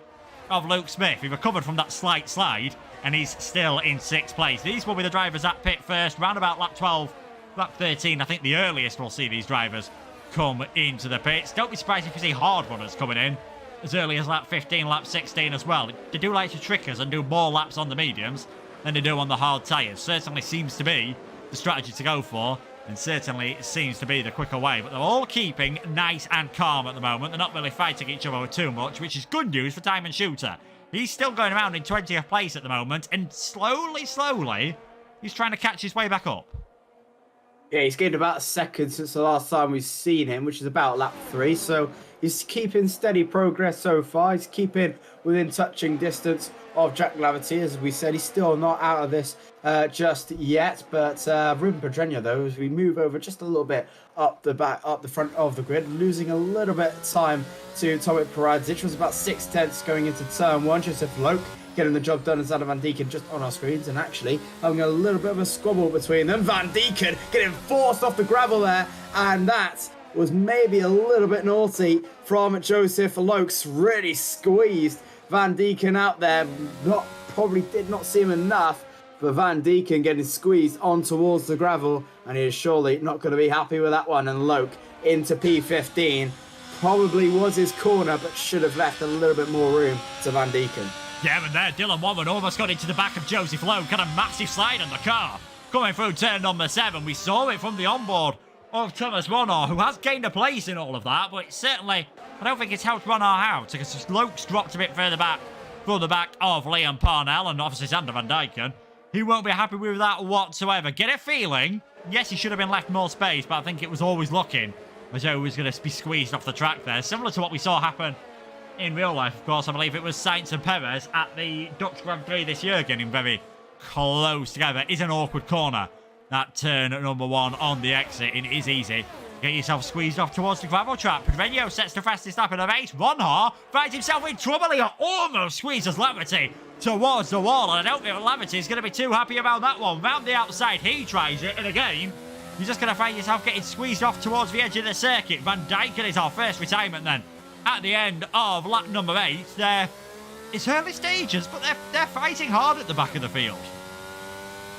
of Luke Smith. He recovered from that slight slide, and he's still in 6th place. These will be the drivers at pit first, round about lap 12, lap 13. I think the earliest we'll see these drivers come into the pits. Don't be surprised if you see hard runners coming in as early as lap 15, lap 16 as well. They do like to trick us and do more laps on the mediums than they do on the hard tyres. Certainly seems to be the strategy to go for, and certainly seems to be the quicker way. But they're all keeping nice and calm at the moment. They're not really fighting each other too much, which is good news for Diamond Shooter. He's still going around in 20th place at the moment, and slowly, he's trying to catch his way back up. Yeah, he's gained about a second since the last time we've seen him, which is about lap 3. So he's keeping steady progress so far. He's keeping within touching distance of Jack Laverty. As we said, he's still not out of this just yet. But Ruben Pedreño, though, as we move over just a little bit up the front of the grid, losing a little bit of time to Tomek Pradzic, was about 6/10 going into turn 1. Joseph Loke getting the job done as Adam Van Deeken just on our screens, and actually having a little bit of a squabble between them. Van Deeken getting forced off the gravel there, and that was maybe a little bit naughty from Joseph Lokes. Really squeezed Van Deeken out there. Probably did not see him enough, but Van Deeken getting squeezed on towards the gravel, and he is surely not going to be happy with that one. And Loke into P15. Probably was his corner, but should have left a little bit more room to Van Deeken. Yeah, and there, Dylan Warren almost got into the back of Joseph Lowe. Got a massive slide on the car. Coming through turn number 7, we saw it from the onboard of Thomas Ronhard, who has gained a place in all of that, but certainly, I don't think it's helped Ronhard out, because Loke's dropped a bit further back from the back of Liam Parnell, and obviously Sander Van Dijken. He won't be happy with that whatsoever. Get a feeling, yes, he should have been left more space, but I think it was always looking as though he was going to be squeezed off the track there, similar to what we saw happen in real life. Of course, I believe it was Sainz and Perez at the Dutch Grand Prix this year, getting very close together. Is an awkward corner, that turn number 1 on the exit, and it is easy. Get yourself squeezed off towards the gravel trap. Pedreño sets the fastest lap in the race. Ronhard finds himself in trouble. He almost squeezes Laverty towards the wall, and I don't think Laverty is going to be too happy about that one. Round the outside, he tries it, and again, you're just going to find yourself getting squeezed off towards the edge of the circuit. Van Dijken is our first retirement then. At the end of lap number 8, it's early stages, but they're fighting hard at the back of the field.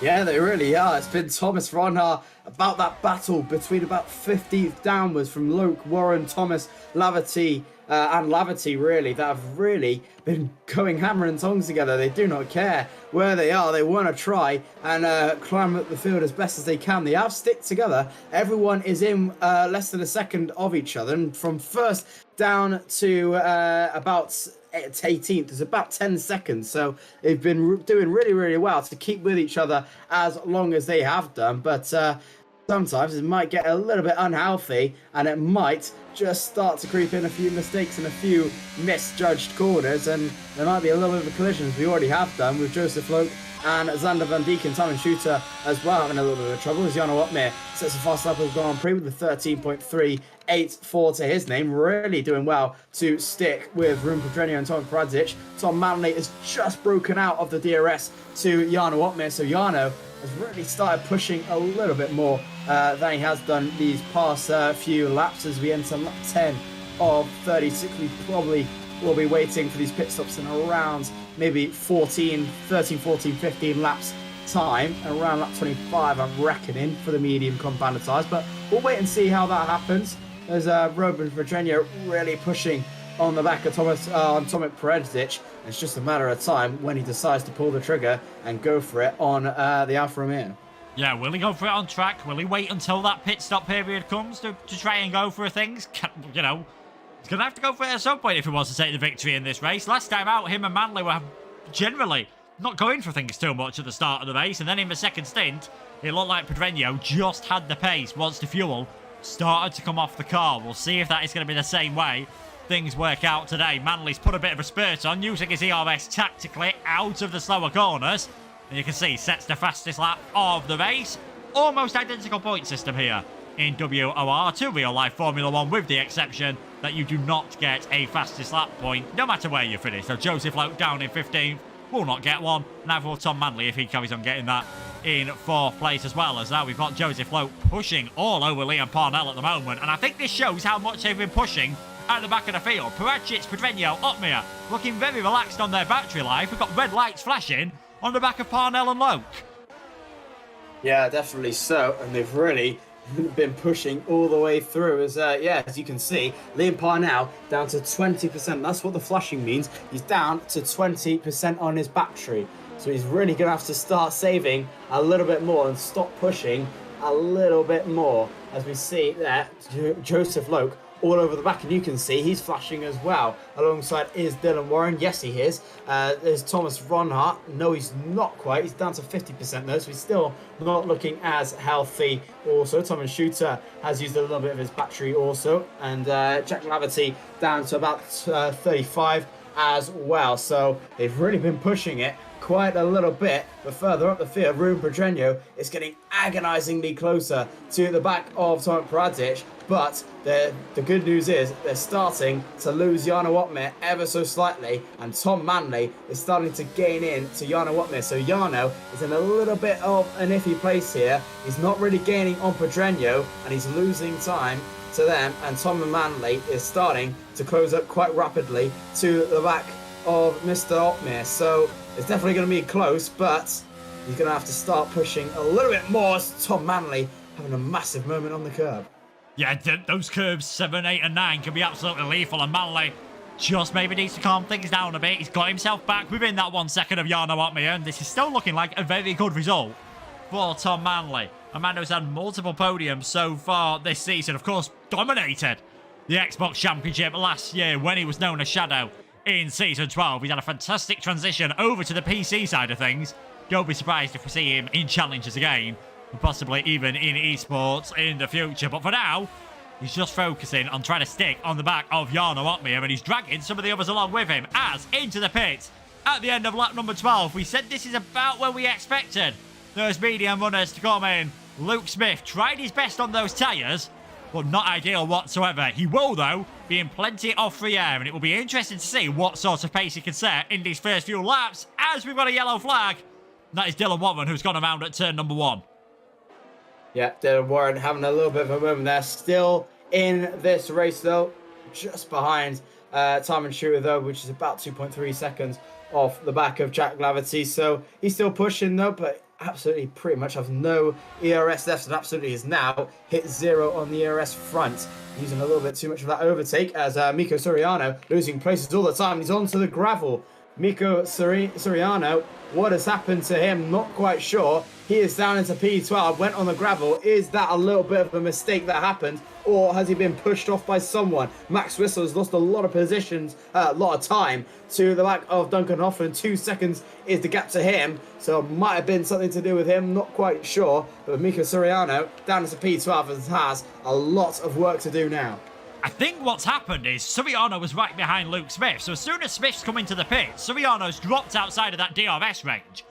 Yeah, they really are. It's been Thomas Ronhard about that battle between about 15th downwards from Loke, Warren, Thomas, Laverty, and Laverty, really, that have really been going hammer and tongs together. They do not care where they are. They want to try and climb up the field as best as they can. They have stick together. Everyone is in less than a second of each other, and from first down to about 18th is about 10 seconds. So they've been doing really, really well to keep with each other as long as they have done. But sometimes it might get a little bit unhealthy, and it might just start to creep in a few mistakes and a few misjudged corners, and there might be a little bit of a collision, as we already have done with Joseph Loke and Xander Van Dijk and Simon Shooter as well, having a little bit of trouble. As Jarno Opmeer sets a fast lap of Grand Prix with the 13.384 to his name, really doing well to stick with Ruben Pedreño and Tom Pradzic. Tom Manley has just broken out of the DRS to Jarno Opmeer, so Jarno has really started pushing a little bit more than he has done these past few laps. As we enter lap 10 of 36, we probably will be waiting for these pit stops in around maybe 13, 14, 15 laps time, and around lap 25 I'm reckoning for the medium compound tyres, but we'll wait and see how that happens. As Ruben Pedreño really pushing on the back of Tomek Peredzic. It's just a matter of time when he decides to pull the trigger and go for it on the Alfa Romeo. Yeah, will he go for it on track? Will he wait until that pit stop period comes to try and go for things? You know, he's going to have to go for it at some point if he wants to take the victory in this race. Last time out, him and Manley were generally not going for things too much at the start of the race, and then in the second stint, it looked like Pedreño just had the pace once the fuel started to come off the car. We'll see if that is going to be the same way things work out today. Manley's put a bit of a spurt on, using his ERS tactically out of the slower corners. And you can see, sets the fastest lap of the race. Almost identical point system here in WOR to real-life Formula 1, with the exception that you do not get a fastest lap point, no matter where you finish. So Joseph Loke down in 15th will not get one. Neither will Tom Manley if he carries on getting that in 4th place, as well as now we've got Joseph Loke pushing all over Liam Parnell at the moment. And I think this shows how much they've been pushing at the back of the field. Peredzic, Pedreño, Opmeer looking very relaxed on their battery life. We've got red lights flashing on the back of Parnell and Loke. Yeah, definitely so. And they've really been pushing all the way through. As as you can see, Liam Parnell down to 20%. That's what the flashing means. He's down to 20% on his battery. So he's really going to have to start saving a little bit more and stop pushing a little bit more. As we see there, Joseph Loke all over the back, and you can see he's flashing as well. Alongside is Dylan Warren. Yes, he is. There's Thomas Ronhart. No, he's not quite. He's down to 50% though, so he's still not looking as healthy. Also, Thomas Shooter has used a little bit of his battery also, and Jack Laverty down to about 35 as well. So they've really been pushing it quite a little bit, but further up the field, Ruben Pedreño is getting agonisingly closer to the back of Tomek Peredzic. But the good news is they're starting to lose Jarno Opmeer ever so slightly, and Tom Manley is starting to gain in to Jarno Opmeer. So Jarno is in a little bit of an iffy place here. He's not really gaining on Pedreño, and he's losing time to them, and Tom Manley is starting to close up quite rapidly to the back of Mr. Opmeer. So it's definitely going to be close, but he's going to have to start pushing a little bit more. As Tom Manley having a massive moment on the curb. Yeah, those curves 7, 8 and 9 can be absolutely lethal, and Manley just maybe needs to calm things down a bit. He's got himself back within that 1 second of Jarno Opmeer, and this is still looking like a very good result for Tom Manley. A man who's had multiple podiums so far this season, of course, dominated the Xbox Championship last year when he was known as Shadow in Season 12. He's had a fantastic transition over to the PC side of things. Don't be surprised if we see him in challenges again, and possibly even in esports in the future. But for now, he's just focusing on trying to stick on the back of Jarno Opmeer, and he's dragging some of the others along with him as into the pits at the end of lap number 12. We said this is about where we expected those medium runners to come in. Luke Smith tried his best on those tyres, but not ideal whatsoever. He will, though, be in plenty of free air, and it will be interesting to see what sort of pace he can set in these first few laps, as we've got a yellow flag. That is Dylan Warren, who's gone around at turn number 1. Yeah, Dylan Warren having a little bit of a moment there. Still in this race, though, just behind Simon Shooter, though, which is about 2.3 seconds off the back of Jack Laverty. So he's still pushing, though, but absolutely pretty much has no ERS left, and absolutely is now hit 0 on the ERS front, using a little bit too much of that overtake as Miko Soriano losing places all the time. He's onto the gravel Miko Soriano, what has happened to him? Not quite sure. He is down into P12, went on the gravel. Is that a little bit of a mistake that happened? Or has he been pushed off by someone? Max Whistle has lost a lot of positions, a lot of time to the back of Duncan Hoffman. 2 seconds is the gap to him. So it might have been something to do with him, not quite sure. But Miko Soriano down into P12 and has a lot of work to do now. I think what's happened is Soriano was right behind Luke Smith, so as soon as Smith's come into the pit, Soriano's dropped outside of that DRS range.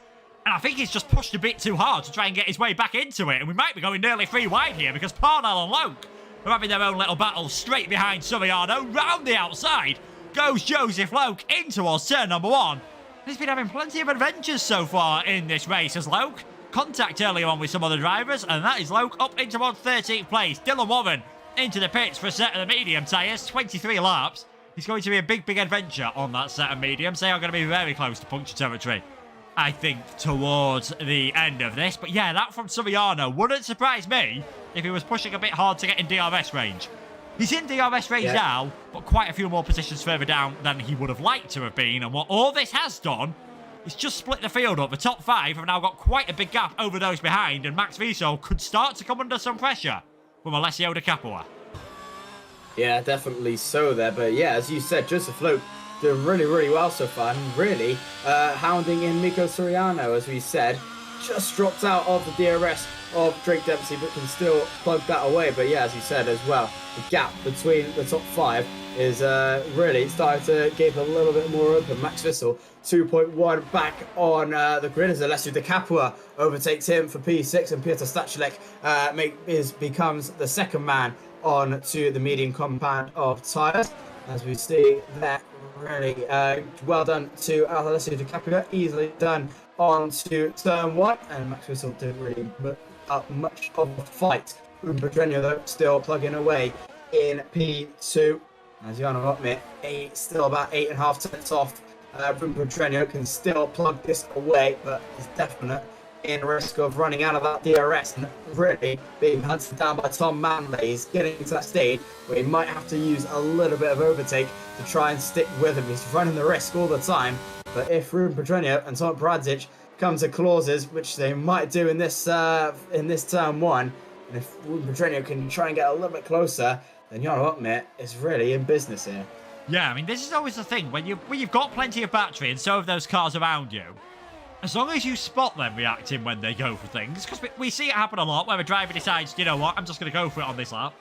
And I think he's just pushed a bit too hard to try and get his way back into it, and we might be going nearly 3 wide here because Parnell and Loke are having their own little battle straight behind Soriano. Round the outside goes Joseph Loke in towards turn number 1. He's been having plenty of adventures so far in this race as Loke. Contact earlier on with some other drivers, and that is Loke up in towards 13th place. Dylan Warren into the pits for a set of the medium tyres, 23 laps. It's going to be a big adventure on that set of mediums. They are going to be very close to puncture territory, I think, towards the end of this. But yeah, that from Soriano wouldn't surprise me if he was pushing a bit hard to get in DRS range. He's in DRS range now, but quite a few more positions further down than he would have liked to have been. And what all this has done is just split the field up. The top 5 have now got quite a big gap over those behind, and Max Viso could start to come under some pressure from Alessio De Capua. Yeah, definitely so there. But yeah, as you said, Joseph Loke doing really well so far, and really hounding in Miko Soriano, as we said. Just dropped out of the DRS of Drake Dempsey, but can still plug that away. But yeah, as you said as well, the gap between the top 5 is really starting to gape a little bit more open. Max Whistle 2.1 back on the grid as Alessio De Capua overtakes him for P6, and Piotr Stachilek becomes the second man on to the medium compound of tyres. As we see that, really well done to Alessio De Capua, easily done on to turn 1, and Max Whistle didn't really put up much of a fight. Pedreño though still plugging away in P2. As Jan admit, still about 8.5 tenths off. Pedreño can still plug this away, but is definite in risk of running out of that DRS and really being hunted down by Tom Manley. He's getting to that stage where he might have to use a little bit of overtake to try and stick with him. He's running the risk all the time, but if Ruben Pedreño and Tom Bradzic come to clauses, which they might do in this turn 1, and if Ruben Pedreño can try and get a little bit closer, then Jan Otmit is really in business here. Yeah, I mean, this is always the thing. When you've got plenty of battery and so have those cars around you, as long as you spot them reacting when they go for things, because we see it happen a lot where a driver decides, you know what, I'm just going to go for it on this lap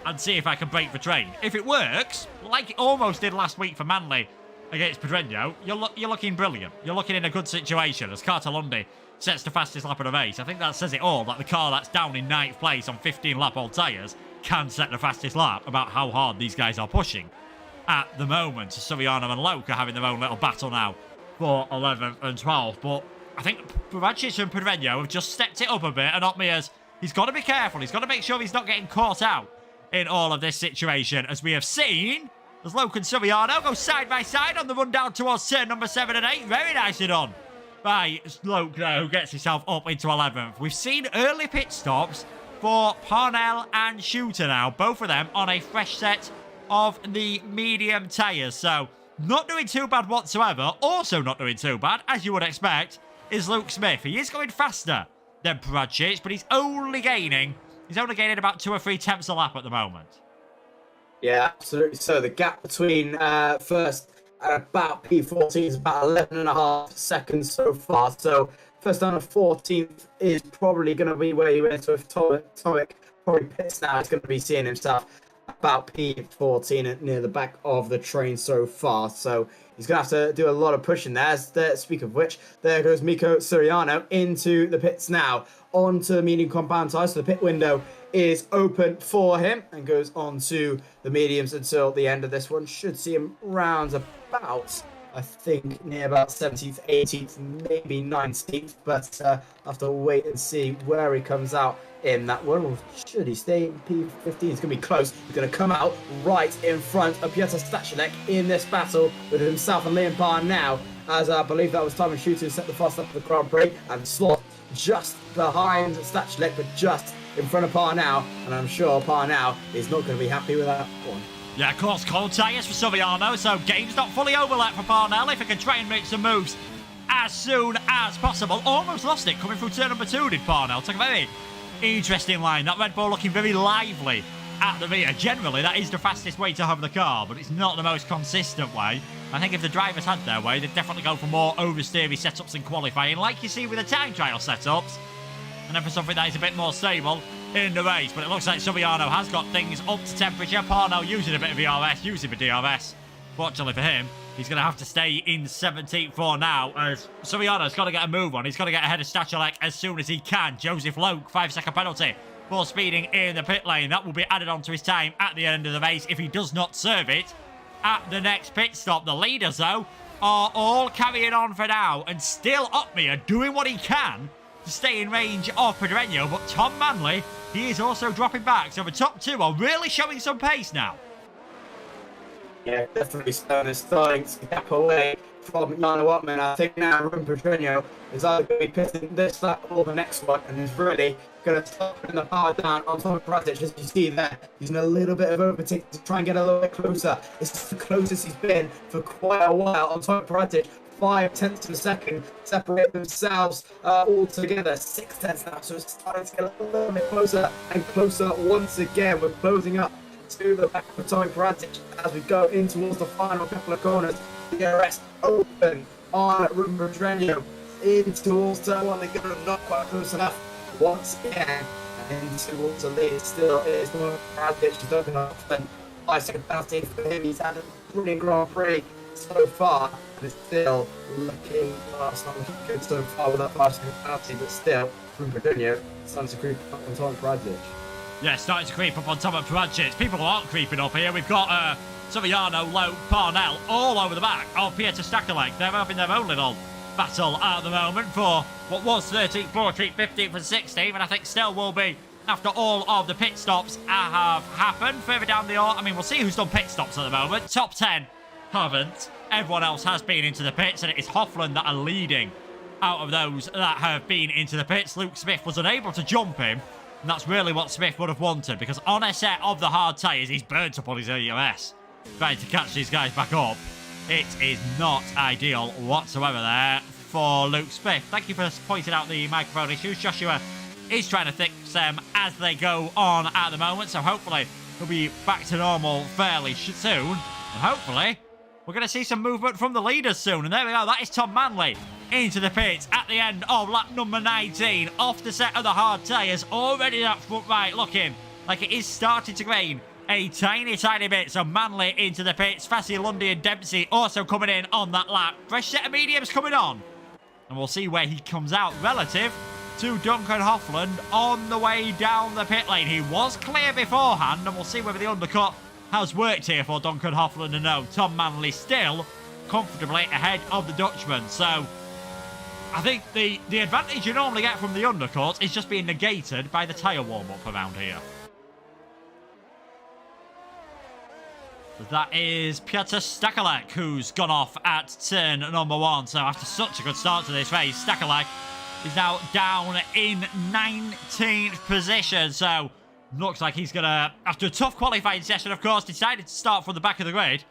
and see if I can break the train. If it works, like it almost did last week for Manley against Pedreño, you're looking brilliant. You're looking in a good situation as Cartalundi sets the fastest lap of the race. I think that says it all, that the car that's down in 9th place on 15-lap old tyres can set the fastest lap about how hard these guys are pushing. At the moment, Soriano and Loke are having their own little battle now for 11th and 12th, but I think Bradzic and Pedreño have just stepped it up a bit, and Otmiers, he's got to be careful. He's got to make sure he's not getting caught out in all of this situation, as we have seen as Loke and Soriano go side by side on the run down towards turn number 7 and 8. Very nicely done by Loke there, who gets himself up into 11th. We've seen early pit stops for Parnell and Shooter now, both of them on a fresh set of the medium tyres, so not doing too bad whatsoever. Also not doing too bad, as you would expect, is Luke Smith. He is going faster than Bradzic, but he's only gaining about 2 or 3 tenths a lap at the moment. Yeah, absolutely. So the gap between first and about P14 is about 11.5 seconds so far. So first down to 14th is probably going to be where you went. So if Tomic probably pits now, he's going to be seeing himself about P14 near the back of the train so far. So he's going to have to do a lot of pushing there. Speak of which, there goes Miko Soriano into the pits now. Onto the medium compound tyres. So the pit window is open for him and goes on to the mediums until the end of this one. Should see him round about, I think, near about 17th, 18th, maybe 19th. But I'll have to wait and see where he comes out in that one. Or should he stay in P15? It's going to be close. He's going to come out right in front of Piotr Stachilek in this battle with himself and Liam Parr now, as I believe that was Timon Shooter who set the fast up for the Grand Prix, and Slot just behind Stachilek, but just in front of Parr now, and I'm sure Parr now is not going to be happy with that one. Yeah, of course, cold tyres for Soriano, so game's not fully over yet for Parnell. If he can try and make some moves as soon as possible. Almost lost it coming through turn number 2, did Parnell. Took a very interesting line. That Red Bull looking very lively at the rear. Generally, that is the fastest way to have the car, but it's not the most consistent way. I think if the drivers had their way, they'd definitely go for more oversteery setups in qualifying, like you see with the time trial setups, and then for something that is a bit more stable in the race. But it looks like Soriano has got things up to temperature. Parnell using a bit of ERS, using the DRS. Fortunately for him, he's going to have to stay in 17th for now, as Soriano's got to get a move on. He's got to get ahead of Stachelek as soon as he can. Joseph Loke, 5-second penalty for speeding in the pit lane. That will be added on to his time at the end of the race if he does not serve it at the next pit stop. The leaders, though, are all carrying on for now, and still Uppbeat doing what he can to stay in range of Pedreño, but Tom Manley, he is also dropping back. So the top 2 are really showing some pace now. Yeah, definitely starting to gap away from Jano Ottman. I think now Ruben Pedreño is either going to be pitting this lap or the next one, and is really going to start putting the power down on top of Pradic. As you see there, he's in a little bit of overtake to try and get a little bit closer. It's the closest he's been for quite a while on top of Pradic. 5/10 of a second separate themselves all together. 6/10 now, so it's starting to get a little bit closer and closer once again. We're closing up to the back of Tommy Pradic as we go in towards the final couple of corners. DRS open on Ruben Pedreño in towards turn 1. They're going to not quite close enough once again. And towards the lead still is Tommy Pradic. He's open off and 5-second penalty for him. He's had a brilliant Grand Prix so far, and it's still looking it's not looking good so far with that 5-second penalty, but still Ruben Pedreño starting to creep up on Tommy Pradic. Yeah, starting to creep up on top of Pradic. People aren't creeping up here. We've got Soriano, Lowe, Parnell all over the back of Pieter Stachelek. They're having their own little battle at the moment for what was 13th, 14th, 15th and 16th, and I think still will be after all of the pit stops have happened. Further down the order, I mean, we'll see who's done pit stops at the moment. Top 10 haven't. Everyone else has been into the pits, and it is Hoffland that are leading out of those that have been into the pits. Luke Smith was unable to jump him, and that's really what Smith would have wanted, because on a set of the hard tyres, he's burnt up on his EOS. Trying to catch these guys back up. It is not ideal whatsoever there for Luke Smith. Thank you for pointing out the microphone issues. Joshua is trying to fix them as they go on at the moment, so hopefully he'll be back to normal fairly soon. And hopefully we're going to see some movement from the leaders soon. And there we go. That is Tom Manley into the pits at the end of lap number 19. Off the set of the hard tyres. Already that front right looking like it is starting to rain a tiny, tiny bit. So Manley into the pits. Fassi, Lundy and Dempsey also coming in on that lap. Fresh set of mediums coming on. And we'll see where he comes out relative to Duncan Hoffland on the way down the pit lane. He was clear beforehand, and we'll see whether the undercut has worked here for Duncan Hoffland. And no, Tom Manley still comfortably ahead of the Dutchman. So I think the advantage you normally get from the undercut is just being negated by the tyre warm-up around here. That is Pieter Stachelek, who's gone off at turn number 1. So after such a good start to this race, Stachelek is now down in 19th position. So looks like he's going to, after a tough qualifying session, of course, decided to start from the back of the grid.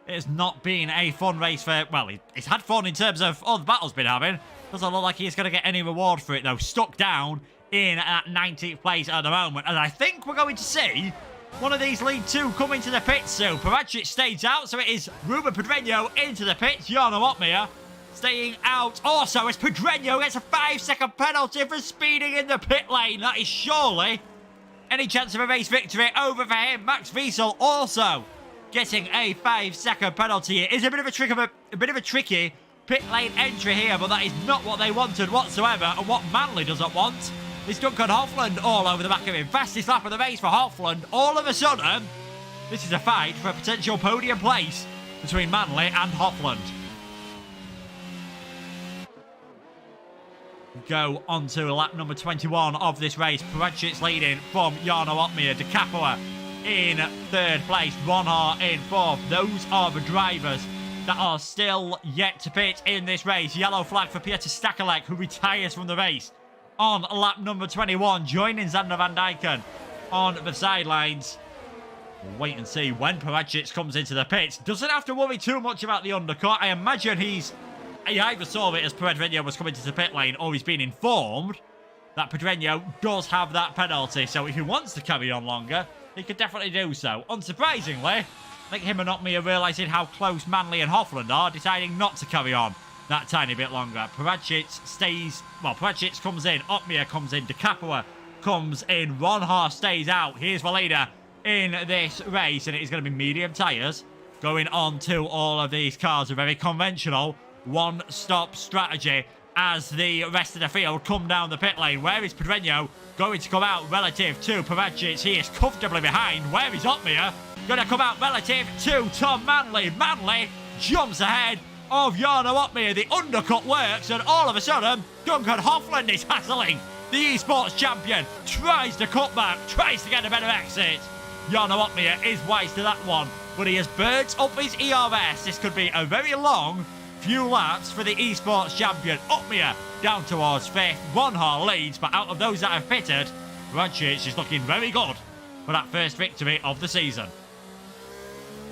It has not been a fun race for, well, he's had fun in terms of all the battles he's been having. Doesn't look like he's going to get any reward for it, though. Stuck down in at 19th place at the moment. And I think we're going to see one of these lead two come into the pits soon. Pradic stays out, so it is Ruben Pedreño into the pits. Jarno Ottmeijer staying out. Also, as Pedreño gets a 5-second penalty for speeding in the pit lane. That is surely any chance of a race victory over for him. Max Wiesel also getting a 5-second penalty. It is a bit of a tricky pit lane entry here, but that is not what they wanted whatsoever. And what Manley doesn't want is Duncan Hoffland all over the back of him. Fastest lap of the race for Hoffland. All of a sudden, this is a fight for a potential podium place between Manley and Hoffland. Go on to lap number 21 of this race. Paradic's leading from Jarno Ottmeijer. De Capua in third place. Ronhar in fourth. Those are the drivers that are still yet to pit in this race. Yellow flag for Pieter Stachelek, who retires from the race on lap number 21, joining Zander van Dijken on the sidelines. We'll wait and see when Paradzic comes into the pits. Doesn't have to worry too much about the undercut. I imagine he either saw it as Pedreño was coming to the pit lane, or he's been informed that Pedreño does have that penalty. So if he wants to carry on longer, he could definitely do so. Unsurprisingly, I think him and Otmi are realising how close Manley and Hofland are, deciding not to carry on that tiny bit longer. Paradzic stays, well, Paradzic comes in, Otmia comes in, De Capua comes in, Ronha stays out. Here's the leader in this race, and it is going to be medium tyres going on to all of these cars. A very conventional one-stop strategy as the rest of the field come down the pit lane. Where is Pedreño going to come out relative to Paradzic? He is comfortably behind. Where is Otmia going to come out relative to Tom Manley? Manley jumps ahead of Jarno Otmia. The undercut works, and all of a sudden, Duncan Hofland is hassling the esports champion. Tries to cut back, tries to get a better exit. Jarno Otmia is wise to that one, but he has burnt up his ERS. This could be a very long few laps for the esports champion. Otmia down towards 5th. Ronha leads, but out of those that have pitted, Paradzic is looking very good for that first victory of the season.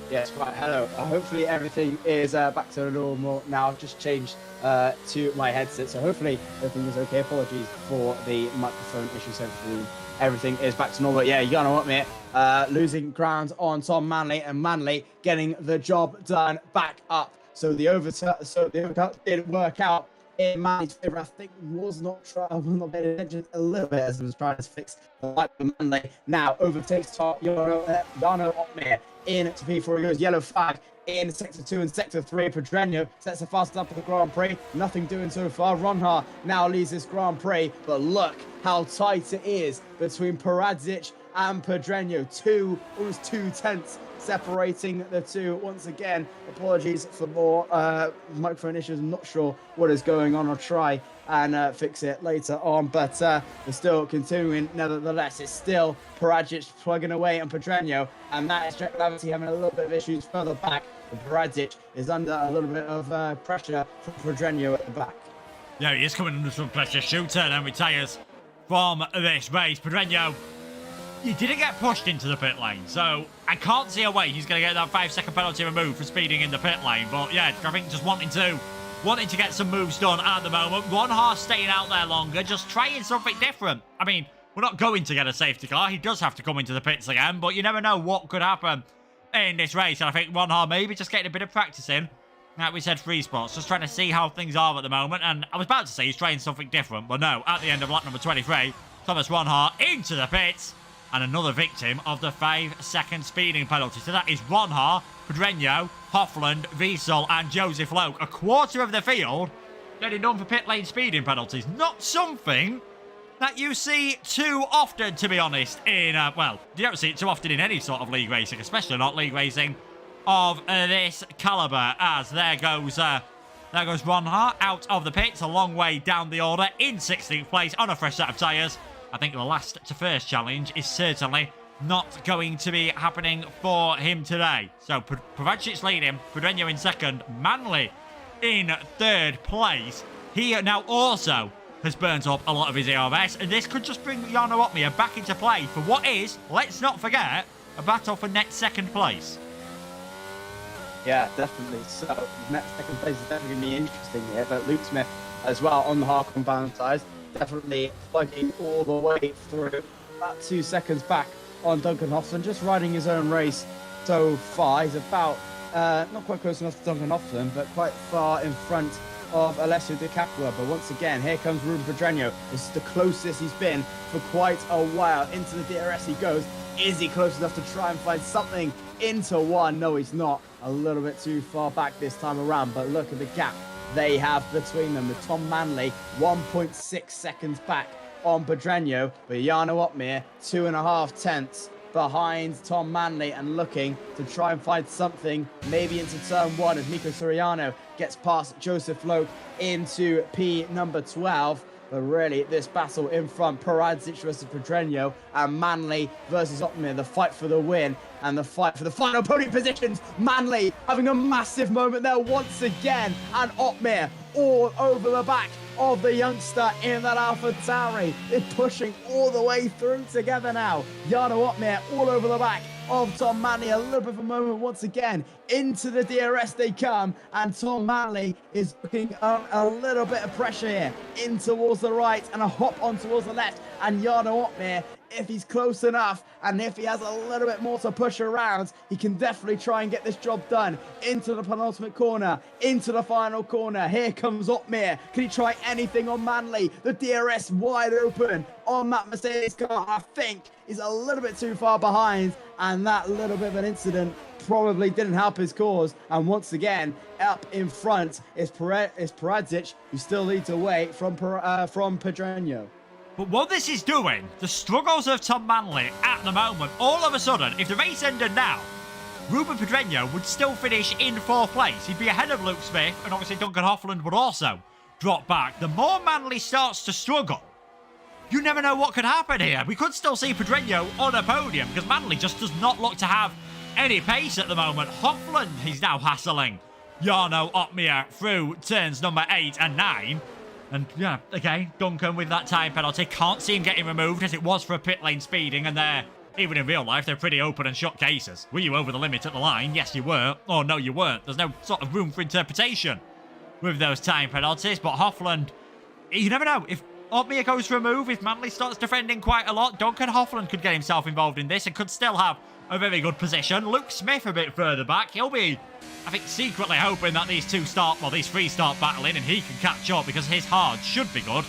Yes, right, hello. Hopefully everything is back to normal now. I've just changed to my headset, so hopefully everything is okay. Apologies for the microphone issues. Hopefully everything is back to normal. Yeah, you gotta admit, losing ground on Tom Manley, and Manley getting the job done back up. So the overcut did work out in Manley's favour. I think was not paying attention a little bit as I was trying to fix the light for Manley. Now overtakes Jarno Otmia into P4. He goes yellow flag in Sector 2 and Sector 3. Pedreño sets a fast up for the Grand Prix. Nothing doing so far. Ronha now leads this Grand Prix, but look how tight it is between Paradzic and Pedreño. Almost 2 tenths separating the two. Once again, apologies for more microphone issues. I'm not sure what is going on. I'll try and fix it later on, but we're still continuing. Nevertheless, it's still Paradzic plugging away on Pedreño, and that is Jack Laverty having a little bit of issues further back. Paradzic is under a little bit of pressure from Pedreño at the back. Yeah, he is coming under some pressure. Shooter then retires from this race. Pedreño, he didn't get pushed into the pit lane, so I can't see a way he's going to get that 5-second penalty removed for speeding in the pit lane. But yeah, I think just wanting to get some moves done at the moment. Ronha staying out there longer, just trying something different. I mean, we're not going to get a safety car. He does have to come into the pits again, but you never know what could happen in this race. And I think Ronha maybe just getting a bit of practice in. Like we said, free spots, just trying to see how things are at the moment. And I was about to say he's trying something different, but no, at the end of lap number 23, Thomas Ronha into the pits. And another victim of the 5-second speeding penalty. So that is Ronha, Pedreño, Hofland, Wiesel and Joseph Loke. A quarter of the field getting done for pit lane speeding penalties. Not something that you see too often, to be honest, in, well, you don't see it too often in any sort of league racing, especially not league racing of this calibre, as there goes Ronha out of the pits, a long way down the order, in 16th place on a fresh set of tyres. I think the last to first challenge is certainly not going to be happening for him today. So Paradzic's leading, Pedreño in second, Manley in third place. He now also has burnt up a lot of his ERS, and this could just bring Jarno Otmia back into play for what is, let's not forget, a battle for net second place. Yeah, definitely. So net second place is definitely going to be interesting here, but Luke Smith as well on the Harcon bound side. Definitely plugging all the way through. About 2 seconds back on Duncan Hofland, just riding his own race so far. He's about, not quite close enough to Duncan Hofland, but quite far in front of Alessio De Capua. But once again, here comes Ruben Pedreño. This is the closest he's been for quite a while. Into the DRS he goes. Is he close enough to try and find something into one? No, he's not. A little bit too far back this time around, but look at the gap they have between them. With Tom Manley 1.6 seconds back on Pedreño, but Jarno Otmia 2.5 tenths behind Tom Manley, and looking to try and find something maybe into turn one as Nico Soriano gets past Joseph Loke into P number 12. But really, this battle in front, Paradzic versus Pedreño and Manley versus Otmia, the fight for the win and the fight for the final podium positions. Manley having a massive moment there once again, and Otmia all over the back of the youngster in that AlphaTauri. They're pushing all the way through together now. Jarno Otmia all over the back of Tom Manley. A little bit of a moment once again. Into the DRS they come, and Tom Manley is looking a little bit of pressure here. In towards the right, and a hop on towards the left. And Jarno Opmeer, if he's close enough, and if he has a little bit more to push around, he can definitely try and get this job done. Into the penultimate corner, into the final corner. Here comes Opmeer. Can he try anything on Manley? The DRS wide open on that Mercedes car. I think he's a little bit too far behind, and that little bit of an incident probably didn't help his cause. And once again, up in front is Paradzic, who still leads away from Pedreño. But what this is doing, the struggles of Tom Manley at the moment, all of a sudden, if the race ended now, Ruben Pedreño would still finish in 4th place. He'd be ahead of Luke Smith, and obviously Duncan Hoffland would also drop back. The more Manley starts to struggle, you never know what could happen here. We could still see Pedreño on a podium, because Manley just does not look to have any pace at the moment. Hoffland, he's now hassling Jarno Opmeer through turns number 8 and 9. And yeah, again, Duncan with that time penalty. Can't see him getting removed, as it was for a pit lane speeding, and they're, even in real life, they're pretty open and shut cases. Were you over the limit at the line? Yes, you were. Oh, no, you weren't. There's no sort of room for interpretation with those time penalties. But Hoffland, you never know. If Opmeer goes for a move, if Manley starts defending quite a lot, Duncan Hoffland could get himself involved in this and could still have a very good position. Luke Smith a bit further back. He'll be, I think, secretly hoping that these three start battling and he can catch up, because his hard should be good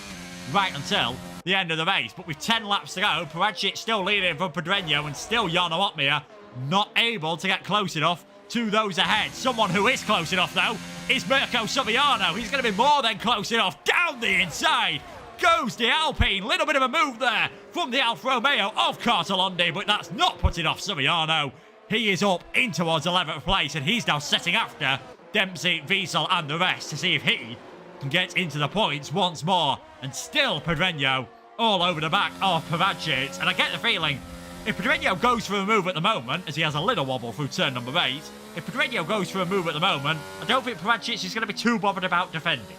right until the end of the race. But with 10 laps to go, Paradzic still leading from Pedreño, and still Jarno Opmeer not able to get close enough to those ahead. Someone who is close enough, though, is Mirko Subiano. He's going to be more than close enough. Down the inside goes the Alpine. Little bit of a move there from the Alfa Romeo of Cartolondi, but that's not putting off Subiano. He is up in towards 11th place, and he's now setting after Dempsey, Wiesel and the rest to see if he can get into the points once more. And still Pedreño all over the back of Paradzic. And I get the feeling, if Pedreño goes for a move at the moment, as he has a little wobble through turn number 8, if Pedreño goes for a move at the moment, I don't think Paradzic is going to be too bothered about defending.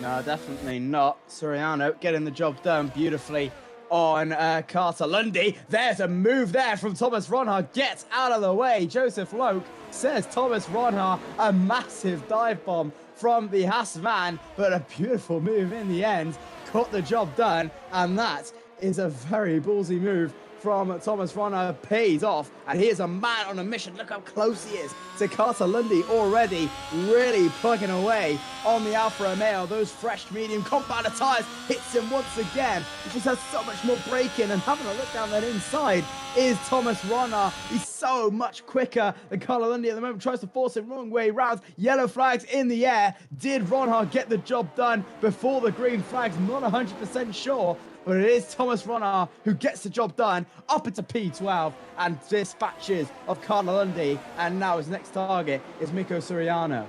No, definitely not. Soriano getting the job done beautifully on Cartolondi. There's a move there from Thomas Ronhaar. Gets out of the way. Joseph Loke says Thomas Ronhaar, a massive dive bomb from the Haas van, but a beautiful move in the end. Got the job done, and that is a very ballsy move from Thomas Ronhaar. Pays off, and here's a man on a mission. Look how close he is to Cartolondi already, really plugging away on the Alfa Romeo. Those fresh medium compounder tyres hits him once again. He just has so much more braking, and having a look down that inside is Thomas Ronhaar. He's so much quicker than Cartolondi at the moment. Tries to force him wrong way round. Yellow flags in the air. Did Ronhaar get the job done before the green flags? Not 100% sure. But it is Thomas Ronhaar who gets the job done up into P12 and dispatches of Cartolondi. And now his next target is Mikko Suriano.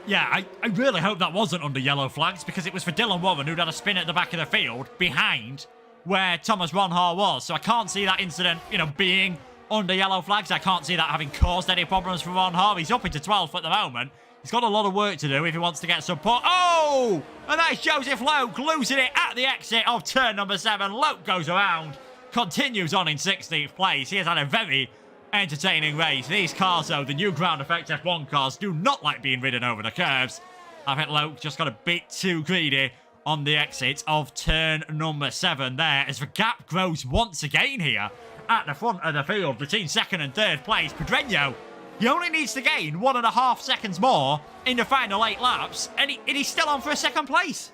Yeah, I really hope that wasn't under yellow flags, because it was for Dylan Warren, who'd had a spin at the back of the field behind where Thomas Ronhaar was. So I can't see that incident, being under yellow flags. I can't see that having caused any problems for Ronhaar. He's up into 12th at the moment. He's got a lot of work to do if he wants to get support. Oh! And that is Joseph Loke losing it at the exit of turn number 7. Loke goes around, continues on in 16th place. He has had a very entertaining race. These cars, though, the new ground effect F1 cars, do not like being ridden over the curves. I think Loke just got a bit too greedy on the exit of turn number 7 there, as the gap grows once again here at the front of the field between 2nd and 3rd place. Pedreño, he only needs to gain 1.5 seconds more in the final 8 laps, and he's still on for a 2nd place.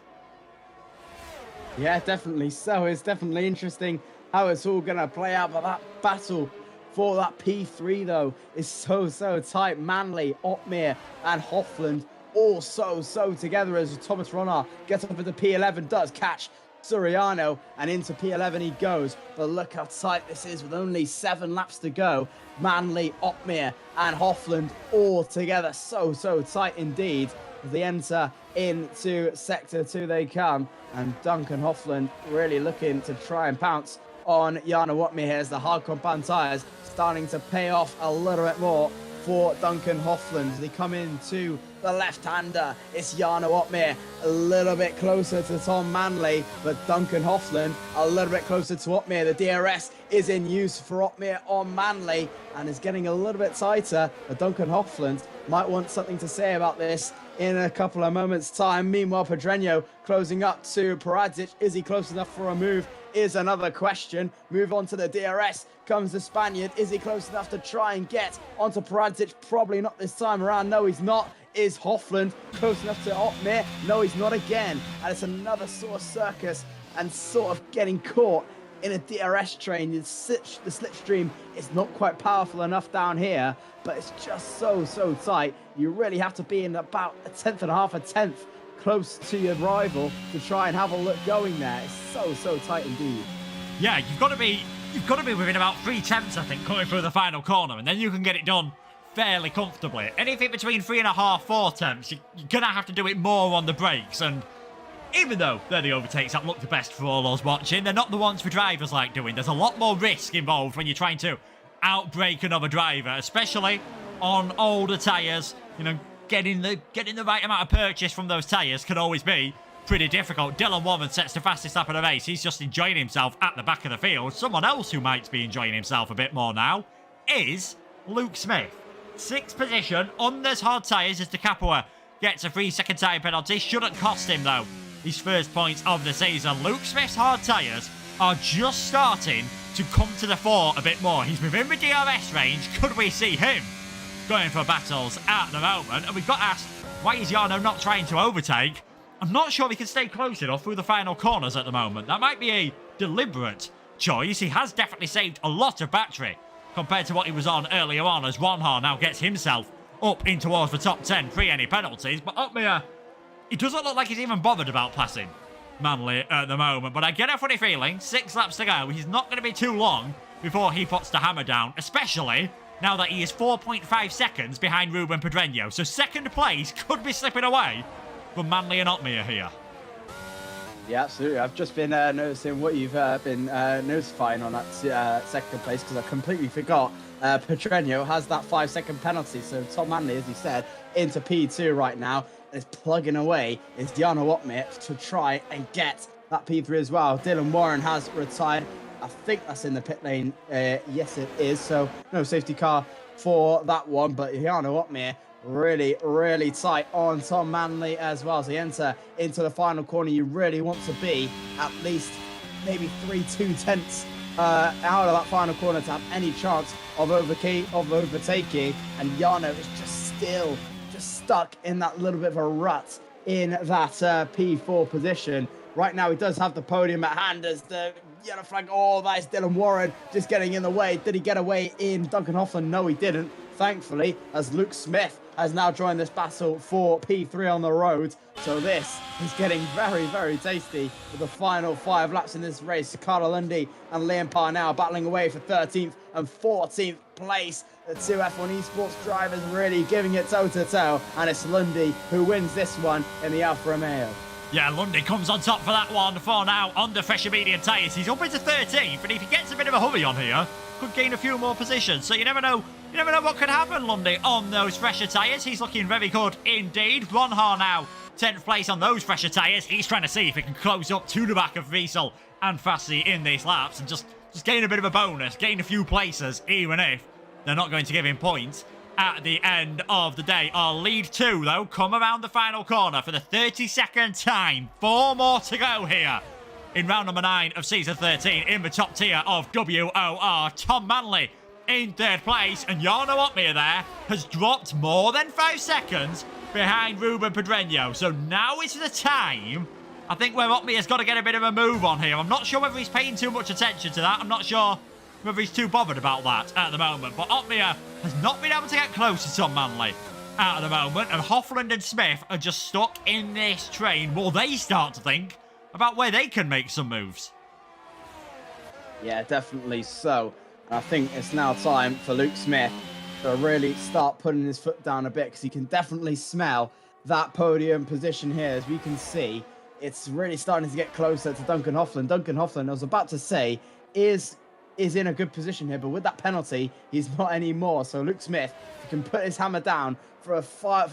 Yeah, definitely so. It's definitely interesting how it's all going to play out, but that battle for that P3, though, is so tight. Manley, Opmeer and Hoffland all so together, as Thomas Ronhaar gets up into P11, does catch Suriano, and into P11 he goes. But look how tight this is with only 7 laps to go. Manley, Opmeer and Hoffland all together, so tight indeed. As they enter into Sector 2 they come, and Duncan Hoffland really looking to try and pounce on Jarno Opmeer here, as the hard compound tyres starting to pay off a little bit more for Duncan Hoffland. As they come into the left-hander, it's Jarno Opmeer a little bit closer to Tom Manley, but Duncan Hoffland a little bit closer to Opmeer. The DRS is in use for Opmeer on Manley and is getting a little bit tighter. But Duncan Hoffland might want something to say about this in a couple of moments' time. Meanwhile, Pedreño closing up to Paradzic. Is he close enough for a move? Is another question. Move on to the DRS. Comes the Spaniard. Is he close enough to try and get onto Paradzic? Probably not this time around. No, he's not. Is Hoffland close enough to Opmeer? No, he's not again. And it's another sort of circus and sort of getting caught in a DRS train. The slipstream is not quite powerful enough down here, but it's just so tight. You really have to be in about a tenth and a half, a tenth close to your rival to try and have a look going there. It's so tight indeed. Yeah, you've got to be within about 3 tenths, I think, coming through the final corner, and then you can get it done fairly comfortably. Anything between 3.5, 4 tenths, you're gonna have to do it more on the brakes. And even though they're the overtakes that look the best for all us watching, they're not the ones for drivers like doing. There's a lot more risk involved when you're trying to outbrake another driver, especially on older tyres. You know, getting the right amount of purchase from those tyres can always be pretty difficult. Dylan Warren sets the fastest lap of the race. He's just enjoying himself at the back of the field. Someone else who might be enjoying himself a bit more now is Luke Smith. 6th position on those hard tyres as De Capua gets a 3-second tyre penalty. Shouldn't cost him, though, his first points of the season. Luke Smith's hard tyres are just starting to come to the fore a bit more. He's within the DRS range. Could we see him going for battles at the moment? And we've got asked, why is Jarno not trying to overtake? I'm not sure he can stay close enough through the final corners at the moment. That might be a deliberate choice. He has definitely saved a lot of battery compared to what he was on earlier on, as Wanhar now gets himself up in towards the top 10 pre any penalties. But Opmeer, it doesn't look like he's even bothered about passing Manley at the moment. But I get a funny feeling, 6 laps to go, he's not going to be too long before he puts the hammer down, especially now that he is 4.5 seconds behind Ruben Pedreño. So second place could be slipping away from Manley and Opmeer here. Yeah, absolutely. I've just been noticing what you've been notifying on that second place, because I completely forgot. Pedreño has that 5-second penalty. So Tom Manley, as you said, into P2 right now, and is plugging away. It's Jarno Opmeer to try and get that P3 as well. Dylan Warren has retired. I think that's in the pit lane. Yes, it is. So no safety car for that one. But Jarno Opmeer really tight on Tom Manley as well. As they enter into the final corner, you really want to be at least maybe 3.2 tenths out of that final corner to have any chance of overtaking. And Jarno is just stuck in that little bit of a rut in that P4 position. Right now, he does have the podium at hand as the yellow flag. Oh, that is Dylan Warren just getting in the way. Did he get away in Duncan Hoffland? No, he didn't, thankfully, as Luke Smith has now joined this battle for P3 on the road. So this is getting very tasty with the final 5 laps in this race. Carlo Lundy and Liam Parnell battling away for 13th and 14th place. The 2 F1 Esports drivers really giving it toe-to-toe, and it's Lundy who wins this one in the Alfa Romeo. Yeah, Lundy comes on top for that one for now on the fresher medium tyres. He's up into 13th, but if he gets a bit of a hurry on here, could gain a few more positions. So you never know what could happen, Lundy, on those fresher tyres. He's looking very good indeed. Ronhar now 10th place on those fresher tyres. He's trying to see if he can close up to the back of Wiesel and Fassi in these laps and just gain a bit of a bonus, gain a few places, even if they're not going to give him points at the end of the day. Our lead 2, though, come around the final corner for the 32nd time. 4 more to go here in round number 9 of season 13 in the top tier of WOR. Tom Manley in 3rd place, and Jarno Opmeer there has dropped more than 5 seconds behind Ruben Pedreño. So now is the time, I think, where Opmeer's got to get a bit of a move on here. I'm not sure whether he's paying too much attention to that. I'm not sure whether he's too bothered about that at the moment. But Opmeer has not been able to get close to Tom Manley at the moment, and Hoffland and Smith are just stuck in this train while they start to think about where they can make some moves. Yeah, definitely so. I think it's now time for Luke Smith to really start putting his foot down a bit, because he can definitely smell that podium position here. As we can see, it's really starting to get closer to Duncan Hoffland. Duncan Hoffland, I was about to say, is is in a good position here, but with that penalty, he's not anymore. So Luke Smith, if he can put his hammer down for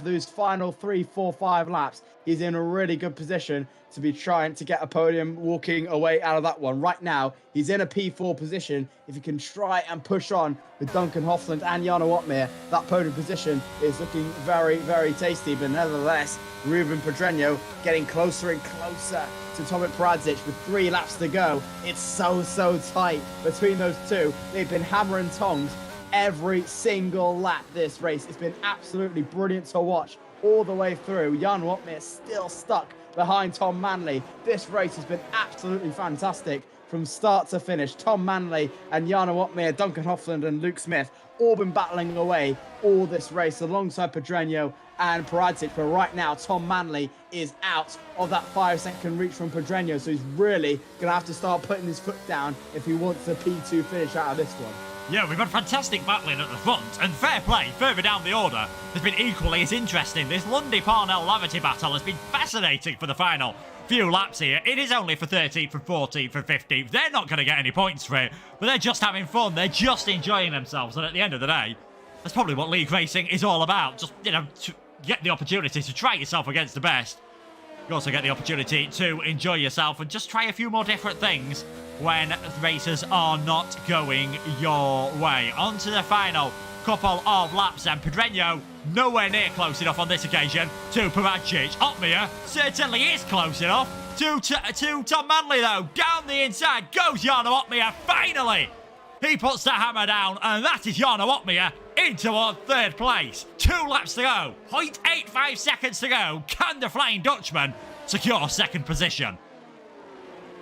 those final 3, 4, 5 laps, he's in a really good position to be trying to get a podium walking away out of that one. Right now, he's in a P4 position. If he can try and push on with Duncan Hoffland and Jarno Opmeer, that podium position is looking very, very tasty. But nevertheless, Ruben Pedreño getting closer and closer to Tomek Paradzic with 3 laps to go. It's so tight between those two. They've been hammer and tongs every single lap this race. It's been absolutely brilliant to watch all the way through. Jarno Opmeer still stuck behind Tom Manley. This race has been absolutely fantastic from start to finish. Tom Manley and Jarno Opmeer, Duncan Hoffland and Luke Smith all been battling away all this race alongside Pedreño and Paradzic. But right now, Tom Manley is out of that 5-second reach from Pedreño, so he's really going to have to start putting his foot down if he wants a P2 finish out of this one. Yeah, we've had fantastic battling at the front, and fair play further down the order has been equally as interesting. This Lundy-Parnell-Laverty battle has been fascinating for the final few laps here. It is only for 13th, for 14th, for 15th. They're not going to get any points for it, but they're just having fun. They're just enjoying themselves, and at the end of the day, that's probably what league racing is all about. Just, you know, to get the opportunity to try yourself against the best. You also get the opportunity to enjoy yourself and just try a few more different things when races are not going your way. On to the final couple of laps, and Pedreño nowhere near close enough on this occasion to Paradzic. Opmeer certainly is close enough to Tom Manley, though. Down the inside goes Jarno Opmeer. Finally, he puts the hammer down, and that is Jarno Opmeer into our 3rd place. 2 laps to go, 0.85 seconds to go. Can the Flying Dutchman secure 2nd position?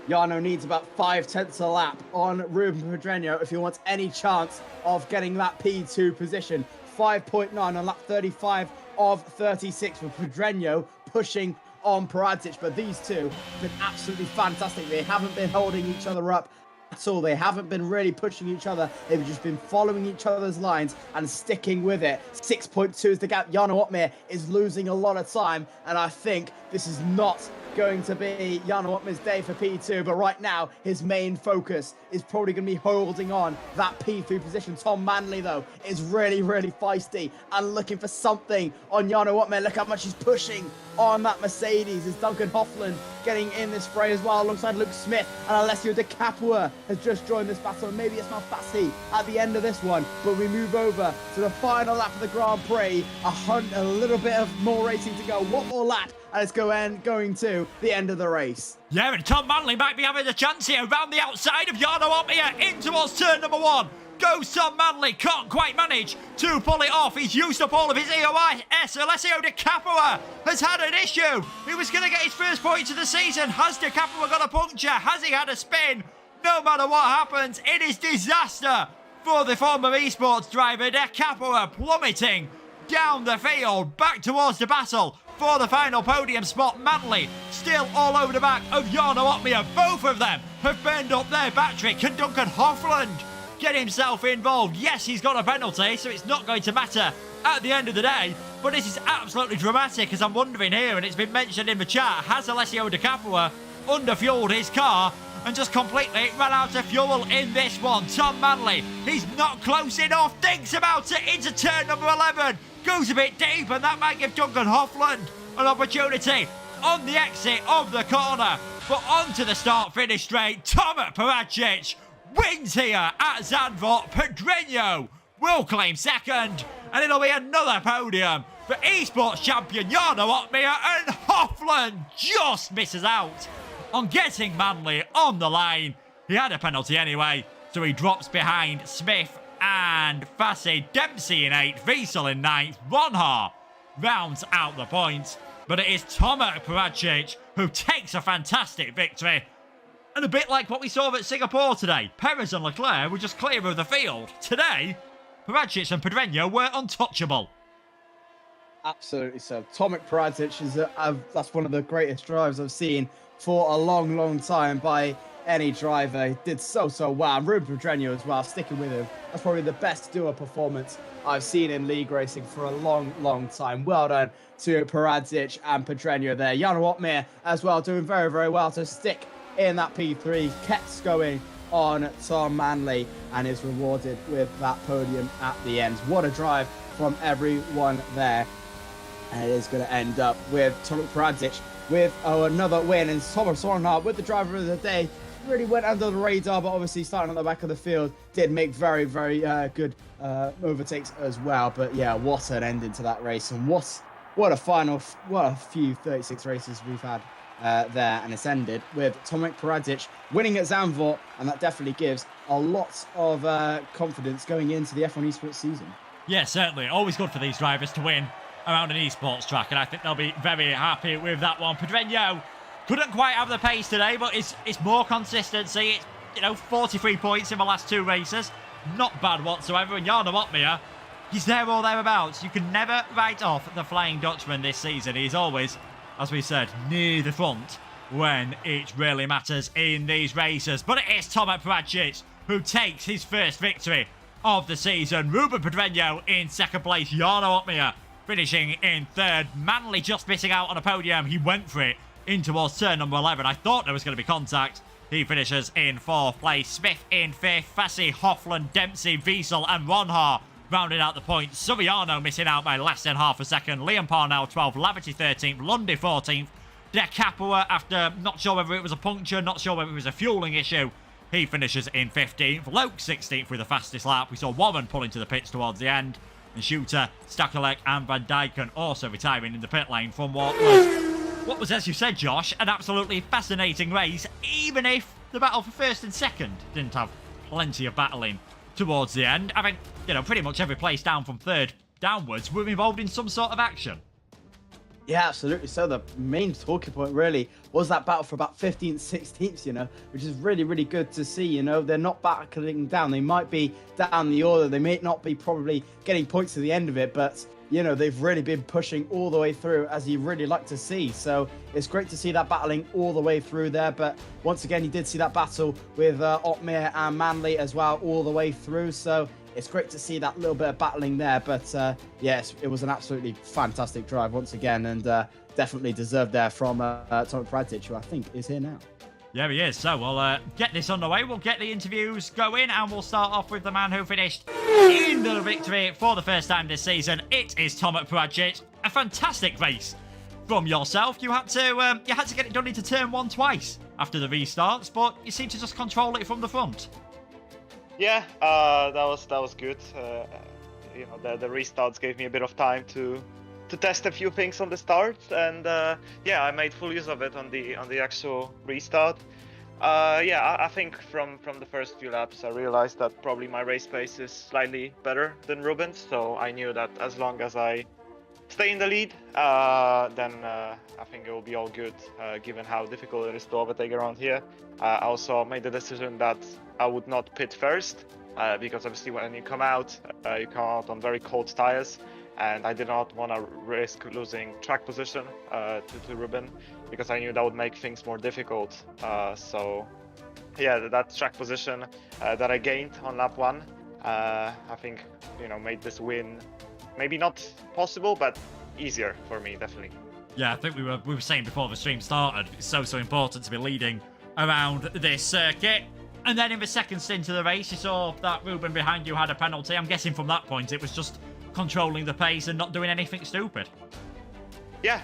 Jarno needs about 5/10 a lap on Ruben Pedreño if he wants any chance of getting that P2 position. 5.9 on lap 35 of 36 with Pedreño pushing on Paradzic. But these two have been absolutely fantastic. They haven't been holding each other up at all. They haven't been really pushing each other. They've just been following each other's lines and sticking with it. 6.2 is the gap. Jarno Opmeer is losing a lot of time, and I think this is not going to be Jarno Opmeer's day for P2, but right now his main focus is probably going to be holding on that P3 position. Tom Manley, though, is really feisty and looking for something on Jarno Opmeer. Look how much he's pushing on that Mercedes. Is Duncan Hoffland getting in this fray as well alongside Luke Smith, and Alessio De Capua has just joined this battle. Maybe it's Malfassi at the end of this one, but we move over to the final lap of the Grand Prix. A little bit of more racing to go. One more lap, and it's going to the end of the race. Yeah, and Tom Manley might be having a chance here around the outside of Jarno Opmeer in towards turn number 1. Goes Tom Manley, can't quite manage to pull it off. He's used up all of his EOS. Alessio De Capua has had an issue. He was going to get his first points of the season. Has De Capua got a puncture? Has he had a spin? No matter what happens, it is disaster for the former esports driver. De Capua plummeting down the field, back towards the battle for the final podium spot. Manley still all over the back of Jarno Opmeer. Both of them have burned up their battery. Can Duncan Hoffland get himself involved? Yes, he's got a penalty, so it's not going to matter at the end of the day, but this is absolutely dramatic, as I'm wondering here, and it's been mentioned in the chat, has Alessio De Capua underfueled his car and just completely ran out of fuel in this one? Tom Manley, he's not close enough, thinks about it into turn number 11, goes a bit deep, and that might give Duncan Hoffland an opportunity on the exit of the corner. But onto the start-finish straight, Tomek Paradzic wins here at Zandvoort. Pedreño will claim 2nd, and it'll be another podium for esports champion Jarno Opmeer, and Hoffland just misses out on getting Manley on the line. He had a penalty anyway, so he drops behind Smith and Fassi. Dempsey in 8th, Wiesel in 9th, Ronhaar rounds out the points. But it is Tomek Paradzic who takes a fantastic victory. And a bit like what we saw at Singapore today, Perez and Leclerc were just clear of the field. Today, Paradzic and Pedreño were untouchable. Absolutely so. Tomek Paradzic is that's one of the greatest drives I've seen for a long time by any driver. He did so well. And Ruben Pedreño as well, sticking with him. That's probably the best duo performance I've seen in league racing for a long time. Well done to Paradzic and Pedreño there. Jarno Opmeer as well, doing very well to stick in that P3. Kept going on Tom Manley and is rewarded with that podium at the end. What a drive from everyone there. And it is going to end up with Tomek Pradic with another win. And Thomas Swanhart with the driver of the day. Really went under the radar, but obviously starting at the back of the field, did make very, very good overtakes as well. But yeah, what an ending to that race. And what a few 36 races we've had there. And it's ended with Tomek Pradic winning at Zandvoort. And that definitely gives a lot of confidence going into the F1 Esports season. Yeah, certainly. Always good for these drivers to win around an esports track, and I think they'll be very happy with that one. Pedreño couldn't quite have the pace today, but it's more consistency. It's 43 points in the last 2 races, not bad whatsoever. And Jarno Opmeer, he's there or thereabouts. You can never write off the Flying Dutchman this season. He's always, as we said, near the front when it really matters in these races. But it is Tomek Pradic who takes his first victory of the season. Ruben Pedreño in second place. Jarno Opmeer finishing in third. Manley just missing out on a podium. He went for it in towards turn number 11. I thought there was going to be contact. He finishes in fourth place. Smith in fifth. Fassi, Hoffland, Dempsey, Wiesel and Ronhaar rounding out the points. Suriano missing out by less than half a second. Liam Parnell 12th. Laverty 13th. Lundy 14th. De Capua, after not sure whether it was a puncture, not sure whether it was a fueling issue, he finishes in 15th. Loke 16th with the fastest lap. We saw Warren pull into the pits towards the end. And Shooter, Stakelek and Van Dijken also retiring in the pit lane from what was, as you said, Josh, an absolutely fascinating race, even if the battle for first and second didn't have plenty of battling towards the end. I think, pretty much every place down from third downwards were involved in some sort of action. Yeah, absolutely. So the main talking point really was that battle for about 15th, 16th, which is really, really good to see. They're not battling down. They might be down the order. They may not be probably getting points to the end of it, but, they've really been pushing all the way through, as you really like to see. So it's great to see that battling all the way through there. But once again, you did see that battle with Opmeer and Manley as well all the way through. So it's great to see that little bit of battling there. But yes, it was an absolutely fantastic drive once again, and definitely deserved there from Tomek Pradic, who I think is here now. Yeah, he is. So we'll get this underway. We'll get the interviews going, and we'll start off with the man who finished in the victory for the first time this season. It is Tomek Pradic. A fantastic race from yourself. You had to get it done into turn 1 twice after the restarts, but you seem to just control it from the front. Yeah, that was good. The restarts gave me a bit of time to test a few things on the start, and I made full use of it on the actual restart. I think from the first few laps I realized that probably my race pace is slightly better than Ruben's, so I knew that as long as I stay in the lead, then I think it will be all good, given how difficult it is to overtake around here. I also made the decision that I would not pit first, because obviously when you come out on very cold tires, and I did not want to risk losing track position to Ruben, because I knew that would make things more difficult. So yeah, that track position that I gained on lap 1, I think made this win maybe not possible, but easier for me, definitely. Yeah, I think we were saying before the stream started, it's so important to be leading around this circuit. And then in the second stint of the race, you saw that Ruben behind you had a penalty. I'm guessing from that point it was just controlling the pace and not doing anything stupid. Yeah,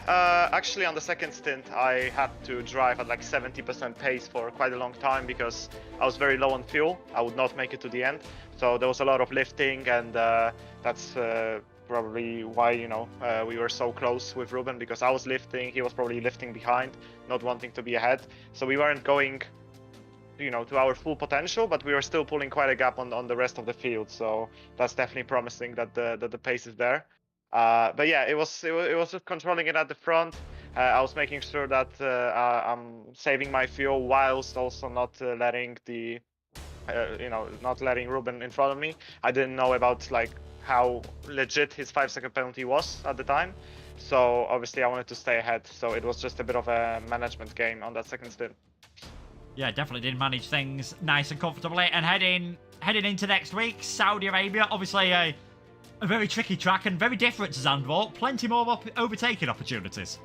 actually on the second stint I had to drive at like 70% pace for quite a long time because I was very low on fuel. I would not make it to the end, so there was a lot of lifting, and that's probably why we were so close with Ruben, because I was lifting, he was probably lifting behind, not wanting to be ahead, so we weren't going to our full potential, but we were still pulling quite a gap on the rest of the field. So that's definitely promising that the pace is there. But yeah, it was just controlling it at the front. I was making sure that I'm saving my fuel whilst also not letting not letting Ruben in front of me. I didn't know about how legit his 5-second penalty was at the time. So obviously I wanted to stay ahead. So it was just a bit of a management game on that second stint. Yeah, definitely did manage things nice and comfortably. And heading into next week, Saudi Arabia, obviously a very tricky track and very different to Zandvoort. Plenty more overtaking opportunities.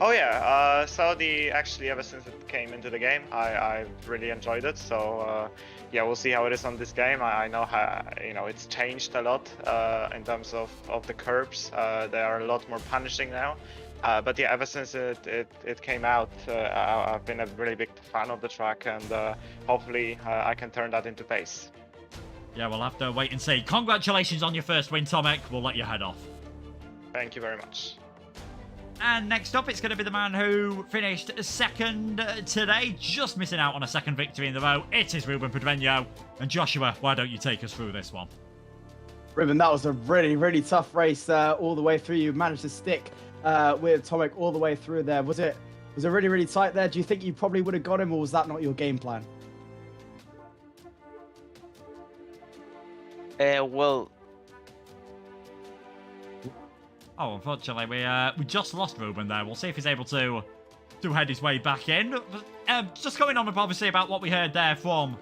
Oh yeah, Saudi actually ever since it came into the game, I really enjoyed it. So yeah, we'll see how it is on this game. I know how it's changed a lot in terms of the curbs. They are a lot more punishing now. But yeah, ever since it came out, I've been a really big fan of the track, and hopefully I can turn that into pace. Yeah, we'll have to wait and see. Congratulations on your first win, Tomek. We'll let you head off. Thank you very much. And next up, it's going to be the man who finished second today, just missing out on a second victory in the row. It is Ruben Pedreño. And Joshua, why don't you take us through this one? Ruben, that was a really, really tough race all the way through. You managed to stick with Tomek all the way through there. Was it really, really tight there? Do you think you probably would have got him, or was that not your game plan? Well, Oh, unfortunately, we just lost Ruben there. We'll see if he's able to head his way back in. Just going on obviously about what we heard there from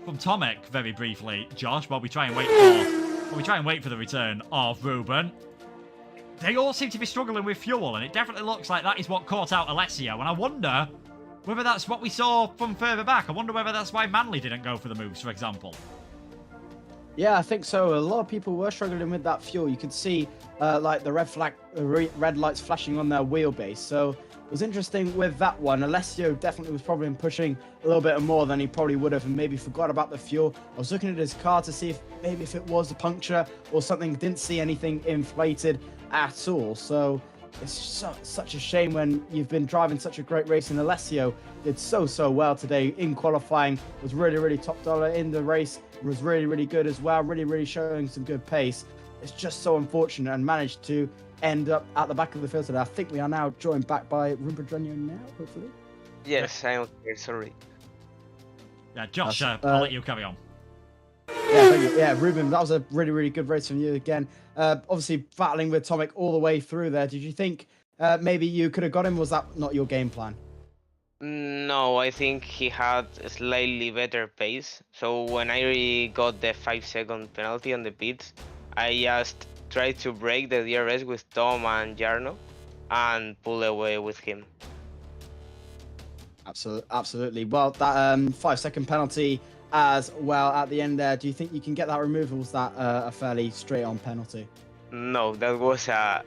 Tomek very briefly, Josh, while we try and wait for the return of Ruben. They all seem to be struggling with fuel, and it definitely looks like that is what caught out Alessio. And I wonder whether that's what we saw from further back. I wonder whether that's why Manley didn't go for the moves, for example. Yeah, I think so. A lot of people were struggling with that fuel. You could see like the red lights flashing on their wheelbase. So it was interesting with that one. Alessio definitely was probably pushing a little bit more than he probably would have, and maybe forgot about the fuel. I was looking at his car to see if it was a puncture or something. Didn't see anything inflated at all. So it's such a shame when you've been driving such a great race, and Alessio did so well today in qualifying. Was really top dollar in the race. Was really good as well. Really showing some good pace. It's just so unfortunate, and managed to end up at the back of the field today. I think we are now joined back by Ruben Pedreño now, hopefully. yes, I'm okay, sorry. Yeah, Josh, I'll let you carry on. Yeah, thank you. Yeah, Ruben, that was a really good race from you again. Obviously battling with Tomek all the way through there. Did you think maybe you could have got him? Was that not your game plan? No, I think he had a slightly better pace. So when I got the 5-second penalty on the pits, I just tried to break the DRS with Tom and Jarno and pull away with him. Absolutely. Well, that 5-second penalty as well at the end there. Do you think you can get that removed, or was that a fairly straight-on penalty? No, that was a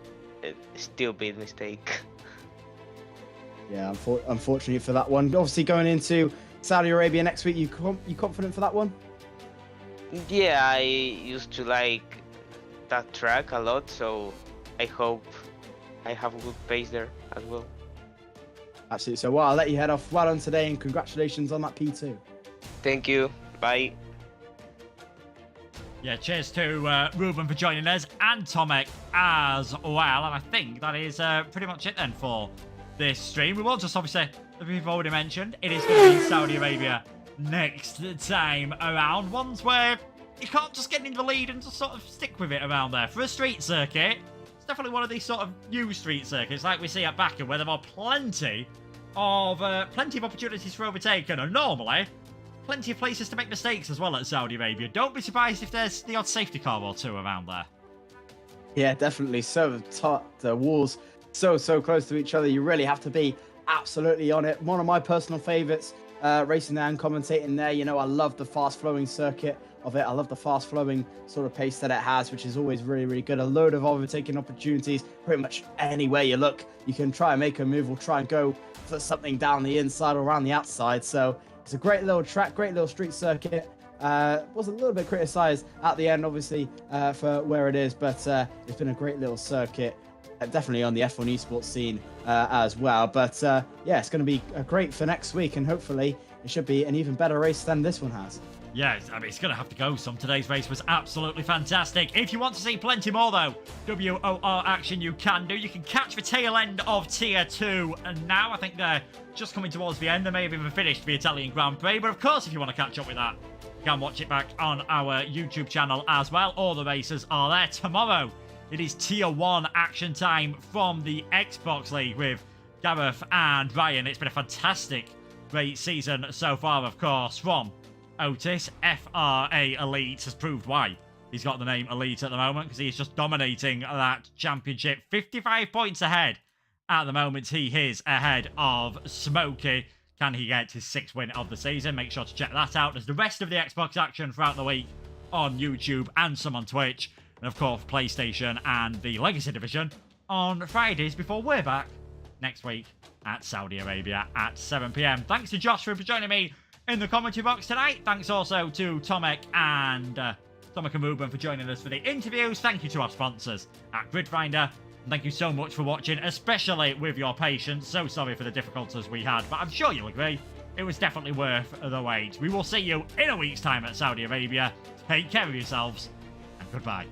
stupid mistake. Yeah, unfortunately for that one. Obviously going into Saudi Arabia next week, you confident for that one? Yeah, I used to like that track a lot, so I hope I have a good pace there as well. Absolutely. So, well, I'll let you head off. Well done today, and congratulations on that P2. Thank you. Bye. Yeah, cheers to Ruben for joining us, and Tomek as well. And I think that is pretty much it then for this stream. We will just obviously, as we've already mentioned, it is going to be Saudi Arabia next time around. Ones where you can't just get in the lead and just sort of stick with it around there. For a street circuit, it's definitely one of these sort of new street circuits like we see at Baku, where there are plenty of opportunities for overtaking, and normally plenty of places to make mistakes as well at Saudi Arabia. Don't be surprised if there's the odd safety car or two around there. Yeah, definitely. So the walls so close to each other. You really have to be absolutely on it. One of my personal favorites, racing there and commentating there. You know, I love the fast flowing circuit of it. I love the fast flowing sort of pace that it has, which is always really good. A load of overtaking opportunities. Pretty much anywhere you look, you can try and make a move or try and go for something down the inside or around the outside. So it's a great little track, great little street circuit. Was a little bit criticized at the end, obviously, for where it is, but it's been a great little circuit. Definitely on the F1 esports scene as well. But yeah, it's going to be great for next week, and hopefully it should be an even better race than this one has. Yeah, I mean, it's going to have to go some. Today's race was absolutely fantastic. If you want to see plenty more, though, WOR action you can do. You can catch the tail end of Tier 2, and now I think they're just coming towards the end. They may have even finished the Italian Grand Prix, but of course, if you want to catch up with that, you can watch it back on our YouTube channel as well. All the races are there. Tomorrow, it is Tier 1 action time from the Xbox League with Gareth and Ryan. It's been a fantastic, great season so far, of course, from Otis. FRA Elite has proved why he's got the name Elite at the moment, because he is just dominating that championship. 55 points ahead At the moment, he is ahead of Smokey. Can he get his 6th win of the season? Make sure to check that out. There's the rest of the Xbox action throughout the week on YouTube and some on Twitch. And of course, PlayStation and the Legacy Division on Fridays before we're back next week at Saudi Arabia at 7 PM. Thanks to Joshua for joining me in the commentary box tonight. Thanks also to Tomek and Ruben for joining us for the interviews. Thank you to our sponsors at Gridfinder. And thank you so much for watching, especially with your patience. So sorry for the difficulties we had, but I'm sure you'll agree it was definitely worth the wait. We will see you in a week's time at Saudi Arabia. Take care of yourselves, and goodbye.